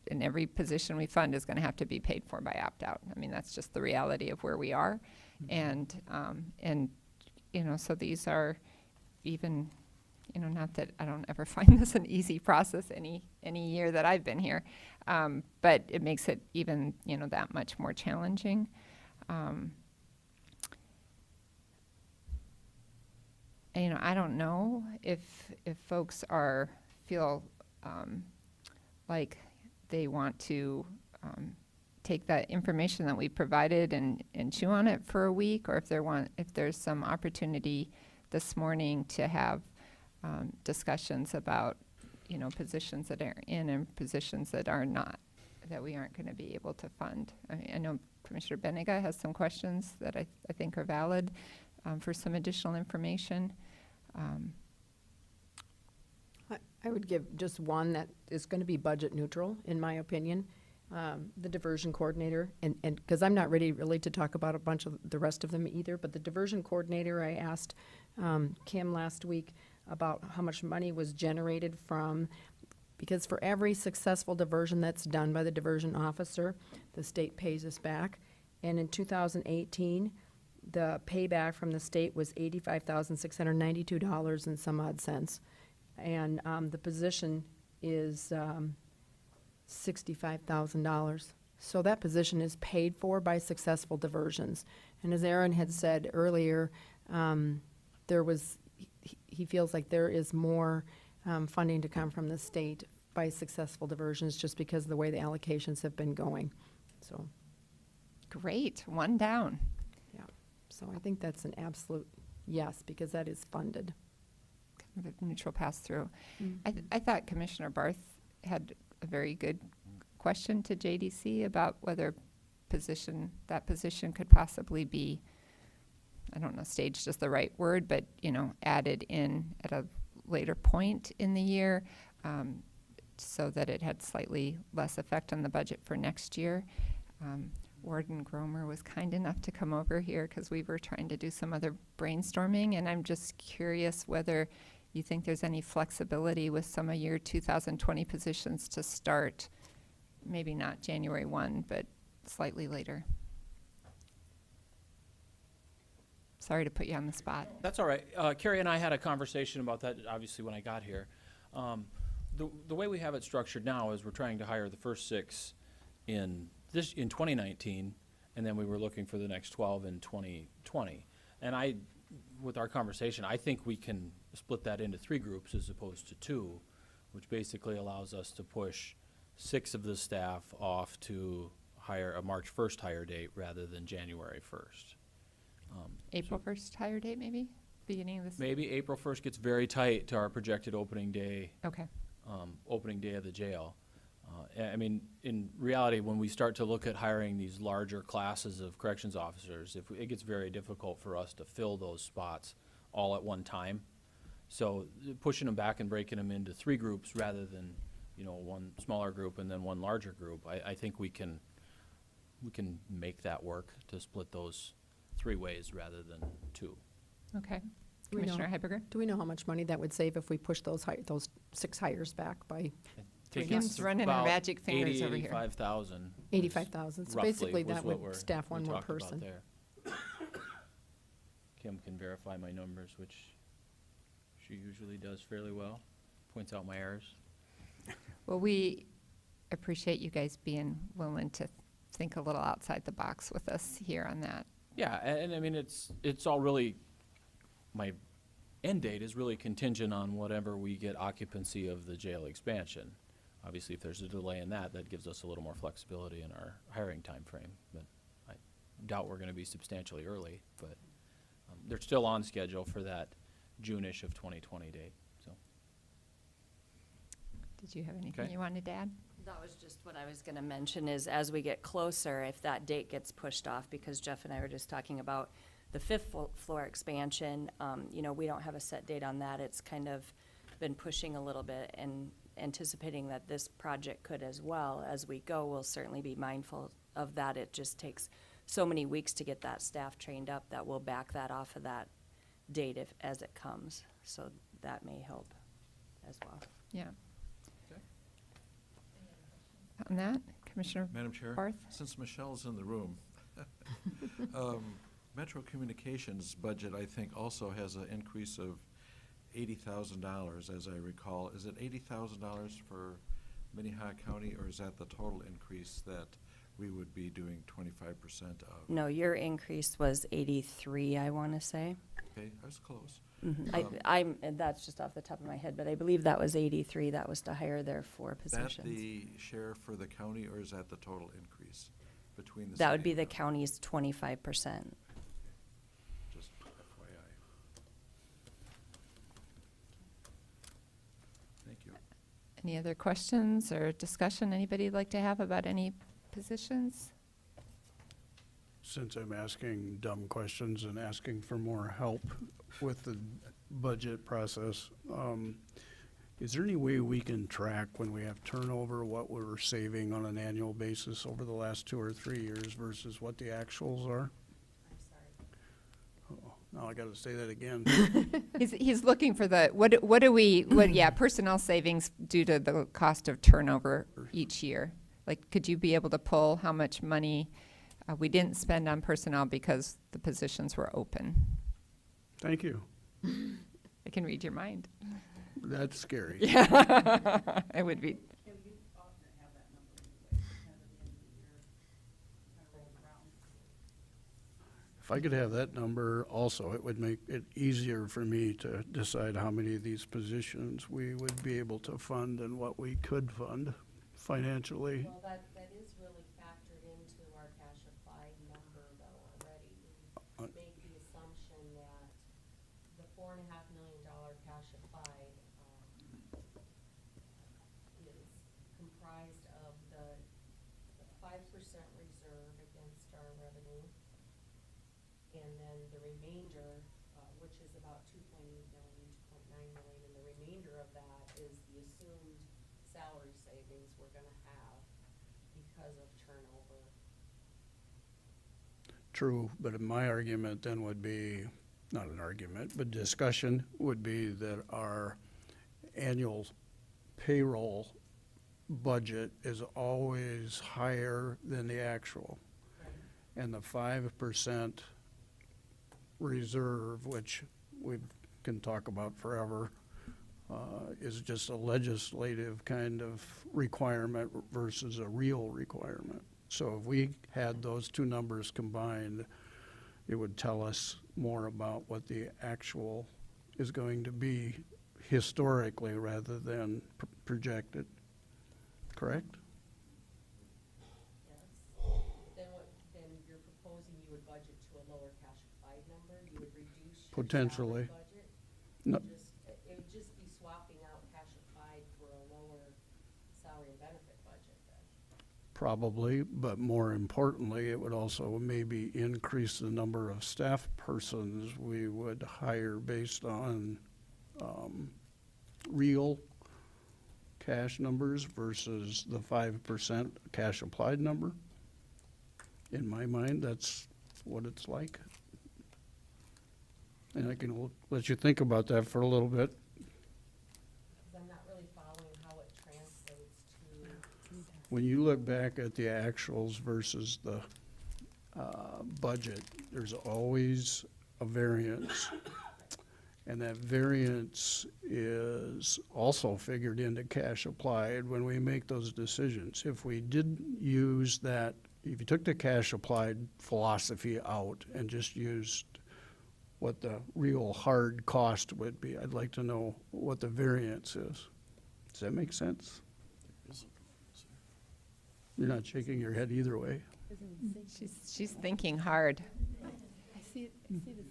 in every position we fund is going to have to be paid for by opt-out. I mean, that's just the reality of where we are, and so these are even, not that I don't ever find this an easy process any year that I've been here, but it makes it even that much more challenging. I don't know if folks feel like they want to take that information that we provided and chew on it for a week, or if there's some opportunity this morning to have discussions about positions that are in and positions that are not, that we aren't going to be able to fund. I know Commissioner Benega has some questions that I think are valid for some additional information. I would give just one that is going to be budget neutral, in my opinion. The diversion coordinator, and because I'm not ready really to talk about a bunch of the rest of them either, but the diversion coordinator, I asked Kim last week about how much money was generated from, because for every successful diversion that's done by the diversion officer, the state pays us back. And in 2018, the payback from the state was $85,692 and some odd cents. And the position is $65,000. So that position is paid for by successful diversions. And as Aaron had said earlier, he feels like there is more funding to come from the state by successful diversions just because of the way the allocations have been going. So, great, one down. Yeah. So I think that's an absolute yes, because that is funded. Kind of a neutral pass-through. I thought Commissioner Barth had a very good question to JDC about whether that position could possibly be, I don't know, staged is the right word, but added in at a later point in the year, so that it had slightly less effect on the budget for next year. Warden Gromer was kind enough to come over here because we were trying to do some other brainstorming, and I'm just curious whether you think there's any flexibility with some of your 2020 positions to start, maybe not January 1, but slightly later. Sorry to put you on the spot. That's all right. Carrie and I had a conversation about that, obviously, when I got here. The way we have it structured now is we're trying to hire the first 6 in 2019, and then we were looking for the next 12 in 2020. And with our conversation, I think we can split that into 3 groups as opposed to 2, which basically allows us to push 6 of the staff off to hire a March 1st hire date rather than January 1st. April 1st hire date, maybe? Beginning of this? Maybe April 1st gets very tight to our projected opening day. Okay. Opening day of the jail. I mean, in reality, when we start to look at hiring these larger classes of corrections officers, it gets very difficult for us to fill those spots all at one time. So pushing them back and breaking them into 3 groups rather than, one smaller group and then one larger group, I think we can make that work to split those 3 ways rather than 2. Okay. Do we know- Commissioner Heiberger? Do we know how much money that would save if we push those 6 hires back by Kim's running her magic fingers over here. 85,000. 85,000? So roughly basically was that what would staff we one more talked about person. there. Kim can verify my numbers, which she usually does fairly well, points out my errors. Well, we appreciate you guys being willing to think a little outside the box with us here on that. Yeah, and I mean, it's all really, my end date is really contingent on whatever we get occupancy of the jail expansion. Obviously, if there's a delay in that gives us a little more flexibility in our hiring time frame. But I doubt we're going to be substantially early, but they're still on schedule for that June-ish of 2020 date, so. Did you have anything Okay. you wanted to add? That was just what I was gonna mention, is as we get closer, if that date gets pushed off, because Jeff and I were just talking about the 5th floor expansion, we don't have a set date on that. It's kind of been pushing a little bit, and anticipating that this project could as well. As we go, we'll certainly be mindful of that. It just takes so many weeks to get that staff trained up that we'll back that off of that date as it comes. So that may help as well. Yeah. On that, Commissioner Madam Chair, Barth? since Michelle's in the room, Metro Communications budget, I think, also has an increase of $80,000, as I recall. Is it $80,000 for Minnehaha County, or is that the total increase that we would be doing 25% of? No, your increase was 83, I want to say. Okay, I was close. And that's just off the top of my head, but I believe that was 83. That was to hire their 4 Is that positions. the share for the county, or is that the total increase between the That would city be the and county's 25%. Just FYI. Thank you. Any other questions or discussion anybody'd like to have about any positions? Since I'm asking dumb questions and asking for more help with the budget process, is there any way we can track when we have turnover, what we're saving on an annual basis over the last 2 or 3 years versus what the actuals are? Uh-oh, now I gotta say that again. He's looking for personnel savings due to the cost of turnover each year. Like, could you be able to pull how much money we didn't spend on personnel because the positions were open? Thank you. I can read your mind. That's scary. Yeah, it would be. If I could have that number also, it would make it easier for me to decide how many of these positions we would be able to fund and what we could fund financially. Well, that is really factored into our cash applied number though already. We make the assumption that the $4.5 million cash applied is comprised of the 5% reserve against our revenue, and then the remainder, which is about 2.8 million, 2.9 million, and the remainder of that is the assumed salary savings we're gonna have because of turnover. true, but my argument then would be, not an argument, but discussion would be that our annual payroll budget is always higher than the actual. And the 5% reserve, which we can talk about forever, is just a legislative kind of requirement versus a real requirement. So if we had those two numbers combined, it would tell us more about what the actual is going to be historically rather than projected. Correct? Then you're proposing you would budget to a lower cash applied number, you would reduce your Potentially. salary budget? No. It would just be swapping out cash applied for a lower salary and benefit budget then? Probably, but more importantly, it would also maybe increase the number of staff persons we would hire based on real cash numbers versus the 5% cash applied number. In my mind, that's what it's like. And I can let you think about that for a little bit. Because I'm not really following how it translates to. When you look back at the actuals versus the budget, there's always a variance. And that variance is also figured into cash applied when we make those decisions. If we didn't use that, if you took the cash applied philosophy out and just used what the real hard cost would be, I'd like to know what the variance is. Does that make sense? You're not shaking your head either way. She's thinking hard.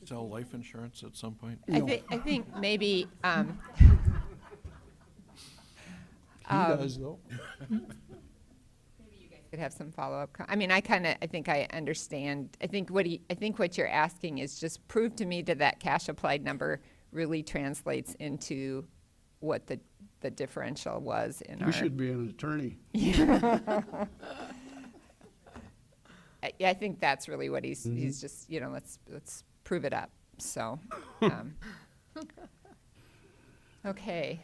Sell life insurance at some point? I think maybe, He does though. could have some follow-up. I mean, I think I understand. I think what you're asking is just prove to me that that cash applied number really translates into what the differential was in our. You should be an attorney. I think that's really what he's just, let's prove it up. So, okay,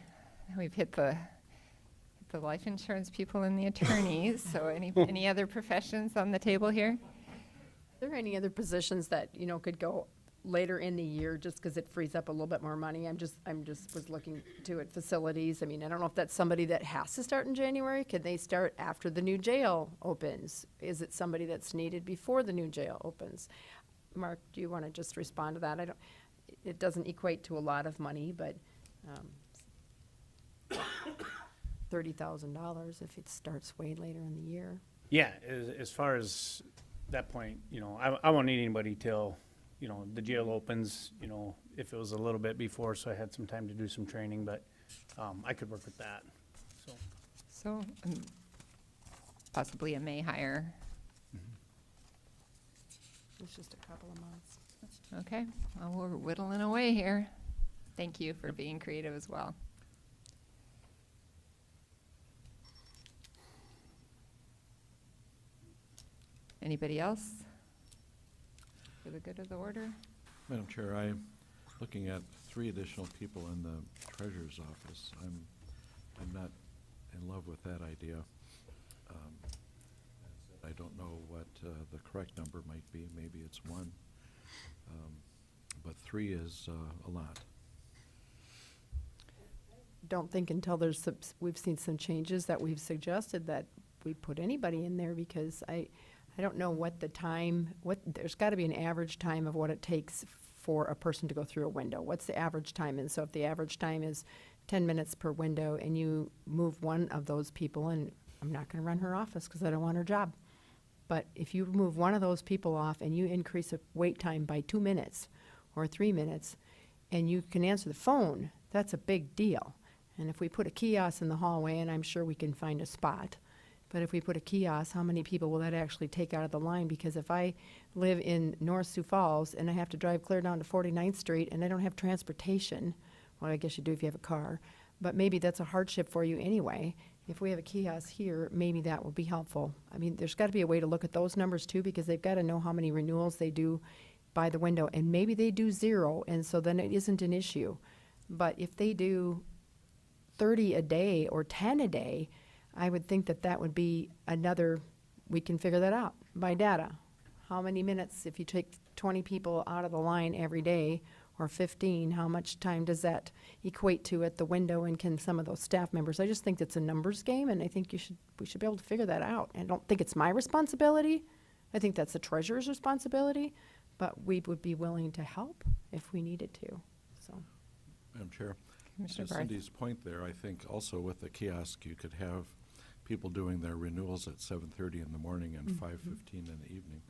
we've hit the life insurance people and the attorneys. So any other professions on the table here? Are there any other positions that, could go later in the year just because it frees up a little bit more money? I'm just was looking to it, facilities. I mean, I don't know if that's somebody that has to start in January. Could they start after the new jail opens? Is it somebody that's needed before the new jail opens? Mark, do you want to just respond to that? It doesn't equate to a lot of money, but $30,000 if it starts way later in the year. Yeah, as far as that point, I won't need anybody till, the jail opens, if it was a little bit before, so I had some time to do some training, but I could work with that, so. So possibly a May hire. It's just a couple of months. Okay, well, we're whittling away here. Thank you for being creative as well. Anybody else? For the good of the order? Madam Chair, I'm looking at 3 additional people in the treasurer's office. I'm not in love with that idea. I don't know what the correct number might be. Maybe it's 1. But 3 is a lot. Don't think until we've seen some changes that we've suggested that we put anybody in there, because I don't know what there's got to be an average time of what it takes for a person to go through a window. What's the average time? And so if the average time is 10 minutes per window and you move one of those people, and I'm not going to run her office because I don't want her job, but if you move one of those people off and you increase a wait time by 2 minutes or 3 minutes and you can answer the phone, that's a big deal. And if we put a kiosk in the hallway, and I'm sure we can find a spot, but if we put a kiosk, how many people will that actually take out of the line? Because if I live in North Sioux Falls and I have to drive clear down to 49th Street and I don't have transportation, well, I guess you do if you have a car, but maybe that's a hardship for you anyway, if we have a kiosk here, maybe that will be helpful. I mean, there's got to be a way to look at those numbers too, because they've got to know how many renewals they do by the window, and maybe they do 0, and so then it isn't an issue. But if they do 30 a day or 10 a day, I would think that that would be another, we can figure that out by data. How many minutes, if you take 20 people out of the line every day, or 15, how much time does that equate to at the window, and can some of those staff members, I just think it's a numbers game, and I think we should be able to figure that out. I don't think it's my responsibility. I think that's the treasurer's responsibility, but we would be willing to help if we needed to, so. Madam Chair, Commissioner to Barth. Cindy's point there, I think also with the kiosk, you could have people doing their renewals at 7:30 in the morning and 5:15 in the evening.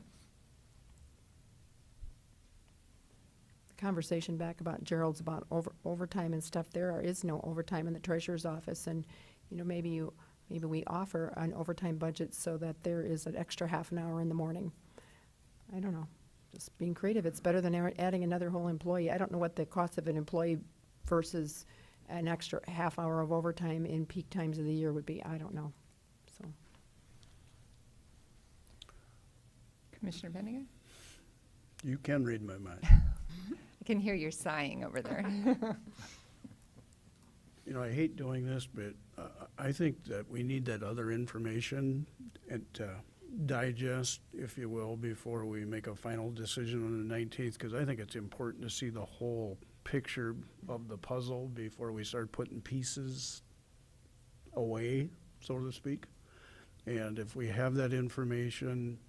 Conversation back about Gerald's about overtime and stuff. There is no overtime in the treasurer's office, and maybe we offer an overtime budget so that there is an extra half an hour in the morning. I don't know, just being creative. It's better than adding another whole employee. I don't know what the cost of an employee versus an extra half hour of overtime in peak times of the year would be. I don't know. So, Commissioner Benninger? You can read my mind. I can hear you sighing over there. I hate doing this, but I think that we need that other information and digest, if you will, before we make a final decision on the 19th, because I think it's important to see the whole picture of the puzzle before we start putting pieces away, so to speak. And if we have that information,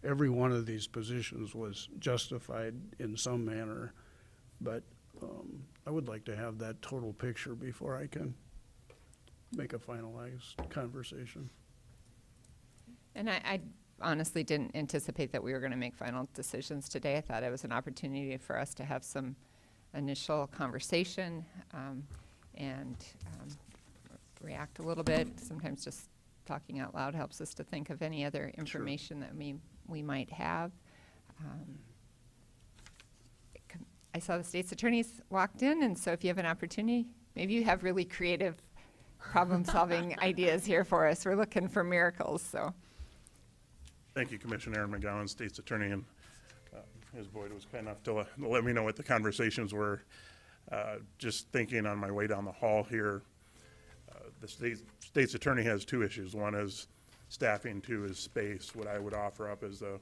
every one of these positions was justified in some manner, but I would like to have that total picture before I can make a finalized conversation. And I honestly didn't anticipate that we were going to make final decisions today. I thought it was an opportunity for us to have some initial conversation and react a little bit. Sometimes just talking out loud helps us to think of any other information that we might have. I saw the state's attorneys walked in, and so if you have an opportunity, maybe you have really creative problem-solving ideas here for us. We're looking for miracles, so. Thank you, Commissioner Aaron McGowan, State's Attorney, and Ms. Boyd was kind enough to let me know what the conversations were. Just thinking on my way down the hall here, the State's Attorney has 2 issues. One is staffing, 2 is space. What I would offer up as a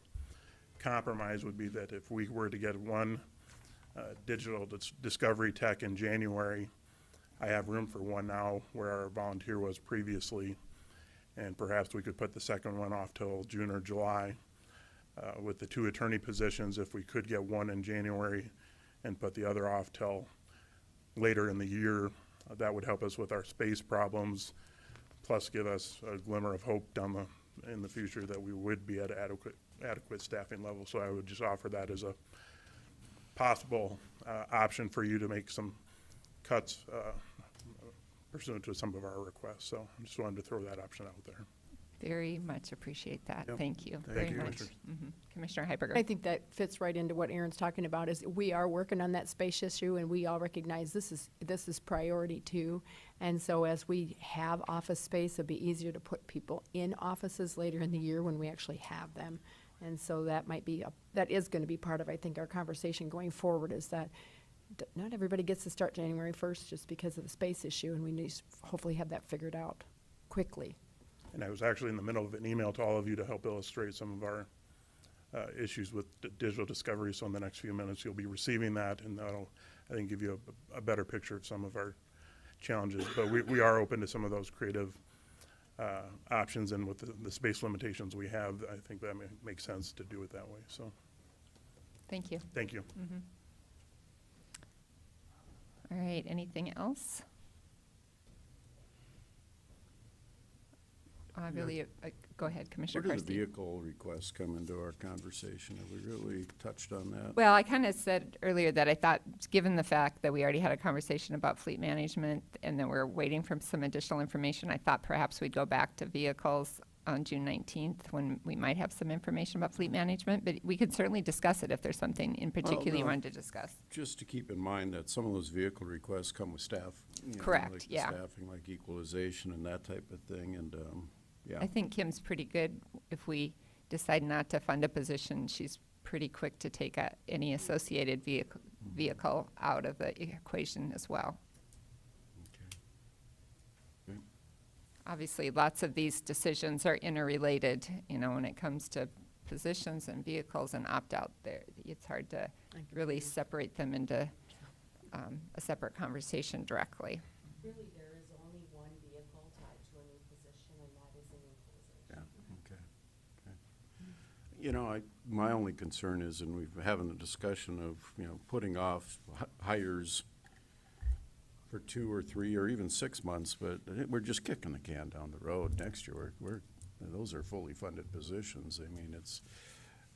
compromise would be that if we were to get one digital discovery tech in January, I have room for one now where our volunteer was previously, and perhaps we could put the second one off till June or July. With the 2 attorney positions, if we could get one in January and put the other off till later in the year, that would help us with our space problems, plus give us a glimmer of hope in the future that we would be at adequate staffing level. So I would just offer that as a possible option for you to make some cuts pursuant to some of our requests. So I just wanted to throw that option out there. Very much appreciate that. Yep. Thank you Thank very you, much. Commissioners. Commissioner Heiberger. I think that fits right into what Aaron's talking about. Is we are working on that space issue, and we all recognize this is priority too. And so as we have office space, it'll be easier to put people in offices later in the year when we actually have them. And so that is going to be part of, I think, our conversation going forward, is that not everybody gets to start January 1st just because of the space issue, and we need to hopefully have that figured out quickly. And I was actually in the middle of an email to all of you to help illustrate some of our issues with digital discovery. So in the next few minutes, you'll be receiving that, and that'll, I think, give you a better picture of some of our challenges. But we are open to some of those creative options, and with the space limitations we have, I think that makes sense to do it that way. So Thank you. thank you. All right, anything else? Go ahead, Commissioner Where did the Karski. vehicle requests come into our conversation? Have we really touched on that? Well, I kind of said earlier that I thought, given the fact that we already had a conversation about fleet management and then we're waiting for some additional information, I thought perhaps we'd go back to vehicles on June 19th, when we might have some information about fleet management, but we could certainly discuss it if there's something in particular you no. wanted to discuss. Just to keep in mind that some of those vehicle requests come with staff. You know, Correct, like the yeah. Staffing, like equalization and that type of thing, and, yeah. I think Kim's pretty good. If we decide not to fund a position, she's pretty quick to take any associated vehicle out of the equation as well. Okay. Obviously, lots of these decisions are interrelated, you know, when it comes to positions and vehicles and opt-out there. It's hard to really separate them into a separate conversation directly. Really, there is only one vehicle tied to a new position, and that is an equalization. Yeah, okay, okay. You know, my only concern is, and we've been having a discussion of, you know, putting off hires for 2 or 3 or even 6 months, but we're just kicking the can down the road. Next year, those are fully funded positions. I mean,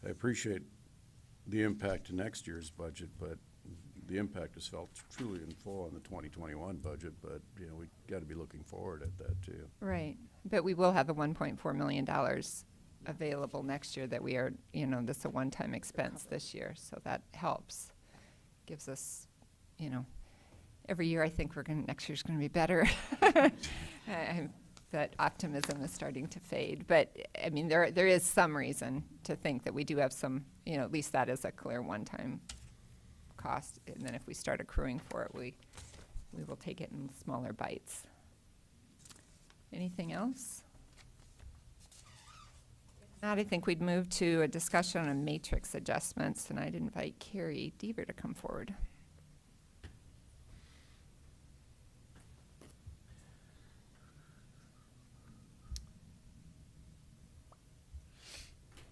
I appreciate the impact to next year's budget, but the impact is felt truly in full on the 2021 budget, but, you know, we got to be looking forward at that too. Right, but we will have a $1.4 million available next year that we are, you know, this is a one-time expense this year, so that helps. Gives us, you know, every year I think next year's gonna be better. That optimism is starting to fade, but I mean, there is some reason to think that we do have some, you know, at least that is a clear one-time cost, and then if we start accruing for it, we will take it in smaller bites. Anything else? If not, I think we'd move to a discussion on matrix adjustments, and I'd invite Carrie Deaver to come forward.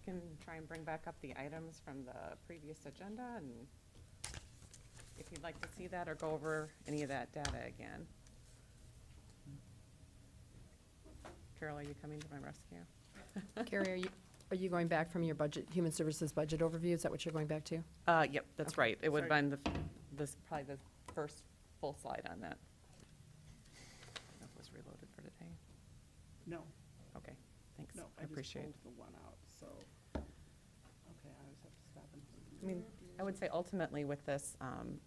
Can try and bring back up the items from the previous agenda, and if you'd like to see that or go over any of that data again. Carol, are you coming to my rescue? Carrie, are you going back from your budget, human services budget overview? Is that what you're going back to? Yep, that's right. It would have been probably the first full slide on that. I don't know if it was reloaded for today. No. Okay, thanks. No, I appreciate it. just pulled the one out, so, okay, I always have to stop and. I mean, I would say ultimately with this,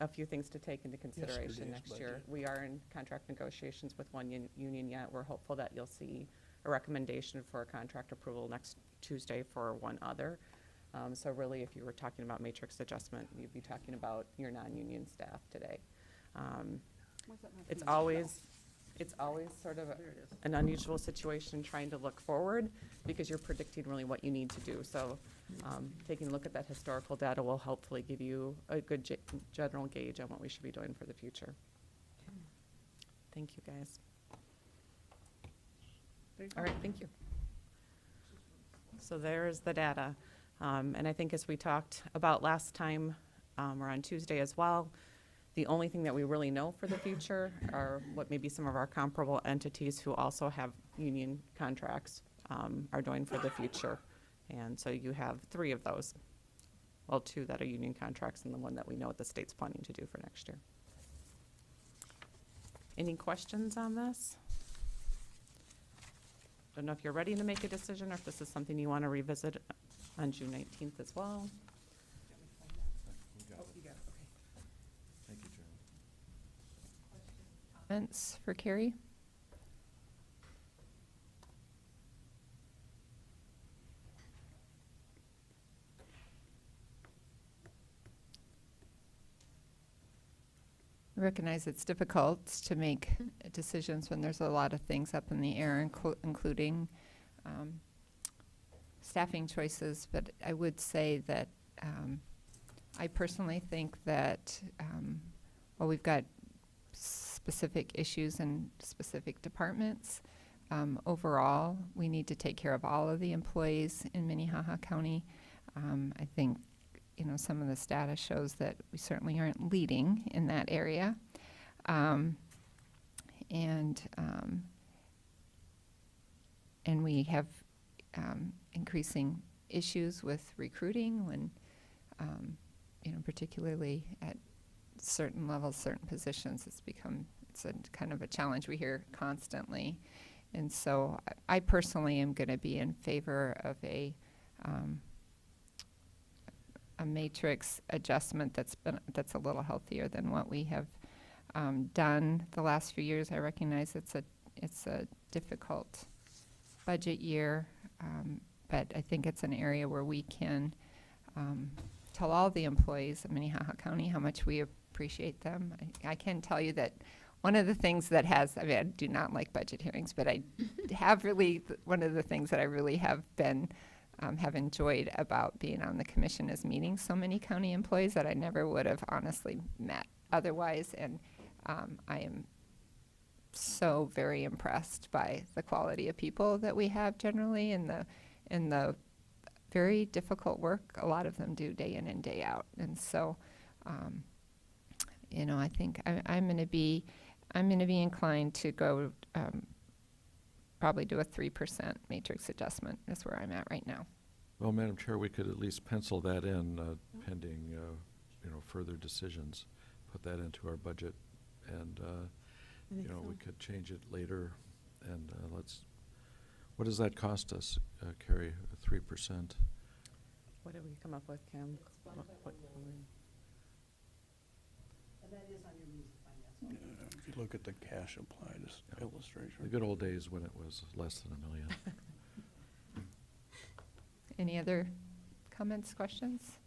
a few things to take into consideration Yesterday's next year. budget. We are in contract negotiations with one union yet. We're hopeful that you'll see a recommendation for a contract approval next Tuesday for one other. So really, if you were talking about matrix adjustment, you'd be talking about your non-union staff today. It's always sort of an unusual situation trying to look forward because you're predicting really what you need to do. So taking a look at that historical data will hopefully give you a good general gauge on what we should be doing for the future. Thank you, guys. All right, thank you. So there's the data. And I think as we talked about last time, or on Tuesday as well, the only thing that we really know for the future are what maybe some of our comparable entities who also have union contracts are doing for the future. And so you have 3 of those. Well, 2 that are union contracts and the one that we know what the state's planning to do for next year. Any questions on this? Don't know if you're ready to make a decision or if this is something you want to revisit on June 19th as well. Thank you, Chairman. Comments for Carrie? I recognize it's difficult to make decisions when there's a lot of things up in the air, including staffing choices, but I would say that I personally think that while we've got specific issues in specific departments, overall, we need to take care of all of the employees in Minnehaha County. I think, you know, some of this data shows that we certainly aren't leading in that area. And we have increasing issues with recruiting when, you know, particularly at certain levels, certain positions, it's a kind of a challenge we hear constantly. And so I personally am going to be in favor of a matrix adjustment that's a little healthier than what we have done the last few years. I recognize it's a difficult budget year, but I think it's an area where we can tell all the employees of Minnehaha County how much we appreciate them. I can tell you that one of the things that has, I mean, I do not like budget hearings, but I have really, one of the things that I really have been, have enjoyed about being on the commission is meeting so many county employees that I never would have honestly met otherwise. And I am so very impressed by the quality of people that we have generally and the very difficult work a lot of them do day in and day out. And so, you know, I think I'm going to be inclined to go probably do a 3% matrix adjustment. That's where I'm at right now. Well, Madam Chair, we could at least pencil that in pending, you know, further decisions. Put that into our budget, and you know, we could change it later. And what does that cost us, Carrie? 3%. What did we come up with, Kim? If you look at the cash applied illustration. The good old days when it was less than $1 million. Any other comments, questions?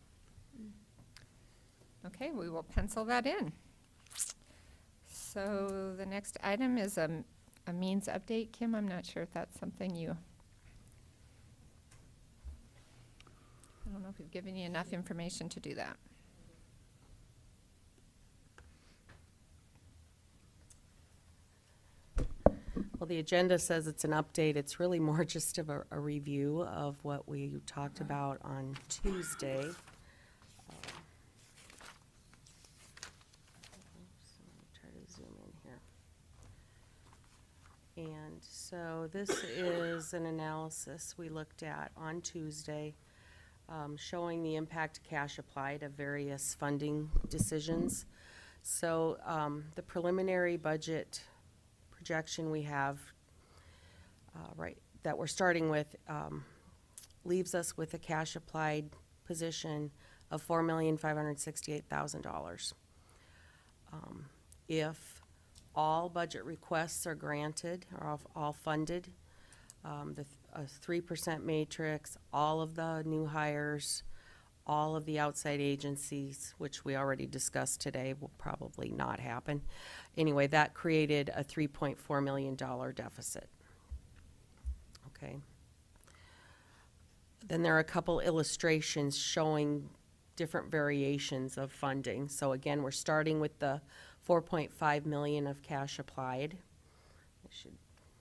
Okay, we will pencil that in. So the next item is a means update. Kim, I'm not sure if that's something you, I don't know if we've given you enough information to do that. Well, the agenda says it's an update. It's really more just of a review of what we talked about on Tuesday. Try to zoom in here. And so this is an analysis we looked at on Tuesday, showing the impact of cash applied of various funding decisions. So the preliminary budget projection we have that we're starting with leaves us with a cash applied position of $4,568,000. If all budget requests are granted or all funded, a 3% matrix, all of the new hires, all of the outside agencies, which we already discussed today, will probably not happen. Anyway, that created a $3.4 million deficit. Okay. Then there are a couple illustrations showing different variations of funding. So again, we're starting with the 4.5 million of cash applied. I should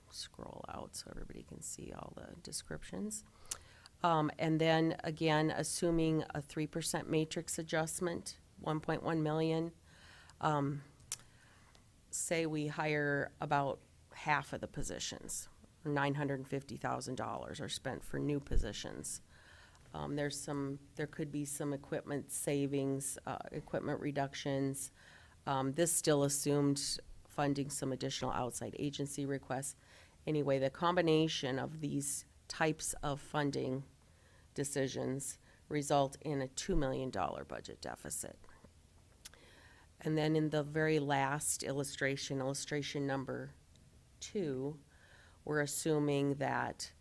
scroll out so everybody can see all the descriptions. And then again, assuming a 3% matrix adjustment, 1.1 million. Say we hire about half of the positions, or $950,000 are spent for new positions. There could be some equipment savings, equipment reductions. This still assumed funding some additional outside agency requests. Anyway, the combination of these types of funding decisions result in a $2 million budget deficit. And then in the very last illustration number 2, we're assuming that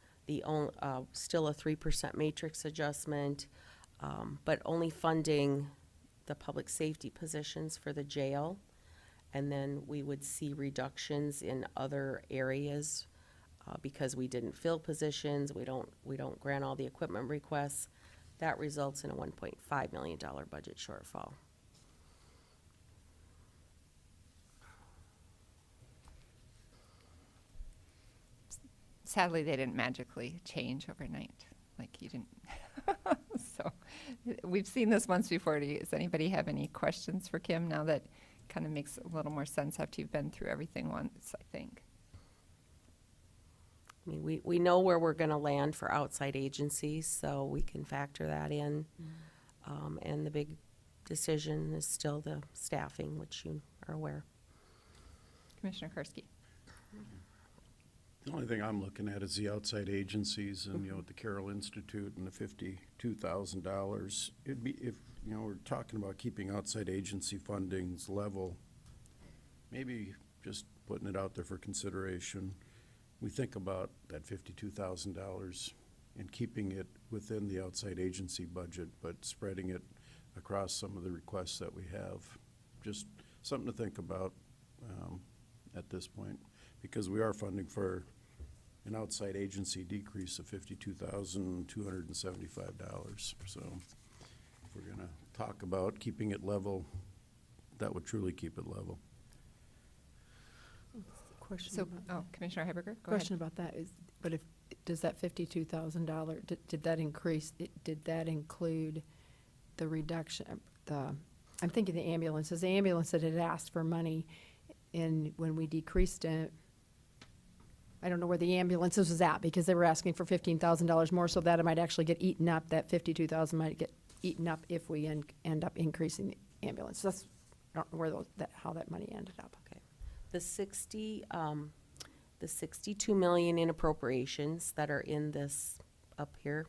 still a 3% matrix adjustment, but only funding the public safety positions for the jail. And then we would see reductions in other areas because we didn't fill positions, we don't grant all the equipment requests. That results in a $1.5 million budget shortfall. Sadly, they didn't magically change overnight, like you didn't. So we've seen this once before. Does anybody have any questions for Kim now that kind of makes a little more sense after you've been through everything once, I think? I mean, we know where we're going to land for outside agencies, so we can factor that in. And the big decision is still the staffing, which you are aware. Commissioner Karski. The only thing I'm looking at is the outside agencies and, you know, the Carroll Institute and the $52,000. It'd be, if, you know, we're talking about keeping outside agency fundings level, maybe just putting it out there for consideration. We think about that $52,000 and keeping it within the outside agency budget, but spreading it across some of the requests that we have. Just something to think about at this point, because we are funding for an outside agency decrease of $52,275. So if we're gonna talk about keeping it level, that would truly keep it level. Question So, about oh, Commissioner Heiberger, go ahead. Question about that is, but if, does that $52,000, did that increase, did that include the reduction, I'm thinking the ambulances, the ambulance that had asked for money, and when we decreased it, I don't know where the ambulances was at, because they were asking for $15,000 more, so that it might actually get eaten up, that 52,000 might get eaten up if we end up increasing the ambulance. That's, I don't know where how that money ended up. Okay. The 62 million in appropriations that are in this up here,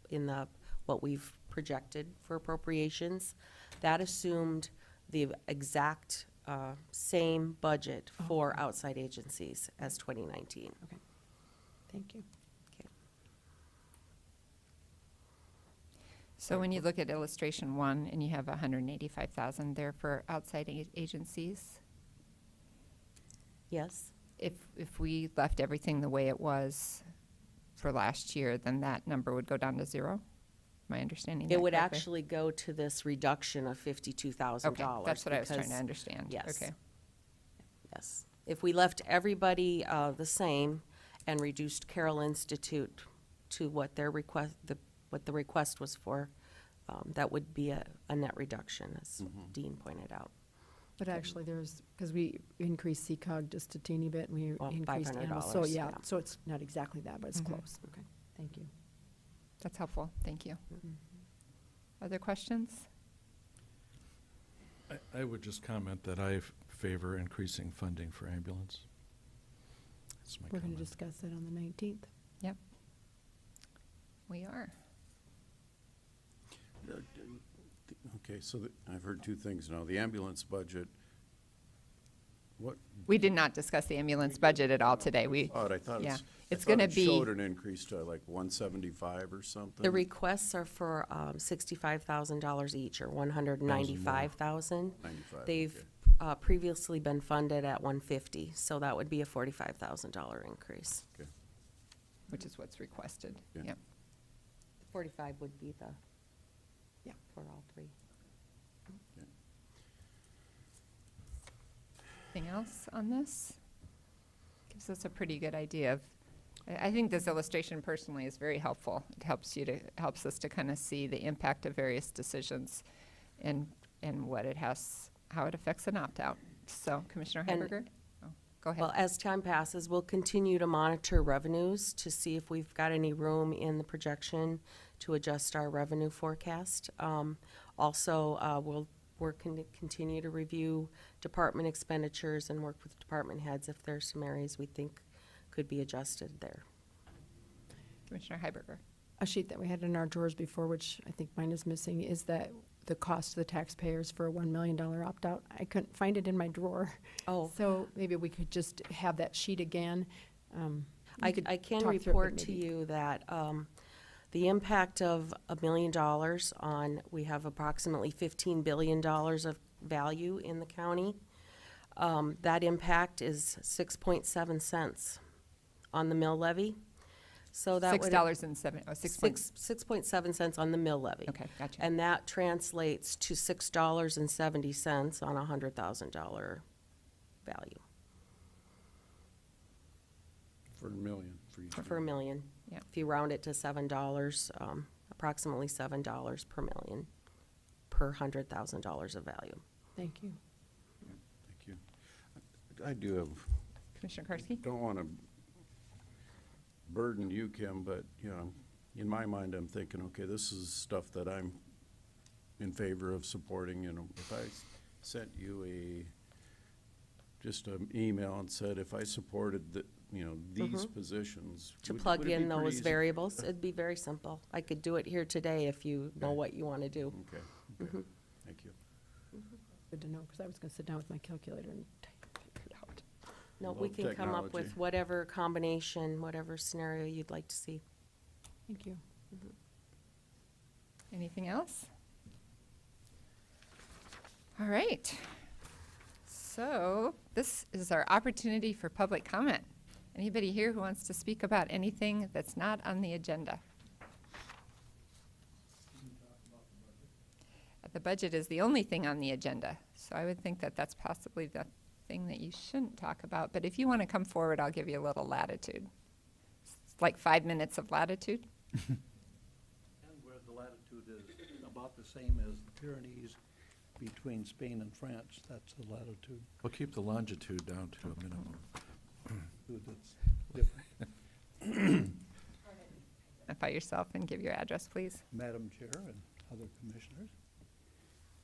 in the, what we've projected for appropriations, that assumed the exact same budget for outside agencies as 2019. Okay. Thank you. Okay. So when you look at illustration 1 and you have 185,000 there for outside agencies, Yes. if we left everything the way it was for last year, then that number would go down to 0? Am I understanding that It would correctly? actually go to this reduction of $52,000. Okay, that's what I was trying to because- understand. Yes. Okay. Yes. If we left everybody the same and reduced Carroll Institute to what their request, what the request was for, that would be a net reduction, as Dean pointed out. But actually, there's, because we increased CCOG just a teeny bit, and we Well, increased animals. So, $500, yeah, yeah. so it's not exactly that, but it's Mhm. close. Okay, thank you. That's helpful. Thank you. Other questions? I would just comment that I favor increasing funding for ambulance. That's my We're going to comment. discuss that on the 19th. Yep. We are. Okay, so I've heard two things now. The ambulance budget, what? We did not discuss the ambulance budget at all today. I thought yeah. it's, It's I thought going to it be. showed an increase to like 175 or something. The requests are for $65,000 each, or $195,000. 95, They've previously been funded at $150,000, so that would be a $45,000 increase. Okay. Which is what's requested. Yeah. Yep. 45 would be the, Yeah. for all three. Anything else on this? Gives us a pretty good idea of, I think this illustration personally is very helpful. It helps us to kind of see the impact of various decisions and what it has, how it affects an opt-out. So Commissioner And- Heiberger? Oh, go ahead. Well, as time passes, we'll continue to monitor revenues to see if we've got any room in the projection to adjust our revenue forecast. Also, we'll continue to review department expenditures and work with department heads if there's some areas we think could be adjusted there. Commissioner Heiberger? A sheet that we had in our drawers before, which I think mine is missing, is that the cost to the taxpayers for a $1 million opt-out. I couldn't find it in my drawer. Oh. So maybe we could just have that sheet again. I could can talk through it, but report to maybe- you that the impact of $1 million on, we have approximately $15 billion of value in the county. That impact is 6.7 cents on the mill levy. So that would. $6.7 cents on the mill levy. Okay, gotcha. And that translates to $6.70 on a $100,000 value For a million. for a million. Yeah. If you round it to $7, approximately $7 per million per $100,000 of value. Thank you. Thank you. I do have, Commissioner Karski? don't want to burden you, Kim, but, you know, in my mind, I'm thinking, okay, this is stuff that I'm in favor of supporting. You know, if I sent you just an email and said if I supported these positions. To would plug it be in pretty those easy? variables, it'd be very simple. I could do it here today if you know what you want to do. Okay, Mhm. thank you. Good to know, because I was going to sit down with my calculator and figure it out. No, we Love can come up with technology. whatever combination, whatever scenario you'd like to see. Thank you. Anything else? All right. So this is our opportunity for public comment. Anybody here who wants to speak about anything that's not on the agenda? The budget is the only thing on the agenda, so I would think that that's possibly the thing that you shouldn't talk about. But if you want to come forward, I'll give you a little latitude. It's like 5 minutes of latitude. And where the latitude is about the same as the Pyrenees between Spain and France, that's the latitude. We'll keep the longitude down to a minimum. That's different. Identify yourself and give your address, please. Madam Chair and other commissioners.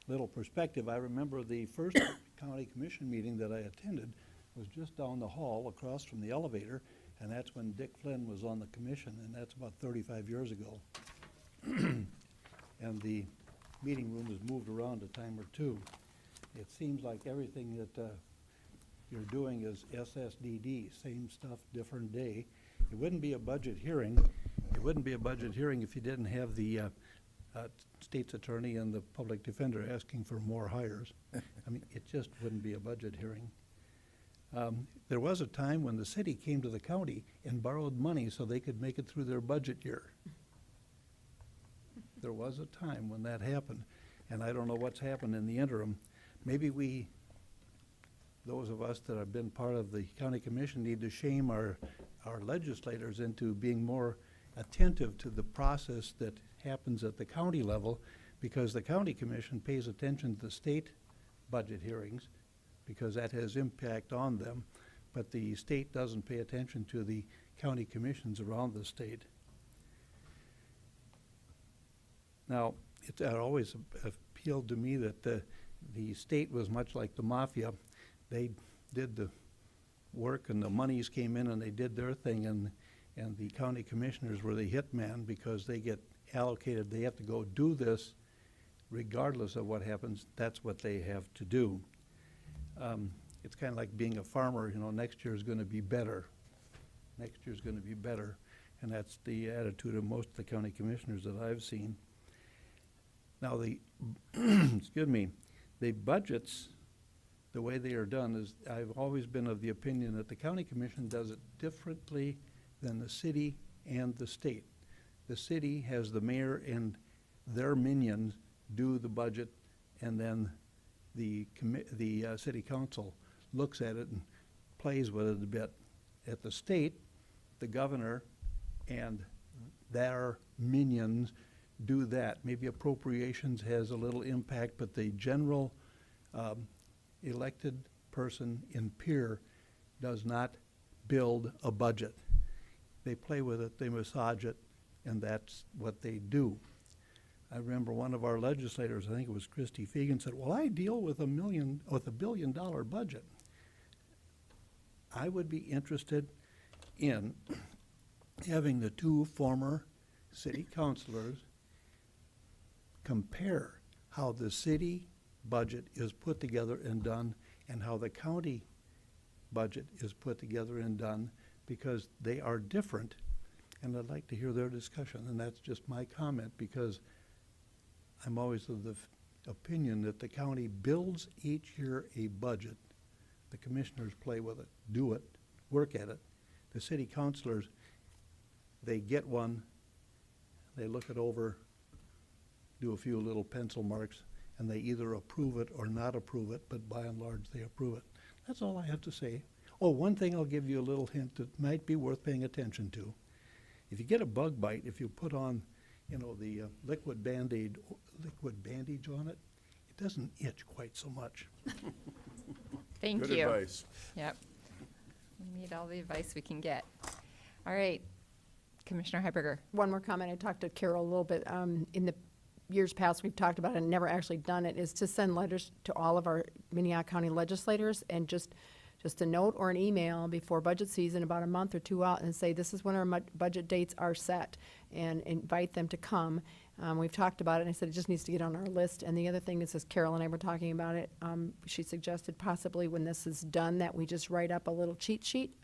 Little perspective, I remember the first county commission meeting that I attended was just down the hall across from the elevator, and that's when Dick Flynn was on the commission, and that's about 35 years ago. And the meeting room has moved around a time or two. It seems like everything that you're doing is SSDD, same stuff, different day. It wouldn't be a budget hearing. It wouldn't be a budget hearing if you didn't have the state's attorney and the public defender asking for more hires. I mean, it just wouldn't be a budget hearing. There was a time when the city came to the county and borrowed money so they could make it through their budget year. There was a time when that happened, and I don't know what's happened in the interim. Maybe those of us that have been part of the county commission need to shame our legislators into being more attentive to the process that happens at the county level, because the county commission pays attention to the state budget hearings because that has impact on them, but the state doesn't pay attention to the county commissions around the state. Now, it always appealed to me that the state was much like the mafia. They did the work and the monies came in and they did their thing, and the county commissioners were the hitman because they get allocated. They have to go do this regardless of what happens. That's what they have to do. It's kind of like being a farmer. You know, next year is going to be better. Next year is going to be better. And that's the attitude of most of the county commissioners that I've seen. Now, excuse me, the budgets, the way they are done is, I've always been of the opinion that the county commission does it differently than the city and the state. The city has the mayor and their minions do the budget, and then the city council looks at it and plays with it a bit. At the state, the governor and their minions do that. Maybe appropriations has a little impact, but the general elected person in Pierre does not build a budget. They play with it, they massage it, and that's what they do. I remember one of our legislators, I think it was Christy Fegan, said, well, I deal with $1 billion budget. I would be interested in having the two former city councilors compare how the city budget is put together and done and how the county budget is put together and done, because they are different, and I'd like to hear their discussion. And that's just my comment, because I'm always of the opinion that the county builds each year a budget. The commissioners play with it, do it, work at it. The city councilors, they get one, they look it over, do a few little pencil marks, and they either approve it or not approve it, but by and large they approve it. That's all I have to say. Oh, one thing I'll give you a little hint that might be worth paying attention to. If you get a bug bite, if you put on, you know, the liquid bandage on it, it doesn't itch quite so much. Thank Good you. advice. Yep. We need all the advice we can get. All right, Commissioner Heiberger. One more comment. I talked to Carol a little bit. In the years past, we've talked about it and never actually done it, is to send letters to all of our Minnehaha County legislators and just just a note or an email before budget season, about a month or two out, and say, this is when our budget dates are set, and invite them to come. We've talked about it, and I said it just needs to get on our list. And the other thing is, as Carol and I were talking about it, she suggested possibly when this is done, that we just write up a little cheat sheet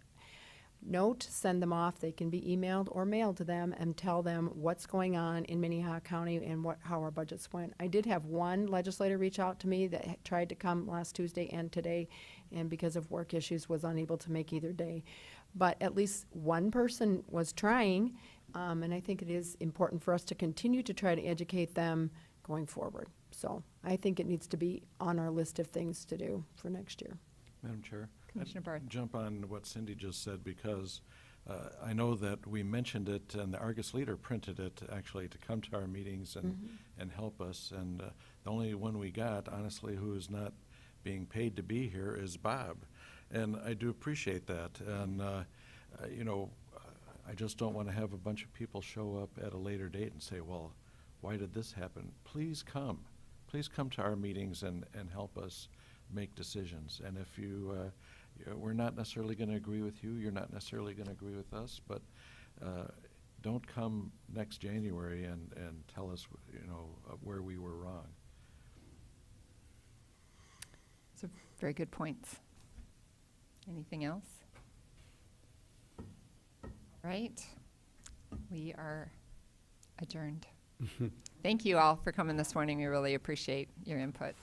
note, send them off. They can be emailed or mailed to them and tell them what's going on in Minnehaha County and how our budgets went. I did have one legislator reach out to me that tried to come last Tuesday and today, and because of work issues was unable to make either day. But at least one person was trying, and I think it is important for us to continue to try to educate them going forward. So I think it needs to be on our list of things to do for next year. Madam Chair? Commissioner Barth. I'd jump on what Cindy just said, because I know that we mentioned it, and the Argus Leader printed it actually to come to our meetings and help us. And the only one we got, honestly, who is not being paid to be here is Bob. And I do appreciate that. And, you know, I just don't want to have a bunch of people show up at a later date and say, well, why did this happen? Please come. Please come to our meetings and help us make decisions. And if we're not necessarily going to agree with you, you're not necessarily going to agree with us, but don't come next January and tell us, where we were wrong. So, very good points. Anything else? Right. We are adjourned. Thank you all for coming this morning. We really appreciate your input.